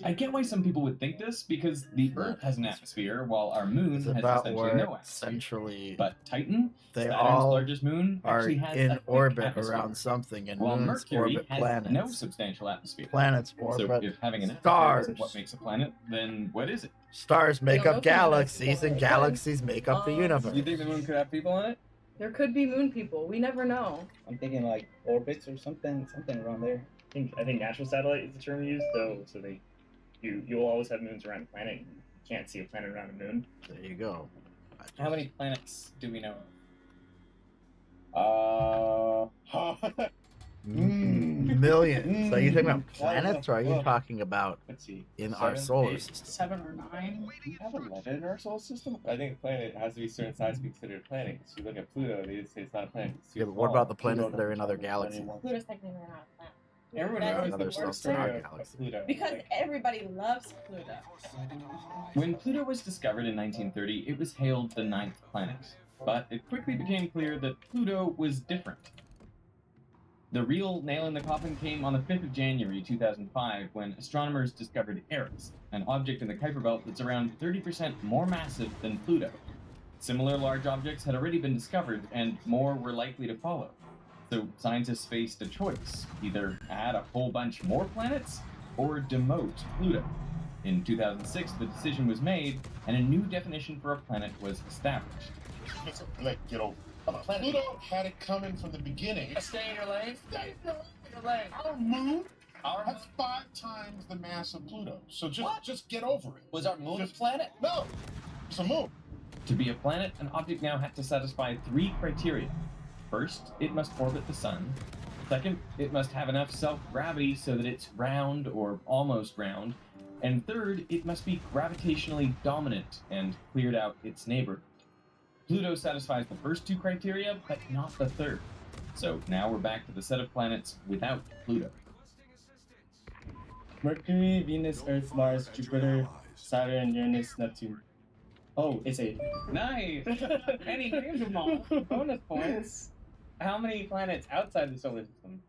I get why some people would think this, because the Earth has an atmosphere, while our moon It's has about essentially where no atmosphere. essentially But Titan, they Saturn's all largest moon, are actually has a in thick orbit atmosphere, around something, and while moons Mercury orbit has planets. no substantial atmosphere. Planets So orbit if having an stars. atmosphere is what makes a planet, then what is it? Stars make don't know up if we know galaxies, and that. galaxies make up the universe. You think the moon could have people on it? There could be moon people. We never know. I'm thinking like orbits or something around there. I think natural satellite is the term used though. So you'll always have moons around a planet. You can't see a planet around a moon. There you go. How many planets do we know of? Millions. So are you talking about planets, or are you talking about in our solar system? 7 or 9. We have 11 in our solar system. I think a planet has to be a certain size to be considered a planet. Because you look at Pluto, they just say it's not a planet. It's Yeah, but what about the planets that are in other galaxies? Pluto's technically not a planet. Everyone That's knows Another the South worst Star area of galaxy. Pluto. Because everybody loves Pluto. When Pluto was discovered in 1930, it was hailed the 9th planet. But it quickly became clear that Pluto was different. The real nail in the coffin came on the 5th of January 2005 when astronomers discovered Eris, an object in the Kuiper Belt that's around 30% more massive than Pluto. Similar large objects had already been discovered, and more were likely to follow. So scientists faced a choice: either add a whole bunch more planets, or demote Pluto. In 2006, the decision was made, and a new definition for a planet was established. Get over. Pluto had it coming from the beginning. Stay in your lane. Stay in your lane. Our moon has 5 times the mass of Pluto. So just get over it. Was our moon a planet? No, it's a moon. To be a planet, an object now had to satisfy 3 criteria. First, it must orbit the sun. Second, it must have enough self-gravity so that it's round or almost round. And third, it must be gravitationally dominant and cleared out its neighbor. Pluto satisfies the first 2 criteria, but not the third. So now we're back to the set of planets without Pluto. Mercury, Venus, Earth, Mars, Jupiter, Saturn, Uranus, Neptune. Oh, it's 8. Nice! Any names them all. Bonus points. How many planets outside the solar system?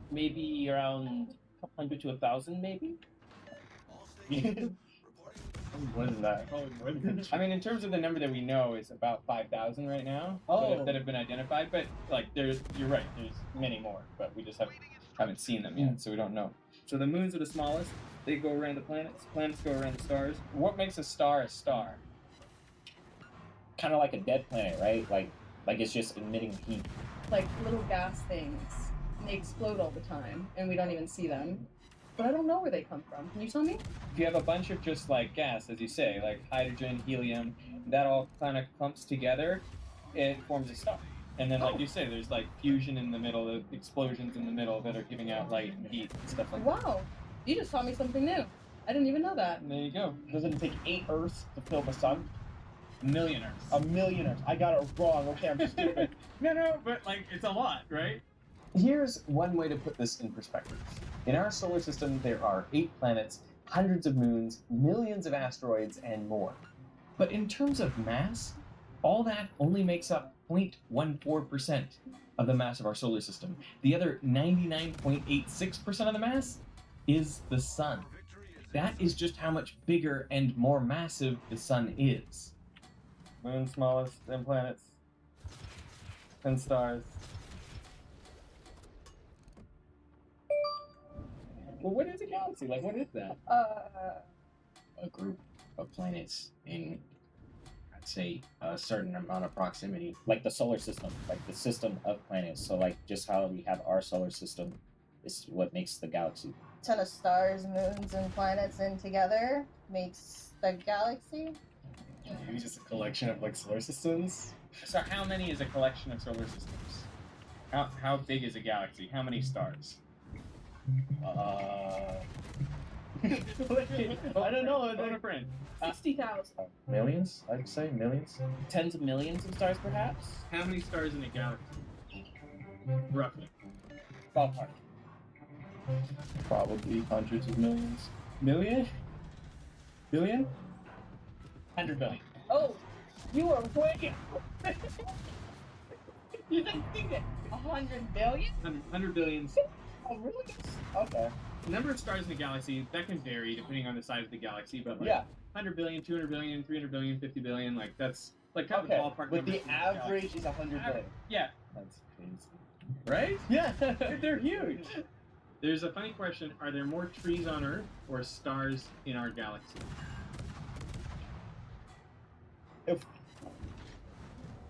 Maybe around 100 to 1,000, maybe? What is that? I mean, in terms of the number that we know, it's about 5,000 right now that have been identified. But like, you're right. There's many more, but we just haven't seen them yet, so we don't know. So the moons are the smallest. They go around the planets. Planets go around the stars. What makes a star a star? Kind of like a dead planet, right? Like it's just emitting heat. Like little gas things. And they explode all the time, and we don't even see them. But I don't know where they come from. Can you tell me? If you have a bunch of just like gas, as you say, like hydrogen, helium, that all kind of clumps together, it forms a star. And then, like you say, there's like fusion in the middle, the explosions in the middle that are giving out light and heat and stuff like that. Wow, you just taught me something new. I didn't even know that. And there you go. Doesn't it take 8 Earths to fill the sun? 1 million Earths. 1 million Earths. I got it wrong. Okay, I'm just stupid. No, but like it's a lot, right? Here's one way to put this in perspective. In our solar system, there are 8 planets, hundreds of moons, millions of asteroids, and more. But in terms of mass, all that only makes up 0.14% of the mass of our solar system. The other 99.86% of the mass is the sun. That is just how much bigger and more massive the sun is. Moon smallest, then planets, then stars. Well, what is a galaxy? Like, what is that? A group of planets in, I'd say, a certain amount of proximity. Like the solar system, like the system of planets. So, like, just how we have our solar system is what makes the galaxy. Ton of stars, moons, and planets in together makes the galaxy. Maybe just a collection of, like, solar systems? So how many is a collection of solar systems? How big is a galaxy? How many stars? I don't know. Phone a friend. 60,000. Millions? I'd say millions. Tens of millions of stars, perhaps? How many stars in a galaxy? Roughly. Ballpark. Probably hundreds of millions. Million? Billion? 100 billion. Oh, you are way out. You didn't think that 100 billion? 100 billions. Oh, really? Okay. The number of stars in a galaxy, that can vary depending on the size of the galaxy, but like yeah. 100 billion, 200 billion, 300 billion, 50 billion, like that's like kind of the ballpark. But the average is 100 billion. Yeah. That's crazy. Right? Yeah. They're huge. There's a funny question, are there more trees on Earth or stars in our galaxy?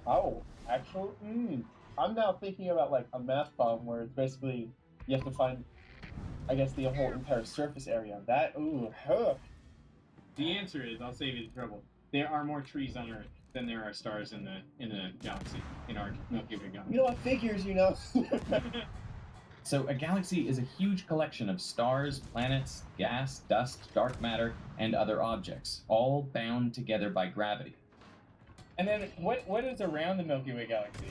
Oh, actual? I'm now thinking about like a math problem where it's basically you have to find, I guess, the whole entire surface area. That, The answer is, I'll save you the trouble. There are more trees on Earth than there are stars in the galaxy, in our Milky Way galaxy. You know what figures, you know? So a galaxy is a huge collection of stars, planets, gas, dust, dark matter, and other objects, all bound together by gravity. And then, what is around the Milky Way galaxy?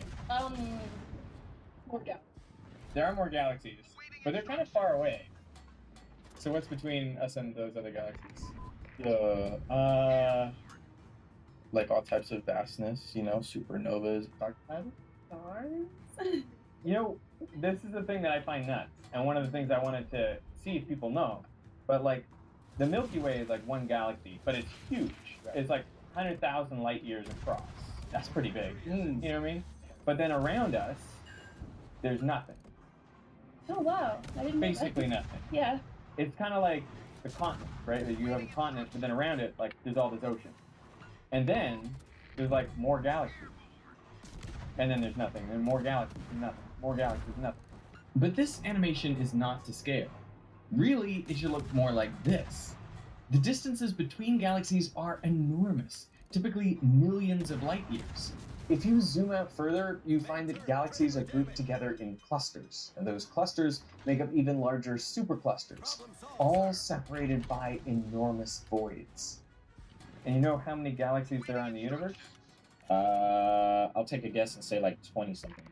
More galaxies. There are more galaxies, but they're kind of far away. So what's between us and those other galaxies? Like all types of vastness, you know, supernovas, dark matter. Stars? You know, this is the thing that I find nuts, and one of the things I wanted to see if people know. But like, the Milky Way is like one galaxy, but it's huge. Right. It's like 100,000 light years across. That's pretty big. You know what I mean? But then around us, there's nothing. Oh wow, I didn't know that. Basically nothing. Yeah. It's kind of like the continent, right? That you have a continent, but then around it, like, there's all this ocean. And then there's like more galaxies. And then there's nothing. And more galaxies and nothing. More galaxies and nothing. But this animation is not to scale. Really, it should look more like this. The distances between galaxies are enormous, typically millions of light years. If you zoom out further, you find that galaxies are grouped together in clusters, and those clusters make up even larger superclusters, all separated by enormous voids. And you know how many galaxies there are in the universe? I'll take a guess and say like 20 something.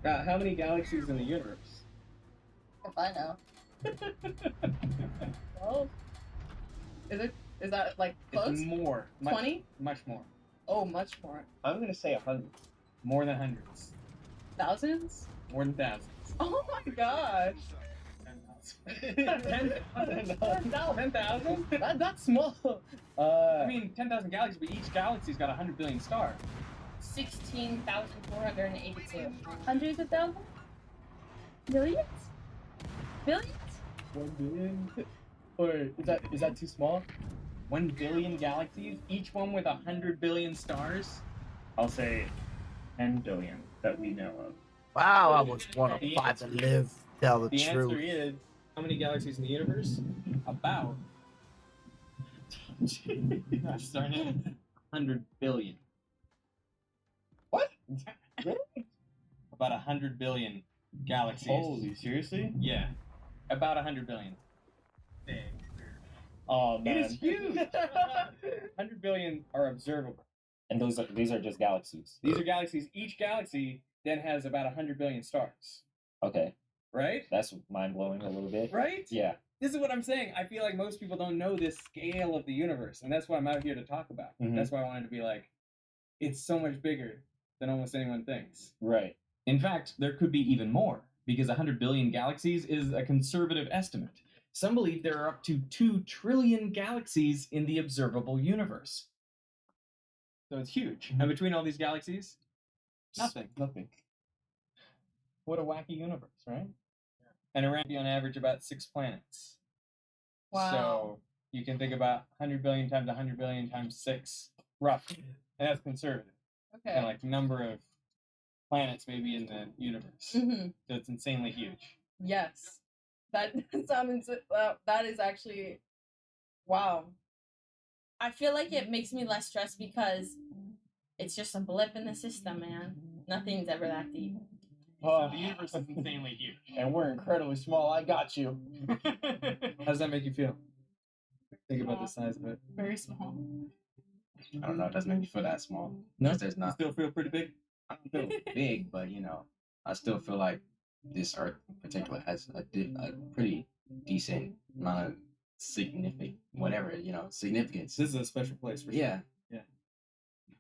How many galaxies in the universe? If I know. Well, is that like close? It's more. 20? Much more. Oh, much more. I'm gonna say 100. More than hundreds. Thousands? More than thousands. Oh my gosh. 10,000? 10,000? That's small. I mean, 10,000 galaxies, but each galaxy's got 100 billion stars. 16,482. Hundreds of thousands? Millions? Billions? 1 billion? Or is that too small? 1 billion galaxies, each one with 100 billion stars? I'll say 10 billion that we know of. Wow, I was one of five to live. Tell the The truth. answer is, how many galaxies in the universe? About. Gosh, darn it. 100 billion. What? Really? About 100 billion galaxies. Holy, seriously? Yeah. About 100 billion. Oh man. It is huge! 100 billion are observable. And these are just galaxies. These are galaxies. Each galaxy then has about 100 billion stars. Okay. Right? That's mind-blowing a little bit. Right? Yeah. This is what I'm saying. I feel like most people don't know this scale of the universe, and that's what I'm out here to talk about. Mhm. That's why I wanted to be like, it's so much bigger than almost anyone thinks. Right. In fact, there could be even more, because 100 billion galaxies is a conservative estimate. Some believe there are up to 2 trillion galaxies in the observable universe. So it's huge. And between all these galaxies, nothing. Nothing. What a wacky universe, right? And around on average about 6 planets. Wow. So you can think about 100 billion times 100 billion times 6, roughly. And that's conservative. Okay. And like number of planets maybe in the universe. Mm-hmm. So it's insanely huge. Yes. That sounds. That is actually. Wow. I feel like it makes me less stressed because it's just a blip in the system, man. Nothing's ever that deep. Oh, the universe is insanely huge. And we're incredibly small. I got you. How does that make you feel? Think about the size of it. Very small. I don't know. It doesn't make me feel that small. No? Because there's not. You still feel pretty big? I don't feel big, but you know, I still feel like this Earth in particular has a pretty decent amount of significance. This is a special place for sure. Yeah.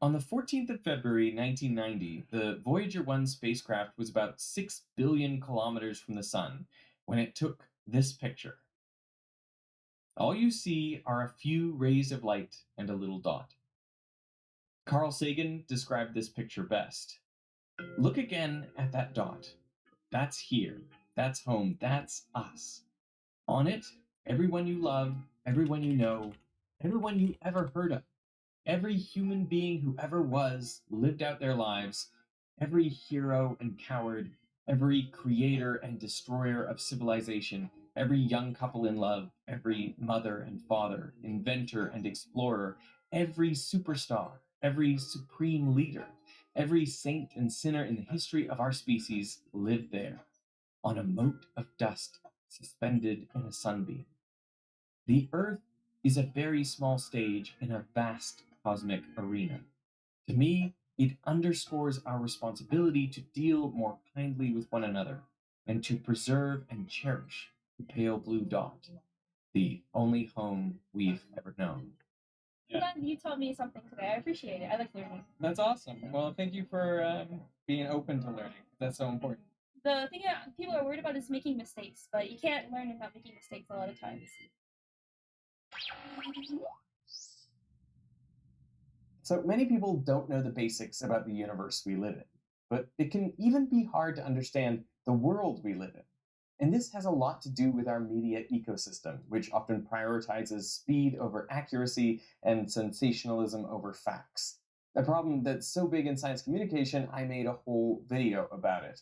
On the 14th of February, 1990, the Voyager 1 spacecraft was about 6 billion kilometers from the sun when it took this picture. All you see are a few rays of light and a little dot. Carl Sagan described this picture best. Look again at that dot. That's here. That's home. That's us. On it, everyone you love, everyone you know, everyone you ever heard of. Every human being who ever was lived out their lives. Every hero and coward, every creator and destroyer of civilization, every young couple in love, every mother and father, inventor and explorer, every superstar, every supreme leader, every saint and sinner in the history of our species lived there, on a mote of dust suspended in a sunbeam. The Earth is a very small stage in a vast cosmic arena. To me, it underscores our responsibility to deal more kindly with one another and to preserve and cherish the pale blue dot, the only home we've ever known. Yeah, you taught me something today. I appreciate it. I like learning. That's awesome. Well, thank you for being open to learning. That's so important. The thing that people are worried about is making mistakes, but you can't learn without making mistakes a lot of times. So many people don't know the basics about the universe we live in, but it can even be hard to understand the world we live in. And this has a lot to do with our media ecosystem, which often prioritizes speed over accuracy and sensationalism over facts. A problem that's so big in science communication, I made a whole video about it.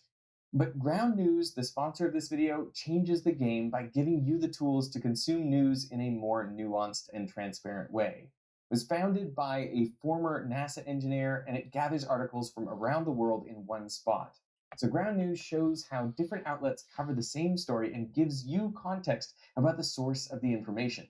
But Ground News, the sponsor of this video, changes the game by giving you the tools to consume news in a more nuanced and transparent way. It was founded by a former NASA engineer, and it gathers articles from around the world in one spot. So Ground News shows how different outlets cover the same story and gives you context about the source of the information.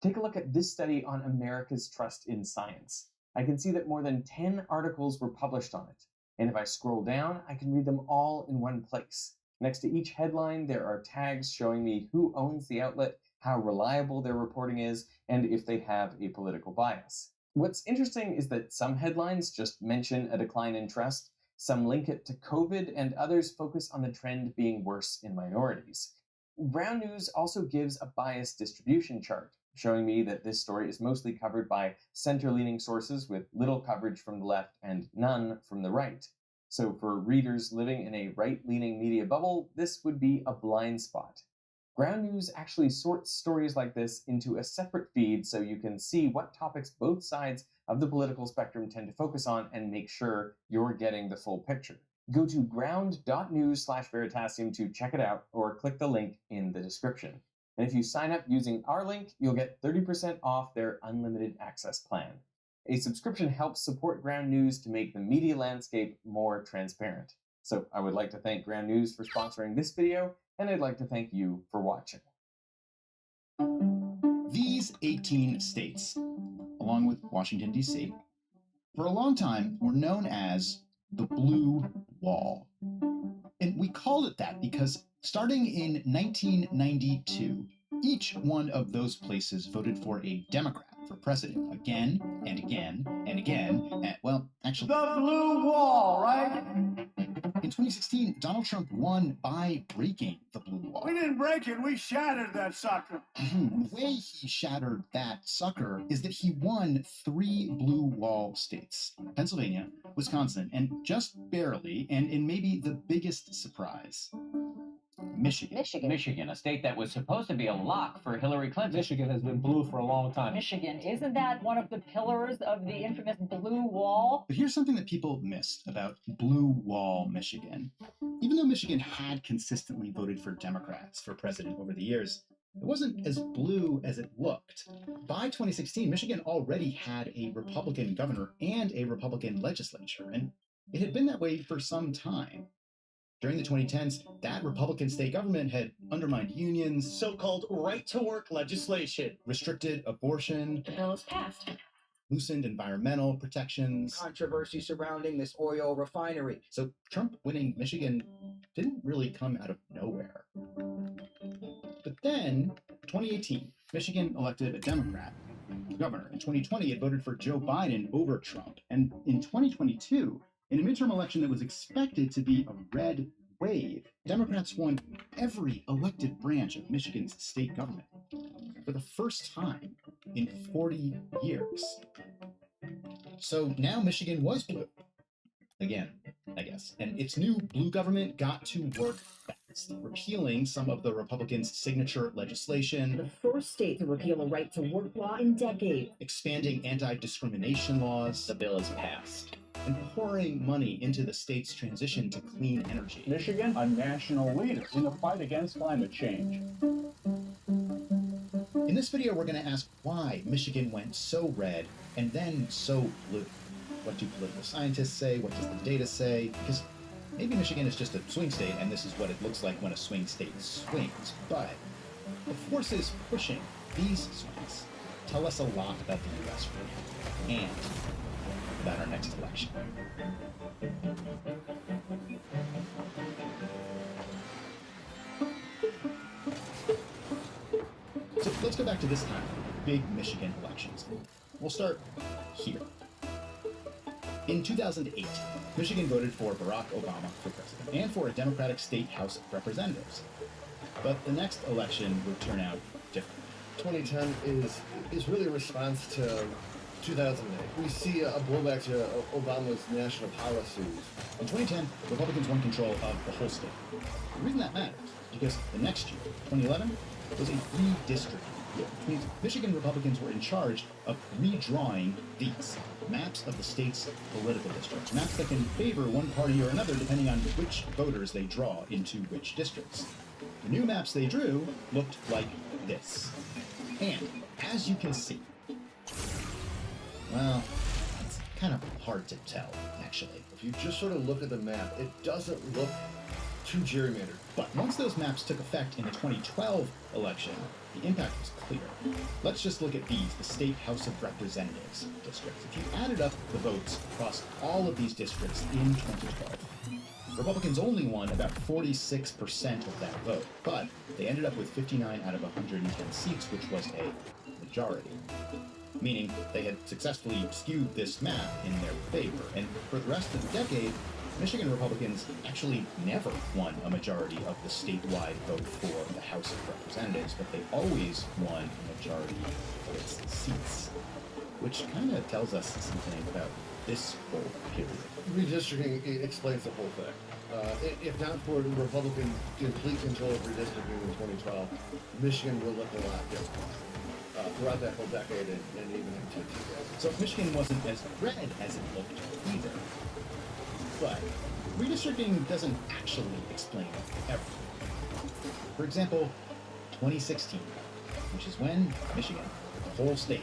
Take a look at this study on America's trust in science. I can see that more than 10 articles were published on it. And if I scroll down, I can read them all in one place. Next to each headline, there are tags showing me who owns the outlet, how reliable their reporting is, and if they have a political bias. What's interesting is that some headlines just mention a decline in trust, some link it to COVID, and others focus on the trend being worse in minorities. Ground News also gives a biased distribution chart, showing me that this story is mostly covered by center-leaning sources with little coverage from the left and none from the right. So for readers living in a right-leaning media bubble, this would be a blind spot. Ground News actually sorts stories like this into a separate feed so you can see what topics both sides of the political spectrum tend to focus on and make sure you're getting the full picture. Go to ground.news/Veritasium to check it out, or click the link in the description. And if you sign up using our link, you'll get 30% off their unlimited access plan. A subscription helps support Ground News to make the media landscape more transparent. So I would like to thank Ground News for sponsoring this video, and I'd like to thank you for watching. These 18 states, along with Washington, D.C., for a long time were known as the Blue Wall. And we called it that because starting in 1992, each one of those places voted for a Democrat for president again and again and again. And, well, actually, the Blue Wall, right? In 2016, Donald Trump won by breaking the Blue Wall. We didn't break it, we shattered that sucker. The way he shattered that sucker is that he won 3 Blue Wall states: Pennsylvania, Wisconsin, and just barely, and in maybe the biggest surprise, Michigan. Michigan, a state that was supposed to be a lock for Hillary Clinton. Michigan has been blue for a long time. Michigan, isn't that one of the pillars of the infamous Blue Wall? But here's something that people missed about Blue Wall, Michigan. Even though Michigan had consistently voted for Democrats for president over the years, it wasn't as blue as it looked. By 2016, Michigan already had a Republican governor and a Republican legislature, and it had been that way for some time. During the 2010s, that Republican state government had undermined unions, so-called right-to-work legislation, restricted abortion, The bill is passed. loosened environmental protections, controversy surrounding this oil refinery. So Trump winning Michigan didn't really come out of nowhere. But then, 2018, Michigan elected a Democrat governor. In 2020, it voted for Joe Biden over Trump. And in 2022, in a midterm election that was expected to be a red wave, Democrats won every elected branch of Michigan's state government for the first time in 40 years. So now Michigan was blue. Again, I guess. And its new blue government got to work fast. against repealing some of the Republicans' signature legislation, the first state to repeal a right to work law in decades, expanding anti-discrimination laws. The bill is passed. And pouring money into the state's transition to clean energy. Michigan, a national leader in the fight against climate change. In this video, we're going to ask why Michigan went so red and then so blue. What do political scientists say? What does the data say? Because maybe Michigan is just a swing state and this is what it looks like when a swing state swings. But the forces pushing these swings tell us a lot about the U.S. right now and about our next election. So let's go back to this time, big Michigan elections. We'll start here. In 2008, Michigan voted for Barack Obama for president and for a Democratic state House of Representatives. But the next election would turn out different. 2010 is really a response to 2008. We see a blowback to Obama's national policies. In 2010, Republicans won control of the whole state. The reason that matters is because the next year, 2011, was a redistricting year, which means Michigan Republicans were in charge of redrawing these maps of the state's political districts, maps that can favor one party or another depending on which voters they draw into which districts. The new maps they drew looked like this. And, as you can see, well, it's kind of hard to tell, actually. If you just sort of look at the map, it doesn't look too gerrymandered. But once those maps took effect in the 2012 election, the impact was clear. Let's just look at these, the State House of Representatives districts. If you added up the votes across all of these districts in 2012, Republicans only won about 46% of that vote, but they ended up with 59 out of 110 seats, which was a majority. Meaning they had successfully skewed this map in their favor. And for the rest of the decade, Michigan Republicans actually never won a majority of the statewide vote for the House of Representatives, but they always won a majority of its seats, which kind of tells us something about this whole period. Redistricting explains the whole thing. If not for Republican complete control of redistricting in 2012, Michigan will look a lot different. Throughout that whole decade and even into today. So Michigan wasn't as red as it looked either. But redistricting doesn't actually explain everything. For example, 2016, which is when Michigan, the whole state,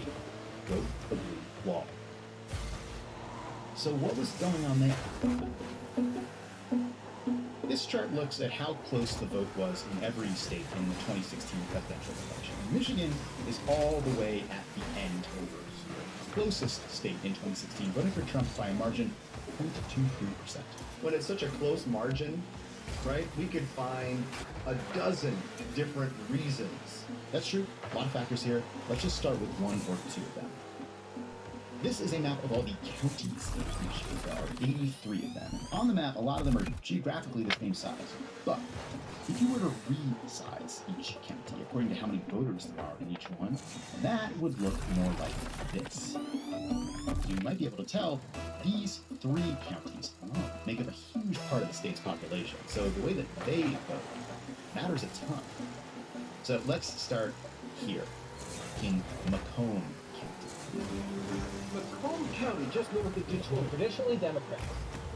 wrote the blue wall. So what was going on there? This chart looks at how close the vote was in every state in the 2016 presidential election. Michigan is all the way at the end over here. The closest state in 2016 voted for Trump by a margin of 0.23%. When it's such a close margin, right, we could find a dozen different reasons. That's true. A lot of factors here. Let's just start with one or two of them. This is a map of all the counties in Michigan. There are 83 of them. On the map, a lot of them are geographically the same size. But if you were to resize each county according to how many voters there are in each one, that would look more like this. You might be able to tell these three counties alone make up a huge part of the state's population. So the way that they vote matters a ton. So let's start here in Macomb County. Macomb County, just north of Detroit, traditionally Democratic,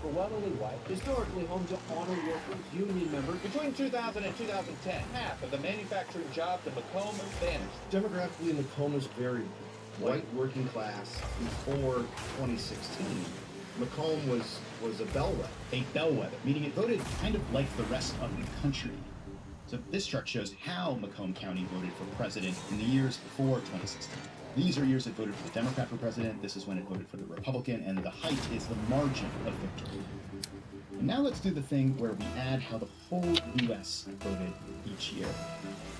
overwhelmingly white, historically home to auto workers, union members. Between 2000 and 2010, half of the manufacturing jobs in Macomb vanished. Demographically, Macomb is very white working class. Before 2016, Macomb was a bellwether. A bellwether, meaning it voted kind of like the rest of the country. So this chart shows how Macomb County voted for president in the years before 2016. These are years it voted for the Democrat for president, this is when it voted for the Republican, and the height is the margin of victory. And now let's do the thing where we add how the whole US voted each year.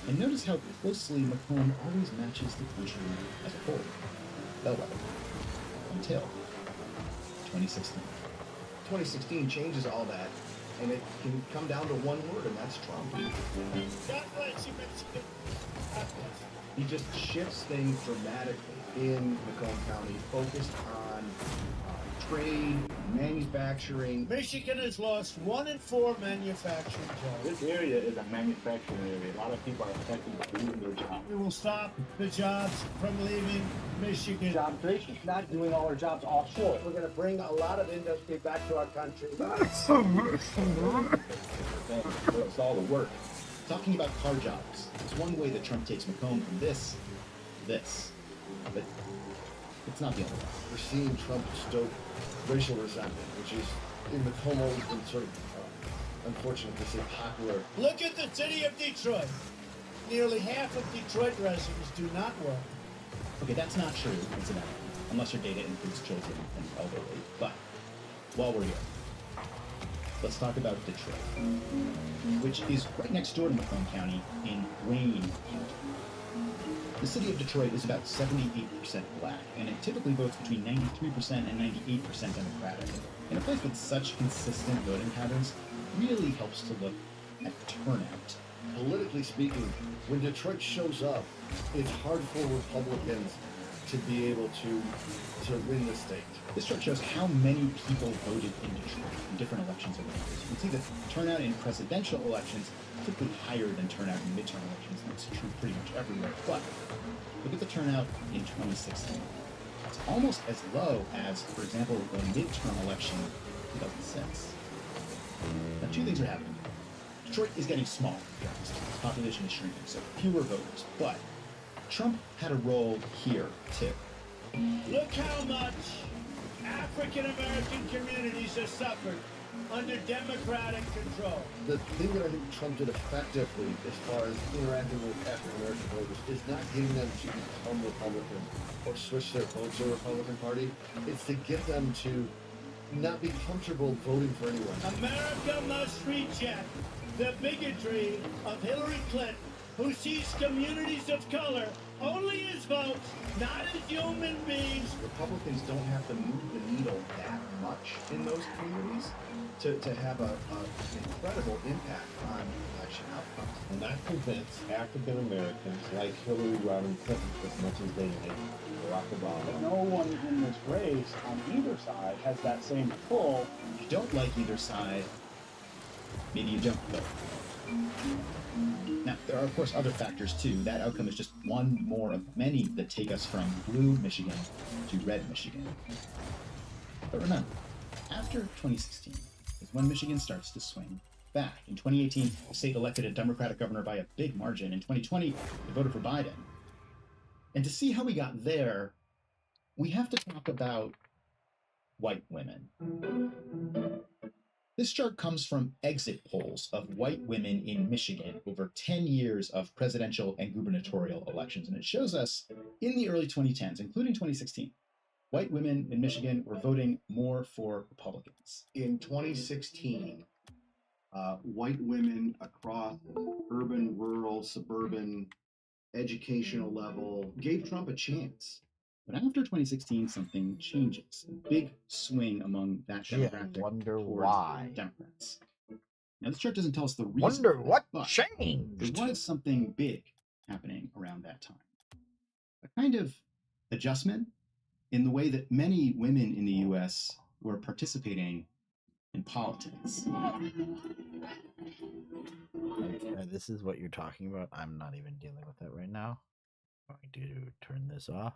And notice how closely Macomb always matches the country as a whole. Bellwether. Until 2016. 2016 changes all that, and it can come down to one word, and that's Trump. He just shifts things dramatically in Macomb County, focused on trade, manufacturing. Michigan has lost 1 in 4 manufacturing jobs. This area is a manufacturing area. A lot of people are affected by losing their jobs. We will stop the jobs from leaving Michigan. Job creation, not doing all our jobs offshore. We're going to bring a lot of industry back to our country. It's all the work. Talking about car jobs, it's one way that Trump takes Macomb from this to this. But it's not the only one. We're seeing Trump stoke racial resentment, which is in Macomb always been sort of unfortunate to say popular. Look at the city of Detroit. Nearly half of Detroit residents do not work. Okay, that's not true, incidentally, unless your data includes children and elderly. But while we're here, let's talk about Detroit, which is right next door to Macomb County in Wayne County. The city of Detroit is about 78% black, and it typically votes between 93% and 98% Democratic. And a place with such consistent voting patterns really helps to look at turnout. Politically speaking, when Detroit shows up, it's hard for Republicans to be able to win the state. This chart shows how many people voted in Detroit in different elections over the years. You can see that turnout in presidential elections is typically higher than turnout in midterm elections. That's true pretty much everywhere. But look at the turnout in 2016. It's almost as low as, for example, the midterm election in 2006. Now, two things are happening. Detroit is getting smaller. Its population is shrinking, so fewer voters. But Trump had a role here, too. Look how much African American communities have suffered under Democratic control. The thing that I think Trump did effectively as far as interacting with African American voters is not getting them to become Republican or switch their vote to the Republican Party. It's to get them to not be comfortable voting for anyone. America must reject the bigotry of Hillary Clinton, who sees communities of color only as votes, not as human beings. Republicans don't have to move the needle that much in those communities to have an incredible impact on election outcomes. And not convince African Americans like Hillary Rodham Clinton as much as they like Barack Obama. But no one in this race on either side has that same pull. If you don't like either side, maybe you don't vote. Now, there are, of course, other factors, too. That outcome is just one more of many that take us from blue Michigan to red Michigan. But remember, after 2016 is when Michigan starts to swing back. In 2018, the state elected a Democratic governor by a big margin. In 2020, they voted for Biden. And to see how we got there, we have to talk about white women. This chart comes from exit polls of white women in Michigan over 10 years of presidential and gubernatorial elections. And it shows us in the early 2010s, including 2016, white women in Michigan were voting more for Republicans. In 2016, white women across urban, rural, suburban, educational level gave Trump a chance. But after 2016, something changes. A big swing among that demographic wonder towards why. Democrats. Now, this chart doesn't tell us the reason. Wonder what but changed. There was something big happening around that time. A kind of adjustment in the way that many women in the U.S. were participating in politics. This is what you're talking about. I'm not even dealing with that right now. I'm going to turn this off.